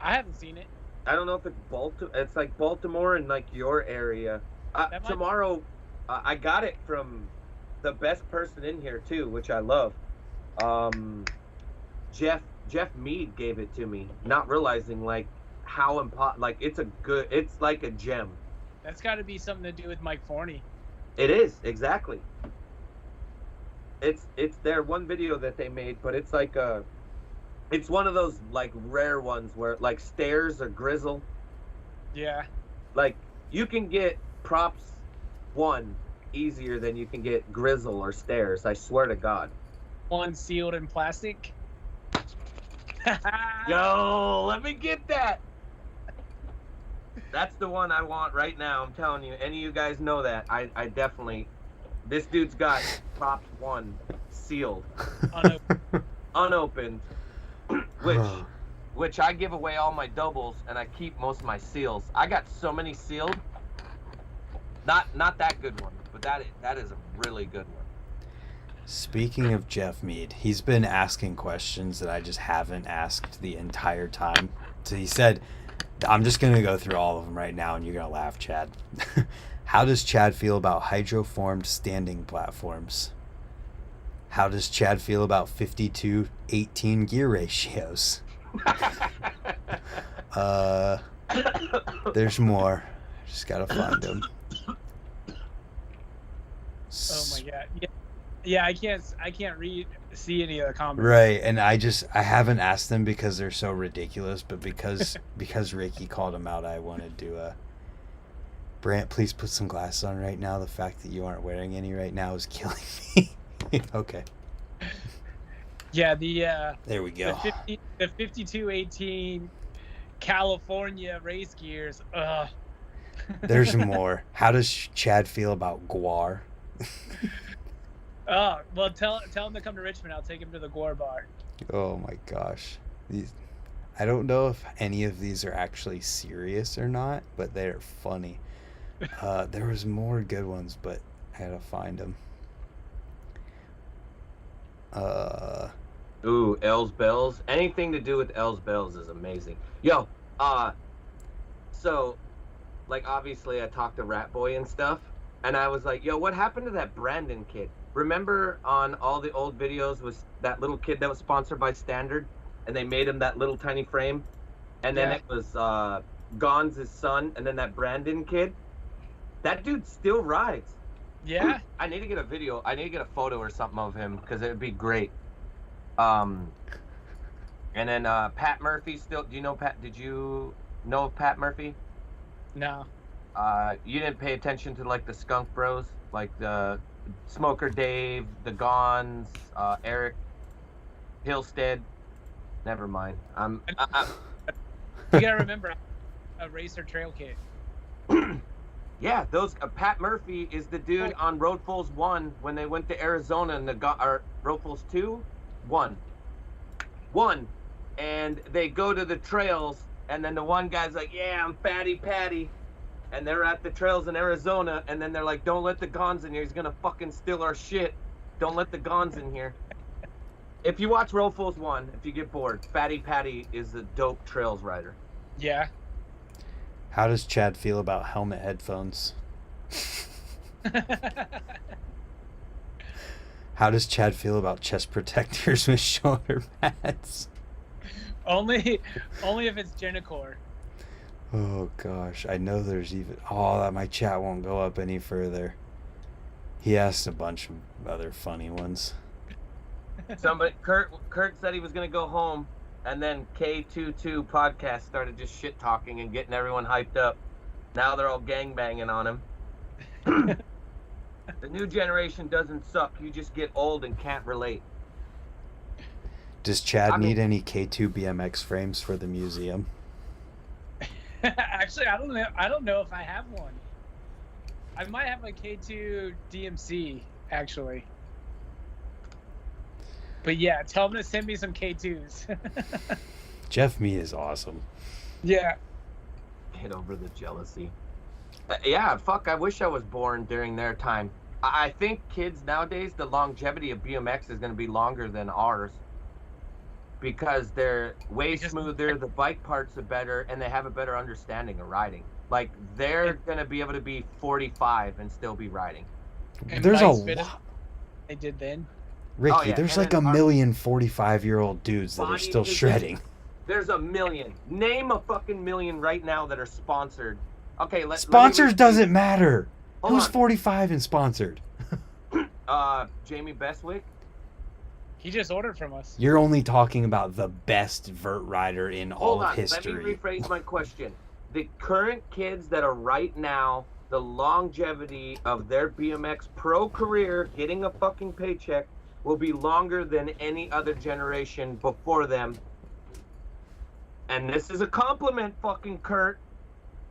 [SPEAKER 3] I haven't seen it.
[SPEAKER 2] I don't know if it's Baltimore. It's like Baltimore and like your area. Tomorrow, I got it from the best person in here too, which I love. Jeff Mead gave it to me, not realizing like how important. Like it's like a gem.
[SPEAKER 3] That's got to be something to do with Mike Forney.
[SPEAKER 2] It is, exactly. It's their one video that they made, but it's like it's one of those like rare ones where like Stairs or Grizzle.
[SPEAKER 3] Yeah.
[SPEAKER 2] Like you can get Props 1 easier than you can get Grizzle or Stairs. I swear to God.
[SPEAKER 3] One sealed in plastic.
[SPEAKER 2] Yo, let me get that. That's the one I want right now. I'm telling you. Any of you guys know that? I definitely. This dude's got Props 1 sealed, unopened, which I give away all my doubles and I keep most of my seals. I got so many sealed. Not that good one, but that is a really good one.
[SPEAKER 1] Speaking of Jeff Mead, he's been asking questions that I just haven't asked the entire time. So he said, I'm just going to go through all of them right now and you're going to laugh, Chad. How does Chad feel about hydroformed standing platforms? How does Chad feel about 52-18 gear ratios? There's more. Just got to find them.
[SPEAKER 3] Oh my god. Yeah, I can't see any of the comments.
[SPEAKER 1] Right, and I haven't asked them because they're so ridiculous, but because Ricky called them out, I wanted to Brant, please put some glasses on right now. The fact that you aren't wearing any right now is killing me. Okay.
[SPEAKER 3] Yeah,
[SPEAKER 1] there we go.
[SPEAKER 3] The 52-18 California race gears. Ugh.
[SPEAKER 1] There's more. How does Chad feel about Guar?
[SPEAKER 3] Oh, well, tell him to come to Richmond. I'll take him to the Gore Bar.
[SPEAKER 1] Oh my gosh. I don't know if any of these are actually serious or not, but they're funny. There was more good ones, but I had to find them.
[SPEAKER 2] Ooh, L's Bells. Anything to do with L's Bells is amazing. Yo, so, like, obviously I talked to Rat Boy and stuff, and I was like, yo, what happened to that Brandon kid? Remember on all the old videos was that little kid that was sponsored by Standard, and they made him that little tiny frame, and then it was Gonz's son, and then that Brandon kid? That dude still rides.
[SPEAKER 3] Yeah.
[SPEAKER 2] I need to get a video. I need to get a photo or something of him because it would be great. And then Pat Murphy still. Do you know Pat? Did you know of Pat Murphy?
[SPEAKER 3] No.
[SPEAKER 2] You didn't pay attention to like the Skunk Bros, like the Smoker Dave, the Gons, Eric. Hillstead. Never mind.
[SPEAKER 3] You gotta remember, a racer trail kit.
[SPEAKER 2] Yeah, those Pat Murphy is the dude on Road Fulls 1 when they went to Arizona and or Road Fulls 2, 1, and they go to the trails, and then the one guy's like, "Yeah, I'm Fatty Patty," and they're at the trails in Arizona, and then they're like, "Don't let the Gons in here. He's gonna fucking steal our shit. Don't let the Gons in here." If you watch Road Fulls 1, if you get bored, Fatty Patty is a dope trails rider.
[SPEAKER 3] Yeah.
[SPEAKER 1] How does Chad feel about helmet headphones? How does Chad feel about chest protectors with shoulder pads?
[SPEAKER 3] Only if it's Genicor.
[SPEAKER 1] Oh gosh, I know there's even. Oh, that my chat won't go up any further. He asked a bunch of other funny ones.
[SPEAKER 2] Kurt said he was gonna go home, and then K22 podcast started just shit talking and getting everyone hyped up. Now they're all gangbanging on him. The new generation doesn't suck. You just get old and can't relate.
[SPEAKER 1] Does Chad need any K2 BMX frames for the museum?
[SPEAKER 3] Actually, I don't know if I have one. I might have a K2 DMC, actually. But yeah, tell him to send me some K2s.
[SPEAKER 1] Jeff Me is awesome.
[SPEAKER 3] Yeah.
[SPEAKER 2] Get over the jealousy. Yeah, fuck, I wish I was born during their time. I think kids nowadays, the longevity of BMX is going to be longer than ours. Because they're way smoother, the bike parts are better, and they have a better understanding of riding. Like, they're going to be able to be 45 and still be riding.
[SPEAKER 3] And
[SPEAKER 1] there's a lot.
[SPEAKER 3] They did then.
[SPEAKER 1] Ricky, there's like a million 45-year-old dudes that are still shredding.
[SPEAKER 2] There's a million. Name a fucking million right now that are sponsored. Okay,
[SPEAKER 1] Sponsors doesn't matter.
[SPEAKER 2] Hold
[SPEAKER 1] Who's
[SPEAKER 2] on.
[SPEAKER 1] 45 and sponsored?
[SPEAKER 2] Jamie Bestwick.
[SPEAKER 3] He just ordered from us.
[SPEAKER 1] You're only talking about the best vert rider in all of history.
[SPEAKER 2] Let me rephrase my question. The current kids that are right now, the longevity of their BMX pro career, getting a fucking paycheck, will be longer than any other generation before them. And this is a compliment, fucking Kurt,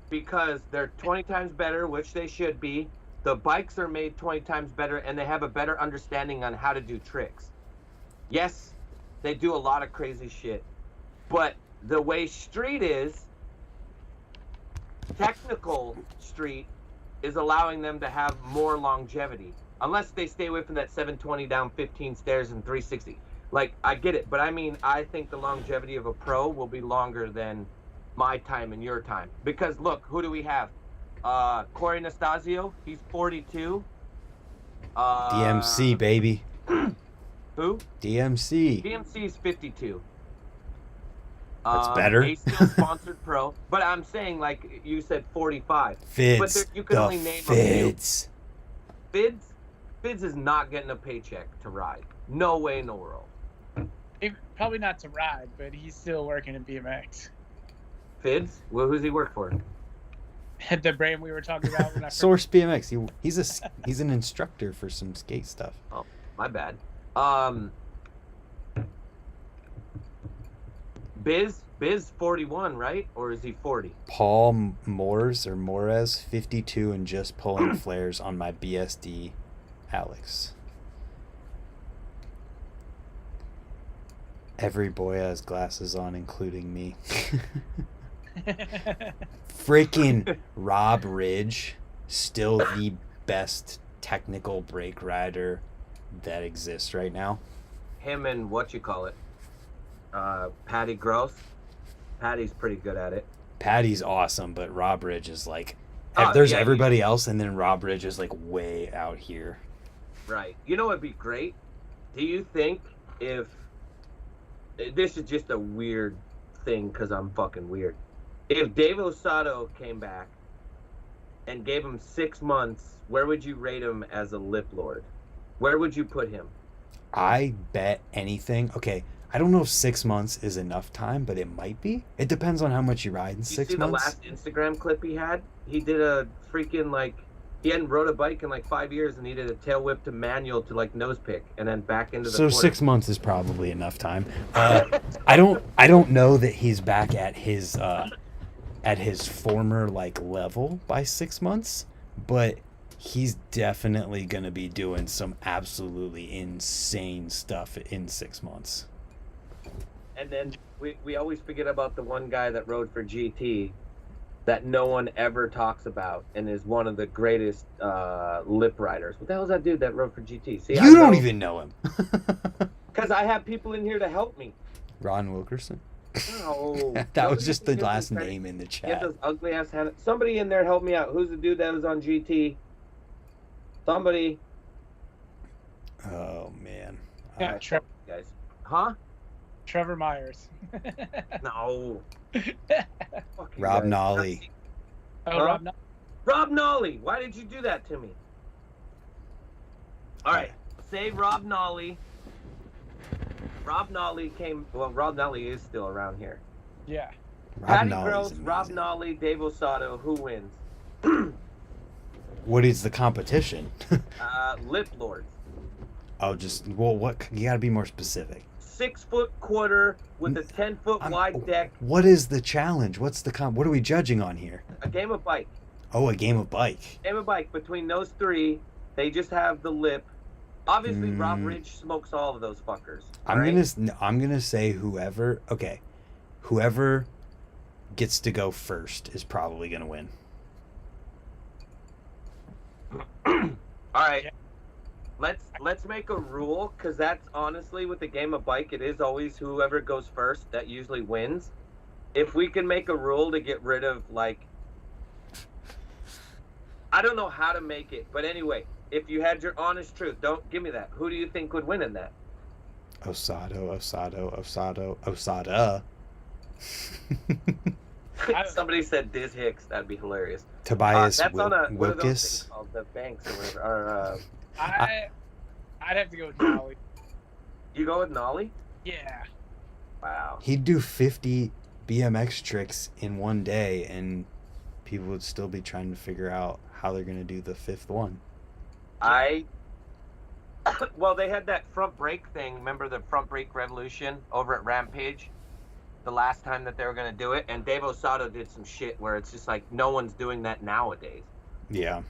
[SPEAKER 2] because they're 20 times better, which they should be. The bikes are made 20 times better, and they have a better understanding on how to do tricks. Yes, they do a lot of crazy shit. But the way street is, technical street is allowing them to have more longevity. Unless they stay away from that 720 down 15 stairs and 360. Like, I get it, but I mean, I think the longevity of a pro will be longer than my time and your time. Because look, who do we have? Corey Nastasio, he's 42.
[SPEAKER 1] DMC, baby.
[SPEAKER 2] Who?
[SPEAKER 1] DMC.
[SPEAKER 2] DMC is 52.
[SPEAKER 1] That's better.
[SPEAKER 2] He's still sponsored pro, but I'm saying, like you said, 45.
[SPEAKER 1] Fids.
[SPEAKER 2] But you can only name
[SPEAKER 1] Fids.
[SPEAKER 2] a few. Fids is not getting a paycheck to ride. No way in the world.
[SPEAKER 3] Probably not to ride, but he's still working in BMX.
[SPEAKER 2] Fids? Well, who's he work for?
[SPEAKER 3] At the brand we were talking about. When I
[SPEAKER 1] Source BMX. He's an instructor for some skate stuff.
[SPEAKER 2] Oh, my bad. Biz 41, right? Or is he 40?
[SPEAKER 1] Paul Mores, 52 and just pulling flares on my BSD, Alex. Every boy has glasses on, including me. Freaking Rob Ridge, still the best technical brake rider that exists right now.
[SPEAKER 2] Him and Patty Gross. Patty's pretty good at it.
[SPEAKER 1] Patty's awesome, but Rob Ridge is like,
[SPEAKER 2] Oh,
[SPEAKER 1] there's
[SPEAKER 2] yeah,
[SPEAKER 1] everybody else, and then Rob Ridge is like way out here.
[SPEAKER 2] Right. You know what'd be great? Do you think if this is just a weird thing because I'm fucking weird. If Dave Osato came back and gave him 6 months, where would you rate him as a lip lord? Where would you put him?
[SPEAKER 1] I bet anything. Okay, I don't know if 6 months is enough time, but it might be. It depends on how much you ride in 6 months.
[SPEAKER 2] You see the last Instagram clip he had? He did a freaking He hadn't rode a bike in like 5 years and needed a tail whip to manual to like nose pick and then back into the
[SPEAKER 1] So
[SPEAKER 2] quarter.
[SPEAKER 1] 6 months is probably enough time. I don't know that he's back at his former like level by 6 months, but he's definitely gonna be doing some absolutely insane stuff in 6 months.
[SPEAKER 2] And then we always forget about the one guy that rode for GT that no one ever talks about and is one of the greatest lip riders. What the hell is that dude that rode for GT? See,
[SPEAKER 1] You don't even know him.
[SPEAKER 2] Because I have people in here to help me.
[SPEAKER 1] Ron Wilkerson?
[SPEAKER 2] No.
[SPEAKER 1] That was just the last name in the
[SPEAKER 2] He had
[SPEAKER 1] chat.
[SPEAKER 2] those ugly ass hands. Somebody in there help me out. Who's the dude that was on GT? Somebody.
[SPEAKER 1] Oh man.
[SPEAKER 3] Yeah,
[SPEAKER 2] Guys. Huh?
[SPEAKER 3] Trevor Myers.
[SPEAKER 2] No. Fuck you
[SPEAKER 1] Rob
[SPEAKER 2] guys.
[SPEAKER 1] Nolly.
[SPEAKER 3] Oh,
[SPEAKER 2] Huh?
[SPEAKER 3] Rob.
[SPEAKER 2] Rob Nolly. Why did you do that to me? All right. Say Rob Nolly. Rob Nolly came. Well, Rob Nolly is still around here.
[SPEAKER 3] Yeah.
[SPEAKER 2] Patty
[SPEAKER 1] Nolly's
[SPEAKER 2] Gross, Rob
[SPEAKER 1] amazing.
[SPEAKER 2] Nolly, Dave Osato. Who wins?
[SPEAKER 1] What is the competition?
[SPEAKER 2] Lip Lords.
[SPEAKER 1] What? You gotta be more specific.
[SPEAKER 2] 6 foot quarter with a 10-foot wide deck.
[SPEAKER 1] What is the challenge? What's the What are we judging on here?
[SPEAKER 2] A game of bike.
[SPEAKER 1] Oh, a game of bike.
[SPEAKER 2] Game of bike between those three. They just have the lip. Obviously, Rob Ridge smokes all of those fuckers.
[SPEAKER 1] I'm
[SPEAKER 2] right?
[SPEAKER 1] gonna say whoever gets to go first is probably gonna win.
[SPEAKER 2] All right. Let's make a rule, because that's honestly with the game of bike, it is always whoever goes first that usually wins. If we can make a rule to get rid of, like, I don't know how to make it, but anyway, if you had your honest truth, don't give me that. Who do you think would win in that?
[SPEAKER 1] Osada.
[SPEAKER 2] Somebody said Diz Hicks. That'd be hilarious.
[SPEAKER 1] Tobias
[SPEAKER 2] That's on a what are those
[SPEAKER 1] Wilkes.
[SPEAKER 2] things called? The banks or whatever. Or,
[SPEAKER 3] I'd have to go with Nolly.
[SPEAKER 2] you go with Nolly?
[SPEAKER 3] Yeah.
[SPEAKER 2] Wow.
[SPEAKER 1] He'd do 50 BMX tricks in one day, and people would still be trying to figure out how they're gonna do the fifth one.
[SPEAKER 2] Well, they had that front brake thing. Remember the front brake revolution over at Rampage? The last time that they were going to do it. And Dave Osato did some shit where it's just like no one's doing that nowadays.
[SPEAKER 1] Yeah.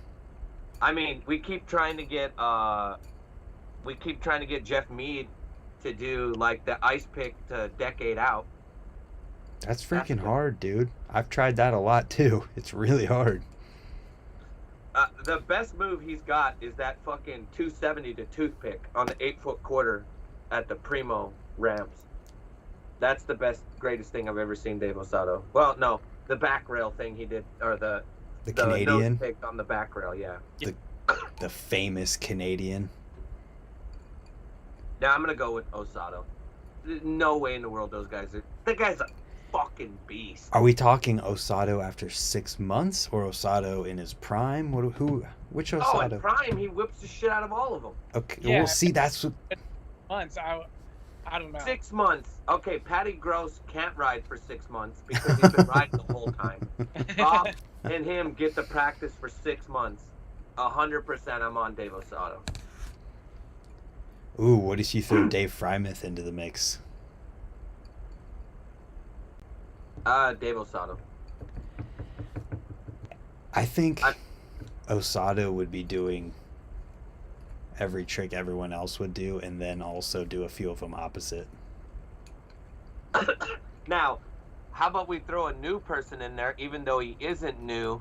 [SPEAKER 2] I mean, we keep trying to get Jeff Mead to do like the ice pick to decade out.
[SPEAKER 1] That's freaking hard, dude. I've tried that a lot too. It's really hard.
[SPEAKER 2] The best move he's got is that fucking 270 to toothpick on the 8-foot quarter at the Primo ramps. That's the best, greatest thing I've ever seen Dave Osato. Well, no, the back rail thing he did, or the
[SPEAKER 1] Canadian
[SPEAKER 2] nose pick on the back rail, yeah.
[SPEAKER 1] The famous Canadian.
[SPEAKER 2] Now I'm gonna go with Osato. There's no way in the world those guys are. That guy's a fucking beast.
[SPEAKER 1] Are we talking Osato after 6 months or Osato in his prime? Which Osato?
[SPEAKER 2] Oh, in prime, he whips the shit out of all of them.
[SPEAKER 1] Okay,
[SPEAKER 3] Yeah.
[SPEAKER 1] well, see, that's what.
[SPEAKER 3] Months. I don't know.
[SPEAKER 2] 6 months. Okay, Patty Gross can't ride for 6 months because he's been riding the whole time. Bob and him get to practice for 6 months. 100% I'm on Dave Osato.
[SPEAKER 1] Ooh, what if you throw Dave Frymouth into the mix?
[SPEAKER 2] Dave Osato.
[SPEAKER 1] I think Osato would be doing every trick everyone else would do, and then also do a few of them opposite.
[SPEAKER 2] Now, how about we throw a new person in there, even though he isn't new,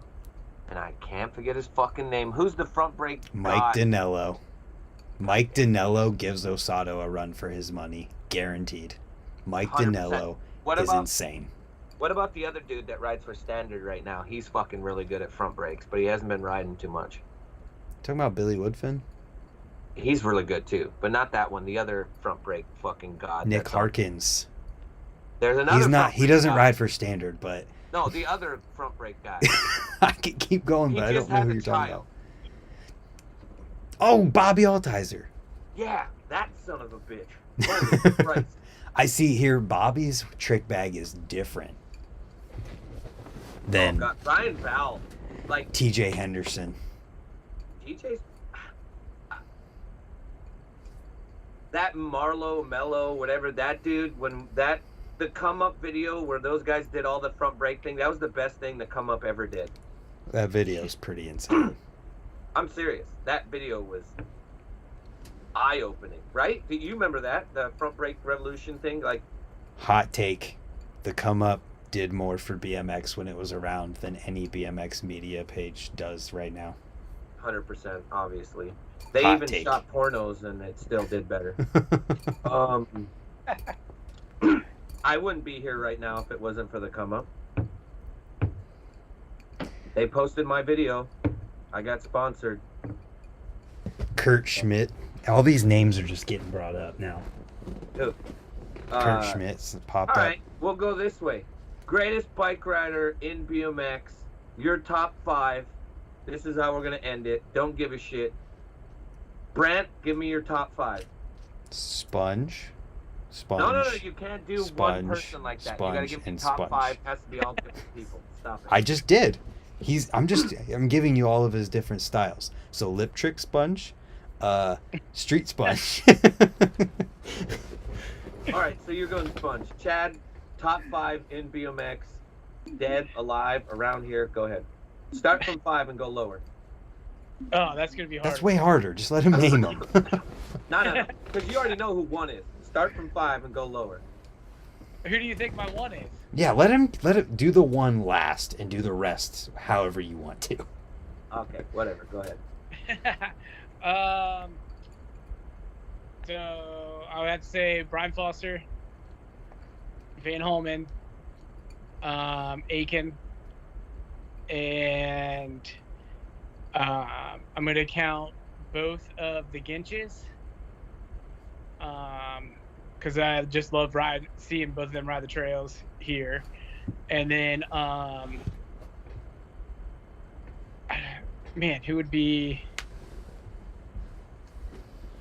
[SPEAKER 2] and I can't forget his fucking name. Who's the front brake
[SPEAKER 1] Mike
[SPEAKER 2] guy?
[SPEAKER 1] Dinello. Mike Dinello gives Osato a run for his money, guaranteed. Mike
[SPEAKER 2] 100%.
[SPEAKER 1] Dinello
[SPEAKER 2] What
[SPEAKER 1] is
[SPEAKER 2] about
[SPEAKER 1] insane.
[SPEAKER 2] What about the other dude that rides for Standard right now? He's fucking really good at front brakes, but he hasn't been riding too much.
[SPEAKER 1] Talking about Billy Woodfin?
[SPEAKER 2] He's really good too, but not that one. The other front brake fucking god.
[SPEAKER 1] Nick
[SPEAKER 2] that's
[SPEAKER 1] Harkins.
[SPEAKER 2] There's another.
[SPEAKER 1] He's not.
[SPEAKER 2] front
[SPEAKER 1] He
[SPEAKER 2] brake
[SPEAKER 1] doesn't
[SPEAKER 2] guy.
[SPEAKER 1] ride for Standard, but
[SPEAKER 2] No, the other front brake guy.
[SPEAKER 1] I can keep going,
[SPEAKER 2] He
[SPEAKER 1] but I
[SPEAKER 2] just
[SPEAKER 1] don't know
[SPEAKER 2] had
[SPEAKER 1] who
[SPEAKER 2] a
[SPEAKER 1] you're talking
[SPEAKER 2] child.
[SPEAKER 1] about. Oh, Bobby Altizer.
[SPEAKER 2] Yeah, that son of a bitch. Holy Christ.
[SPEAKER 1] I see here Bobby's trick bag is different
[SPEAKER 2] Oh,
[SPEAKER 1] than
[SPEAKER 2] God. Ryan Val, like
[SPEAKER 1] TJ Henderson.
[SPEAKER 2] DJ's that Marlo, Mello, whatever that dude, when that the come up video where those guys did all the front brake thing, that was the best thing the come up ever did.
[SPEAKER 1] That video's pretty insane.
[SPEAKER 2] I'm serious. That video was eye opening, right? Do you remember that? The front brake revolution thing? Like,
[SPEAKER 1] hot take. The come up did more for BMX when it was around than any BMX media page does right now.
[SPEAKER 2] 100%, obviously. They
[SPEAKER 1] Hot
[SPEAKER 2] even
[SPEAKER 1] take.
[SPEAKER 2] shot pornos and it still did better. I wouldn't be here right now if it wasn't for the come up. They posted my video. I got sponsored.
[SPEAKER 1] Kurt Schmidt. All these names are just getting brought up now.
[SPEAKER 2] Who?
[SPEAKER 1] Kurt Schmidt's popped
[SPEAKER 2] All
[SPEAKER 1] up.
[SPEAKER 2] right, we'll go this way. Greatest bike rider in BMX. Your top 5. This is how we're going to end it. Don't give a shit. Brant, give me your top 5.
[SPEAKER 1] Sponge.
[SPEAKER 2] No, you can't do one person like that. You got to give me top
[SPEAKER 1] Sponge.
[SPEAKER 2] 5. Has to be all different people. Stop it.
[SPEAKER 1] I just did. I'm giving you all of his different styles. So lip trick sponge, street sponge.
[SPEAKER 2] All right, so you're going sponge. Chad, top 5 in BMX, dead, alive, around here. Go ahead. Start from 5 and go lower.
[SPEAKER 3] Oh, that's gonna be hard.
[SPEAKER 1] That's way harder. Just let him name them.
[SPEAKER 2] No, because you already know who 1 is. Start from 5 and go lower.
[SPEAKER 3] Who do you think my 1 is?
[SPEAKER 1] Yeah, let him do the one last and do the rest however you want to.
[SPEAKER 2] Okay, whatever. Go ahead.
[SPEAKER 3] So I would have to say Brian Foster, Van Holman, Aiken, and I'm going to count both of the Ginches because I just love seeing both of them ride the trails here. And then, man, who would be...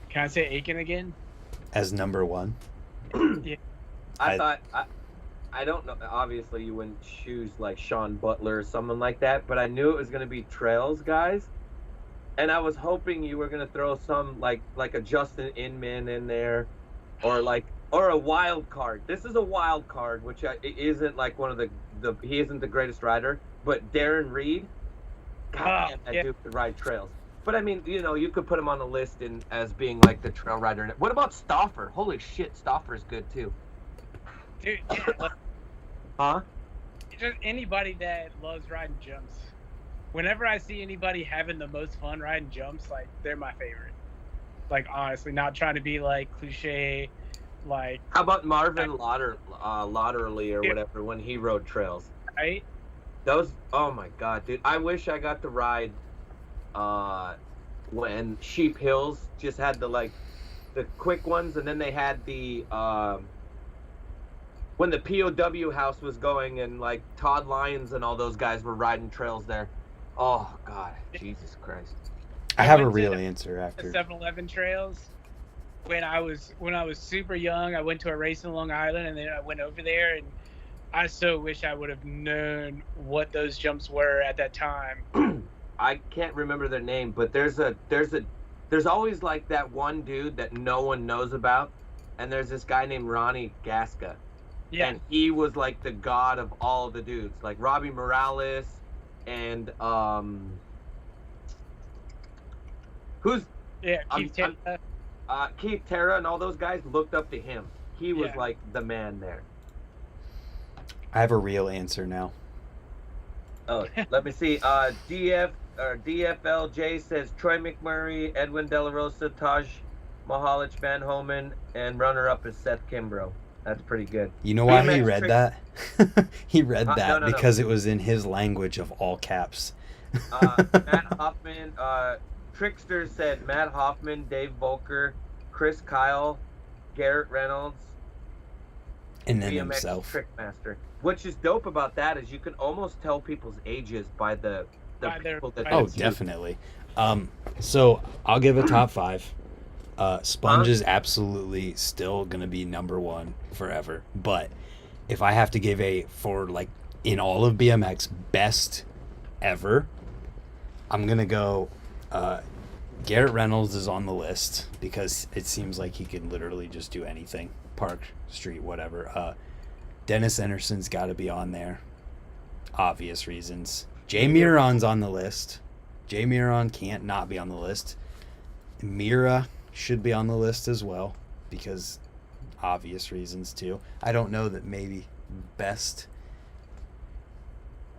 [SPEAKER 3] Can I say Aiken again?
[SPEAKER 1] As number 1.
[SPEAKER 3] Yeah.
[SPEAKER 2] I don't know. Obviously, you wouldn't choose like Sean Butler or someone like that, but I knew it was going to be trails guys, and I was hoping you were going to throw some like a Justin Inman in there, or a wild card. This is a wild card, which isn't like one of the he isn't the greatest rider, but Darren Reed, God damn, that dude could ride trails. But I mean, you could put him on the list as being like the trail rider. What about Stauffer? Holy shit, Stauffer is good too.
[SPEAKER 3] Dude, yeah,
[SPEAKER 2] Huh?
[SPEAKER 3] just anybody that loves riding jumps. Whenever I see anybody having the most fun riding jumps, like they're my favorite. Like honestly, not trying to be like cliche, like.
[SPEAKER 2] How about Marvin Lauderly or whatever when he rode trails?
[SPEAKER 3] Right.
[SPEAKER 2] Those. Oh my god, dude! I wish I got to ride. When Sheep Hills just had the quick ones, and then they had the when the POW house was going, and like Todd Lyons and all those guys were riding trails there. Oh God, Jesus Christ!
[SPEAKER 1] I have a real answer after.
[SPEAKER 3] The 7-Eleven trails. When I was super young, I went to a race in Long Island, and then I went over there, and I so wish I would have known what those jumps were at that time.
[SPEAKER 2] I can't remember their name, but there's always like that one dude that no one knows about, and there's this guy named Ronnie Gasca.
[SPEAKER 3] Yeah.
[SPEAKER 2] And he was like the god of all the dudes, like Robbie Morales and Keith Terra and all those guys looked up to him. He was like the man there.
[SPEAKER 1] I have a real answer now.
[SPEAKER 2] Oh, let me see. DFLJ says Troy McMurray, Edwin De La Rosa, Taj Mahalich, Van Homan, and runner-up is Seth Kimbrough. That's pretty good.
[SPEAKER 1] You know why he read that? He read that
[SPEAKER 2] no.
[SPEAKER 1] because it was in his language of all caps.
[SPEAKER 2] Matt Hoffman, Trickster said Matt Hoffman, Dave Volker, Chris Kyle, Garrett Reynolds,
[SPEAKER 1] and then
[SPEAKER 2] BMX
[SPEAKER 1] himself.
[SPEAKER 2] Trickmaster. What's just dope about that is you can almost tell people's ages by the people that.
[SPEAKER 1] Oh, definitely. So I'll give a top 5. Sponge is absolutely still gonna be number 1 forever. But if I have to give in all of BMX best ever, I'm gonna go Garrett Reynolds is on the list because it seems like he can literally just do anything. Park, street, whatever. Dennis Anderson's got to be on there. Obvious reasons. Jay Miron's on the list. Jay Miron can't not be on the list. Mira should be on the list as well because obvious reasons too. I don't know that maybe best.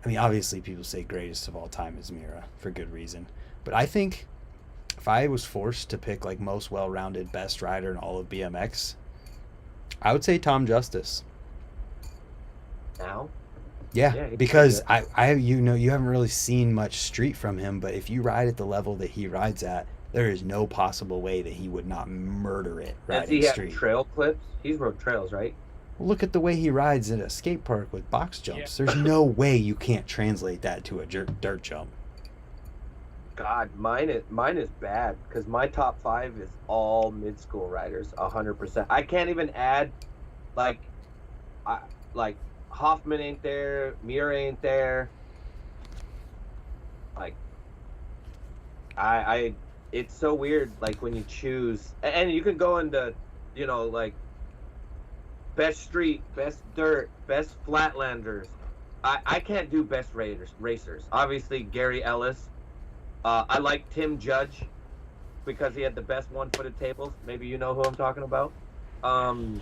[SPEAKER 1] I mean, obviously people say greatest of all time is Mira for good reason. But I think if I was forced to pick like most well-rounded best rider in all of BMX, I would say Tom Justice.
[SPEAKER 2] Now?
[SPEAKER 1] Yeah, because I you know, you haven't really seen much street from him, but if you ride at the level that he rides at, there is no possible way that he would not murder it riding
[SPEAKER 2] Does he
[SPEAKER 1] street.
[SPEAKER 2] have trail clips? He's rode trails, right?
[SPEAKER 1] Look at the way he rides at a skate park with box jumps. There's no way you can't translate that to a dirt jump.
[SPEAKER 2] God, mine is bad because my top 5 is all mid-school riders, 100%. I can't even add, like Hoffman ain't there, Mira ain't there. Like, I it's so weird. Like when you choose, and you can go into, you know, like best street, best dirt, best flatlanders. I can't do best racers. Obviously, Gary Ellis. I like Tim Judge because he had the best one-footed tables. Maybe you know who I'm talking about. My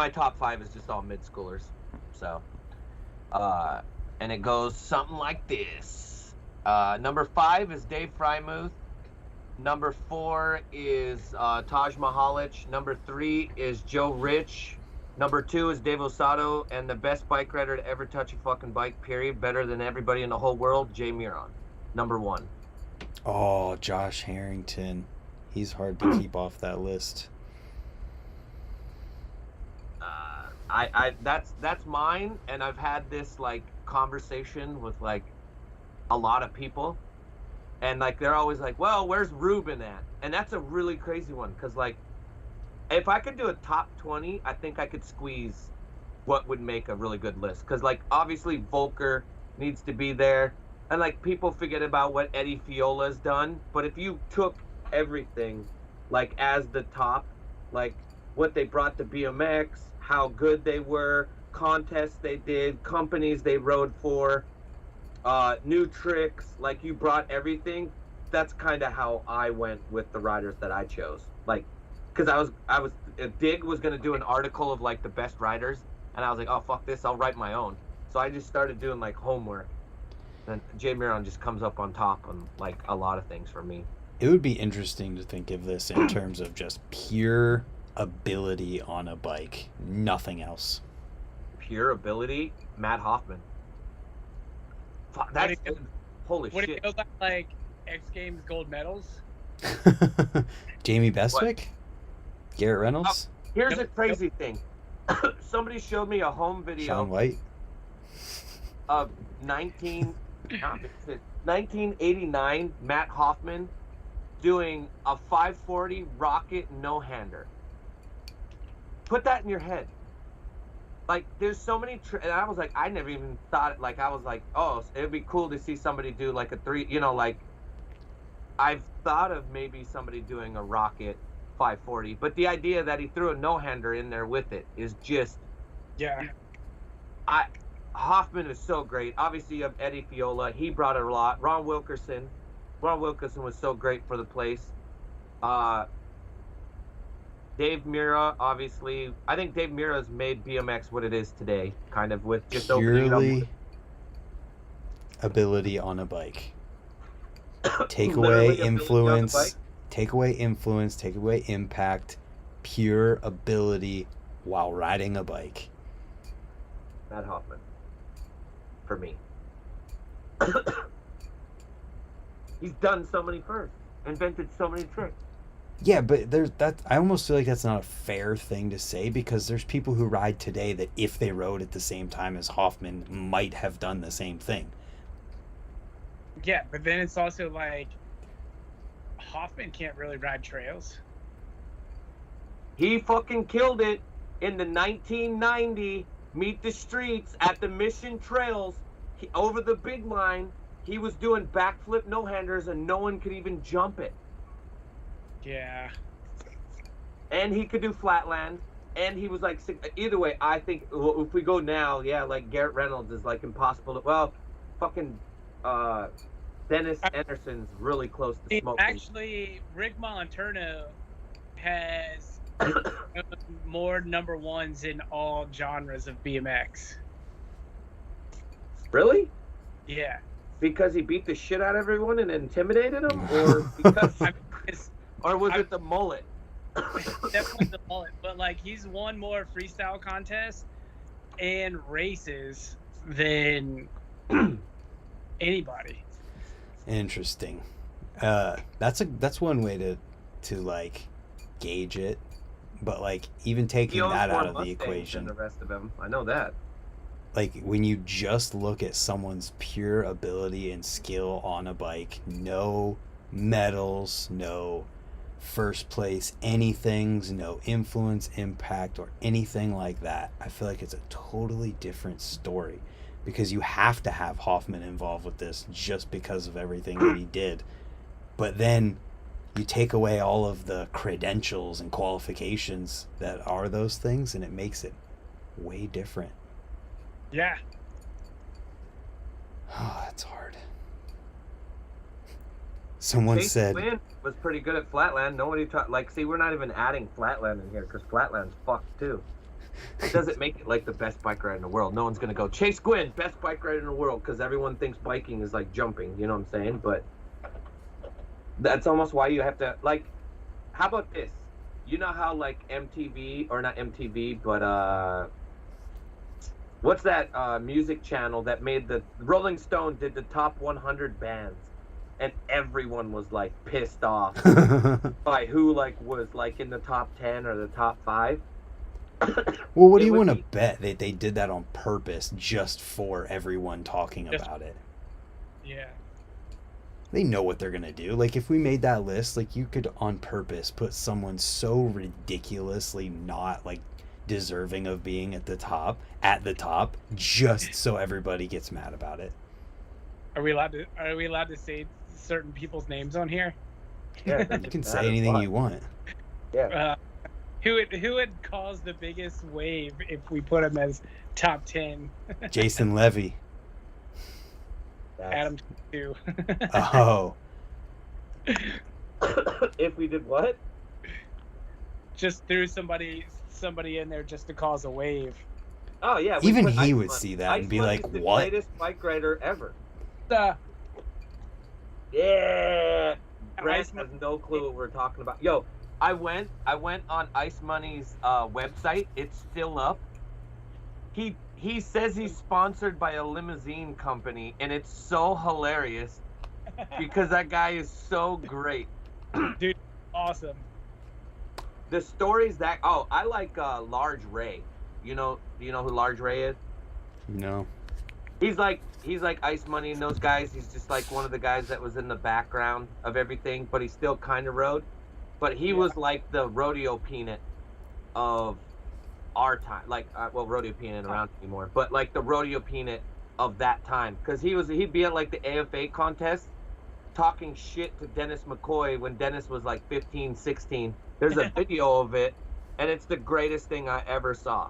[SPEAKER 2] top 5 is just all mid-schoolers. So, and it goes something like this. Number 5 is Dave Frymuth. Number 4 is Taj Mahalich. Number 3 is Joe Rich. Number 2 is Dave Osato, and the best bike rider to ever touch a fucking bike, period, better than everybody in the whole world, Jay Miron. Number 1.
[SPEAKER 1] Oh, Josh Harrington. He's hard to keep off that list.
[SPEAKER 2] That's mine, and I've had this like conversation with like a lot of people, and like they're always like, well, where's Ruben at? And that's a really crazy one because like if I could do a top 20, I think I could squeeze what would make a really good list. Because, like, obviously Volker needs to be there. And, like, people forget about what Eddie Fiola's done. But if you took everything, like, as the top, like, what they brought to BMX, how good they were, contests they did, companies they rode for, new tricks, like, you brought everything, that's kind of how I went with the riders that I chose. Like, because Dig was going to do an article of like the best riders, and I was like, oh fuck this, I'll write my own. So I just started doing like homework, and Jay Miron just comes up on top on like a lot of things for me.
[SPEAKER 1] It would be interesting to think of this in terms of just pure ability on a bike, nothing else.
[SPEAKER 2] Pure ability, Matt Hoffman. Fuck, that's holy shit.
[SPEAKER 3] Would it go like X Games gold medals?
[SPEAKER 1] Jamie Bestwick? Garrett Reynolds?
[SPEAKER 2] Here's a crazy thing. Somebody showed me a home video
[SPEAKER 1] Shaun White?
[SPEAKER 2] of 1989 Matt Hoffman doing a 540 rocket no-hander. Put that in your head. Like, there's so many and I was like, I never even thought, like, I was like, oh, it would be cool to see somebody do like a 3, you know, like, I've thought of maybe somebody doing a rocket 540, but the idea that he threw a no-hander in there with it is just,
[SPEAKER 3] yeah.
[SPEAKER 2] Hoffman is so great. Obviously, you have Eddie Fiola. He brought it a lot. Ron Wilkerson was so great for the place. Dave Mira, obviously. I think Dave Mira's made BMX what it is today, kind of with just
[SPEAKER 1] purely ability on a bike. Take away influence, take away impact, pure ability while riding a bike.
[SPEAKER 2] Matt Hoffman. For me. He's done so many firsts, invented so many tricks.
[SPEAKER 1] Yeah, but I almost feel like that's not a fair thing to say because there's people who ride today that if they rode at the same time as Hoffman might have done the same thing.
[SPEAKER 3] Yeah, but then it's also like Hoffman can't really ride trails.
[SPEAKER 2] He fucking killed it in the 1990 Meet the Streets at the Mission Trails over the big line. he was doing backflip no-handers and no one could even jump it.
[SPEAKER 3] Yeah.
[SPEAKER 2] And he could do flatland. And he was like, either way, I think if we go now, yeah, like Garrett Reynolds is like impossible. Well, fucking Dennis Anderson's really close to smoking.
[SPEAKER 3] Actually, Rick Molinterno has more number ones in all genres of BMX.
[SPEAKER 2] Really?
[SPEAKER 3] Yeah.
[SPEAKER 2] Because he beat the shit out of everyone and intimidated them, or because, or was it the mullet?
[SPEAKER 3] Definitely the mullet, but like he's won more freestyle contests and races than anybody.
[SPEAKER 1] Interesting. That's one way to like gauge it, but like even taking that out of the equation,
[SPEAKER 2] the rest of them, I know that.
[SPEAKER 1] Like when you just look at someone's pure ability and skill on a bike, no medals, no first place anythings, no influence, impact, or anything like that, I feel like it's a totally different story, because you have to have Hoffman involved with this just because of everything that he did. But then you take away all of the credentials and qualifications that are those things, and it makes it way different.
[SPEAKER 3] Yeah.
[SPEAKER 1] Oh, that's hard. Someone
[SPEAKER 2] Chase
[SPEAKER 1] said
[SPEAKER 2] Quinn was pretty good at flatland. Nobody see, we're not even adding flatland in here because flatland's fucked too. It doesn't make it like the best bike rider in the world. No one's gonna go Chase Quinn, best bike rider in the world, because everyone thinks biking is like jumping. You know what I'm saying? But that's almost why you have to like. How about this? You know how like MTV, or not MTV, but what's that music channel that made the Rolling Stone did the top 100 bands? And everyone was like pissed off by who like was like in the top 10 or the top 5.
[SPEAKER 1] Well, what do you want to bet that they did that on purpose just for everyone talking about it?
[SPEAKER 3] Yeah.
[SPEAKER 1] They know what they're going to do. Like if we made that list, like you could on purpose put someone so ridiculously not like deserving of being at the top just so everybody gets mad about it.
[SPEAKER 3] Are we allowed to say certain people's names on here?
[SPEAKER 2] Yeah,
[SPEAKER 1] you can say anything you want.
[SPEAKER 2] Yeah.
[SPEAKER 3] Who would cause the biggest wave if we put him as top 10?
[SPEAKER 1] Jason Levy.
[SPEAKER 3] Adam too.
[SPEAKER 1] Oh.
[SPEAKER 2] If we did what?
[SPEAKER 3] Just threw somebody in there just to cause a wave.
[SPEAKER 2] Oh yeah.
[SPEAKER 1] Even he would see that and be like,
[SPEAKER 2] the
[SPEAKER 1] "What?
[SPEAKER 2] Greatest bike rider ever."
[SPEAKER 3] Yeah.
[SPEAKER 2] Brent has no clue what we're talking about. Yo, I went on Ice Money's website. It's still up. He says he's sponsored by a limousine company, and it's so hilarious because that guy is so great.
[SPEAKER 3] Dude, awesome.
[SPEAKER 2] The stories that I like Large Ray. Do you know who Large Ray is?
[SPEAKER 1] No.
[SPEAKER 2] He's like Ice Money and those guys. He's just like one of the guys that was in the background of everything, but he still kind of rode. But he was like the rodeo peanut of our time. Like, rodeo peanut isn't around anymore, but like the rodeo peanut of that time. Because he'd be at like the AFA contest talking shit to Dennis McCoy when Dennis was like 15, 16. There's a video of it, and it's the greatest thing I ever saw.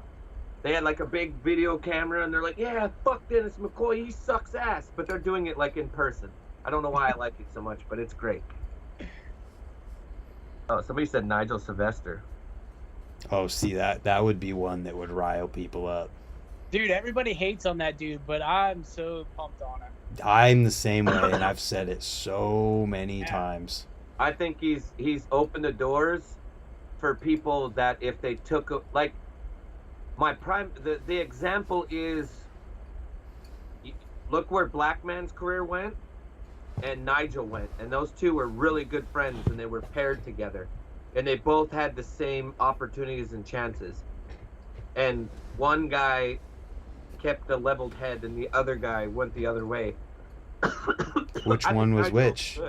[SPEAKER 2] They had like a big video camera, and they're like, yeah, fuck Dennis McCoy, he sucks ass. But they're doing it like in person. I don't know why I like it so much, but it's great. Oh, somebody said Nigel Sylvester.
[SPEAKER 1] Oh, see, that would be one that would rile people up.
[SPEAKER 3] Dude, everybody hates on that dude, but I'm so pumped on it.
[SPEAKER 1] I'm the same way, and I've said it so many times.
[SPEAKER 2] I think he's opened the doors for people that if they took like the example is, look where Black Man's career went and Nigel went, and those two were really good friends, and they were paired together, and they both had the same opportunities and chances, and one guy kept a leveled head and the other guy went the other way.
[SPEAKER 1] Which one was which?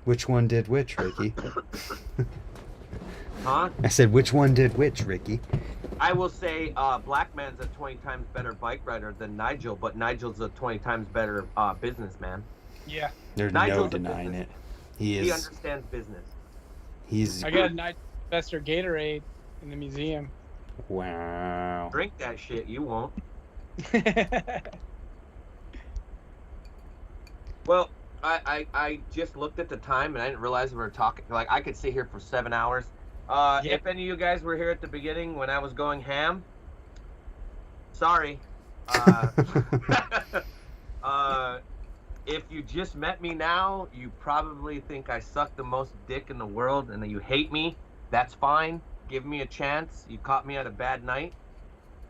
[SPEAKER 1] Which one did which, Ricky?
[SPEAKER 2] Huh?
[SPEAKER 1] I said, which one did which, Ricky?
[SPEAKER 2] I will say Black Man's a 20 times better bike rider than Nigel, but Nigel's a 20 times better businessman.
[SPEAKER 3] Yeah.
[SPEAKER 1] There's
[SPEAKER 2] Nigel's
[SPEAKER 1] no
[SPEAKER 2] a
[SPEAKER 1] denying
[SPEAKER 2] business.
[SPEAKER 1] it. He
[SPEAKER 2] He
[SPEAKER 1] is.
[SPEAKER 2] understands business.
[SPEAKER 1] He's.
[SPEAKER 3] I got a nice Investor Gatorade in the museum.
[SPEAKER 1] Wow.
[SPEAKER 2] Drink that shit. You won't. Well, I just looked at the time and I didn't realize we were talking. Like, I could sit here for 7 hours.
[SPEAKER 3] Yeah.
[SPEAKER 2] If any of you guys were here at the beginning when I was going ham, sorry. If you just met me now, you probably think I suck the most dick in the world and that you hate me. That's fine. Give me a chance. You caught me at a bad night.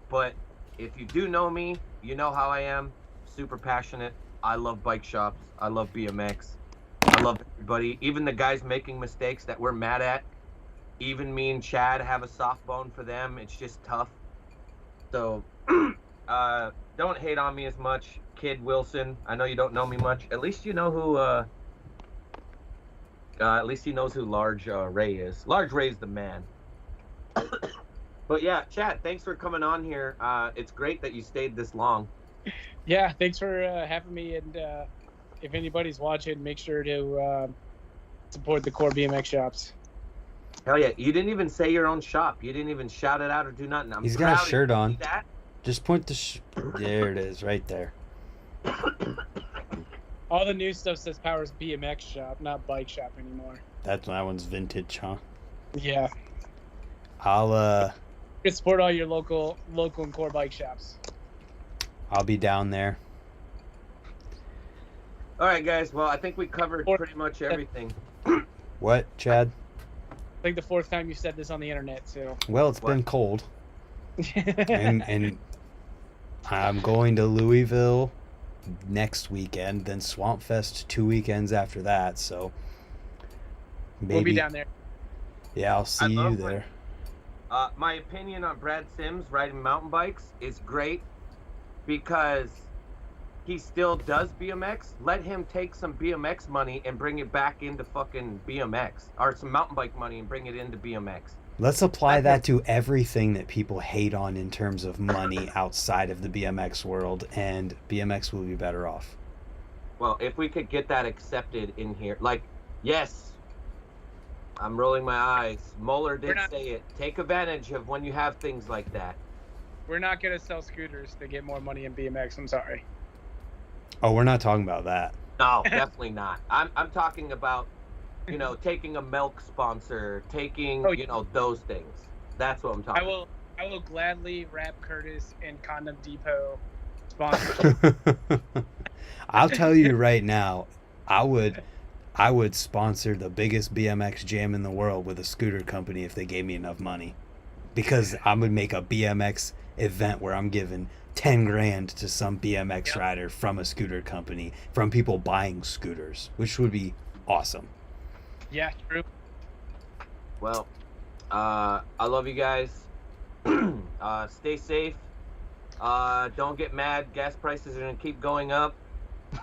[SPEAKER 2] But if you do know me, you know how I am. Super passionate. I love bike shops. I love BMX. I love everybody. Even the guys making mistakes that we're mad at. Even me and Chad have a soft bone for them. It's just tough. So, don't hate on me as much. Kid Wilson, I know you don't know me much. At least you know who, at least he knows who Large Ray is. Large Ray's the man. But yeah, Chad, thanks for coming on here. It's great that you stayed this long.
[SPEAKER 3] Yeah, thanks for having me. And if anybody's watching, make sure to support the core BMX shops.
[SPEAKER 2] Hell yeah. You didn't even say your own shop. You didn't even shout it out or do nothing.
[SPEAKER 1] He's got a shirt on.
[SPEAKER 2] See that?
[SPEAKER 1] Just point the. There it is, right there.
[SPEAKER 3] All the new stuff says Powers BMX shop, not bike shop anymore.
[SPEAKER 1] That one's vintage, huh?
[SPEAKER 3] Yeah.
[SPEAKER 1] I'll
[SPEAKER 3] Support all your local and core bike shops.
[SPEAKER 1] I'll be down there.
[SPEAKER 2] All right, guys. Well, I think we covered pretty much everything.
[SPEAKER 1] What, Chad?
[SPEAKER 3] I think the fourth time you said this on the internet, so.
[SPEAKER 1] Well, it's been cold, and I'm going to Louisville next weekend, then Swamp Fest 2 weekends after that. So maybe
[SPEAKER 3] We'll be down there.
[SPEAKER 1] Yeah, I'll see you there.
[SPEAKER 2] My opinion on Brad Sims riding mountain bikes is great because he still does BMX. Let him take some BMX money and bring it back into fucking BMX, or some mountain bike money and bring it into BMX.
[SPEAKER 1] Let's apply that to everything that people hate on in terms of money outside of the BMX world, and BMX will be better off.
[SPEAKER 2] Well, if we could get that accepted in here, like, yes, I'm rolling my eyes. Moeller did say it. Take advantage of when you have things like that.
[SPEAKER 3] We're not going to sell scooters to get more money in BMX. I'm sorry.
[SPEAKER 1] Oh, we're not talking about that.
[SPEAKER 2] No, definitely not. I'm talking about, taking a milk sponsor, taking, those things. That's what I'm talking about.
[SPEAKER 3] I will gladly wrap Curtis and Condom Depot sponsor.
[SPEAKER 1] I'll tell you right now, I would sponsor the biggest BMX jam in the world with a scooter company if they gave me enough money, because I would make a BMX event where I'm giving 10 grand to some BMX rider from a scooter company, from people buying scooters, which would be awesome.
[SPEAKER 3] Yeah, true.
[SPEAKER 2] Well, I love you guys. Stay safe. Don't get mad. Gas prices are gonna keep going up.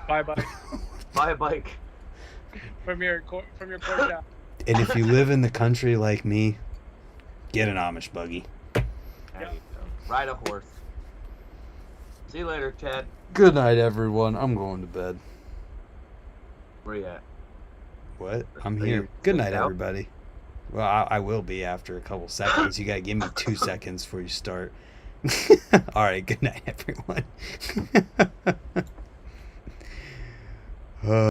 [SPEAKER 3] Bye bye.
[SPEAKER 2] Buy a bike.
[SPEAKER 3] From your core shop.
[SPEAKER 1] And if you live in the country like me, get an Amish buggy.
[SPEAKER 2] There you go. Ride a horse. See you later, Chad.
[SPEAKER 1] Good night, everyone. I'm going to bed.
[SPEAKER 2] Where you at?
[SPEAKER 1] What? I'm
[SPEAKER 2] Are
[SPEAKER 1] here.
[SPEAKER 2] you
[SPEAKER 1] Good night,
[SPEAKER 2] out?
[SPEAKER 1] everybody. Well, I will be after a couple seconds. You got to give me 2 seconds before you start. All right. Good night, everyone.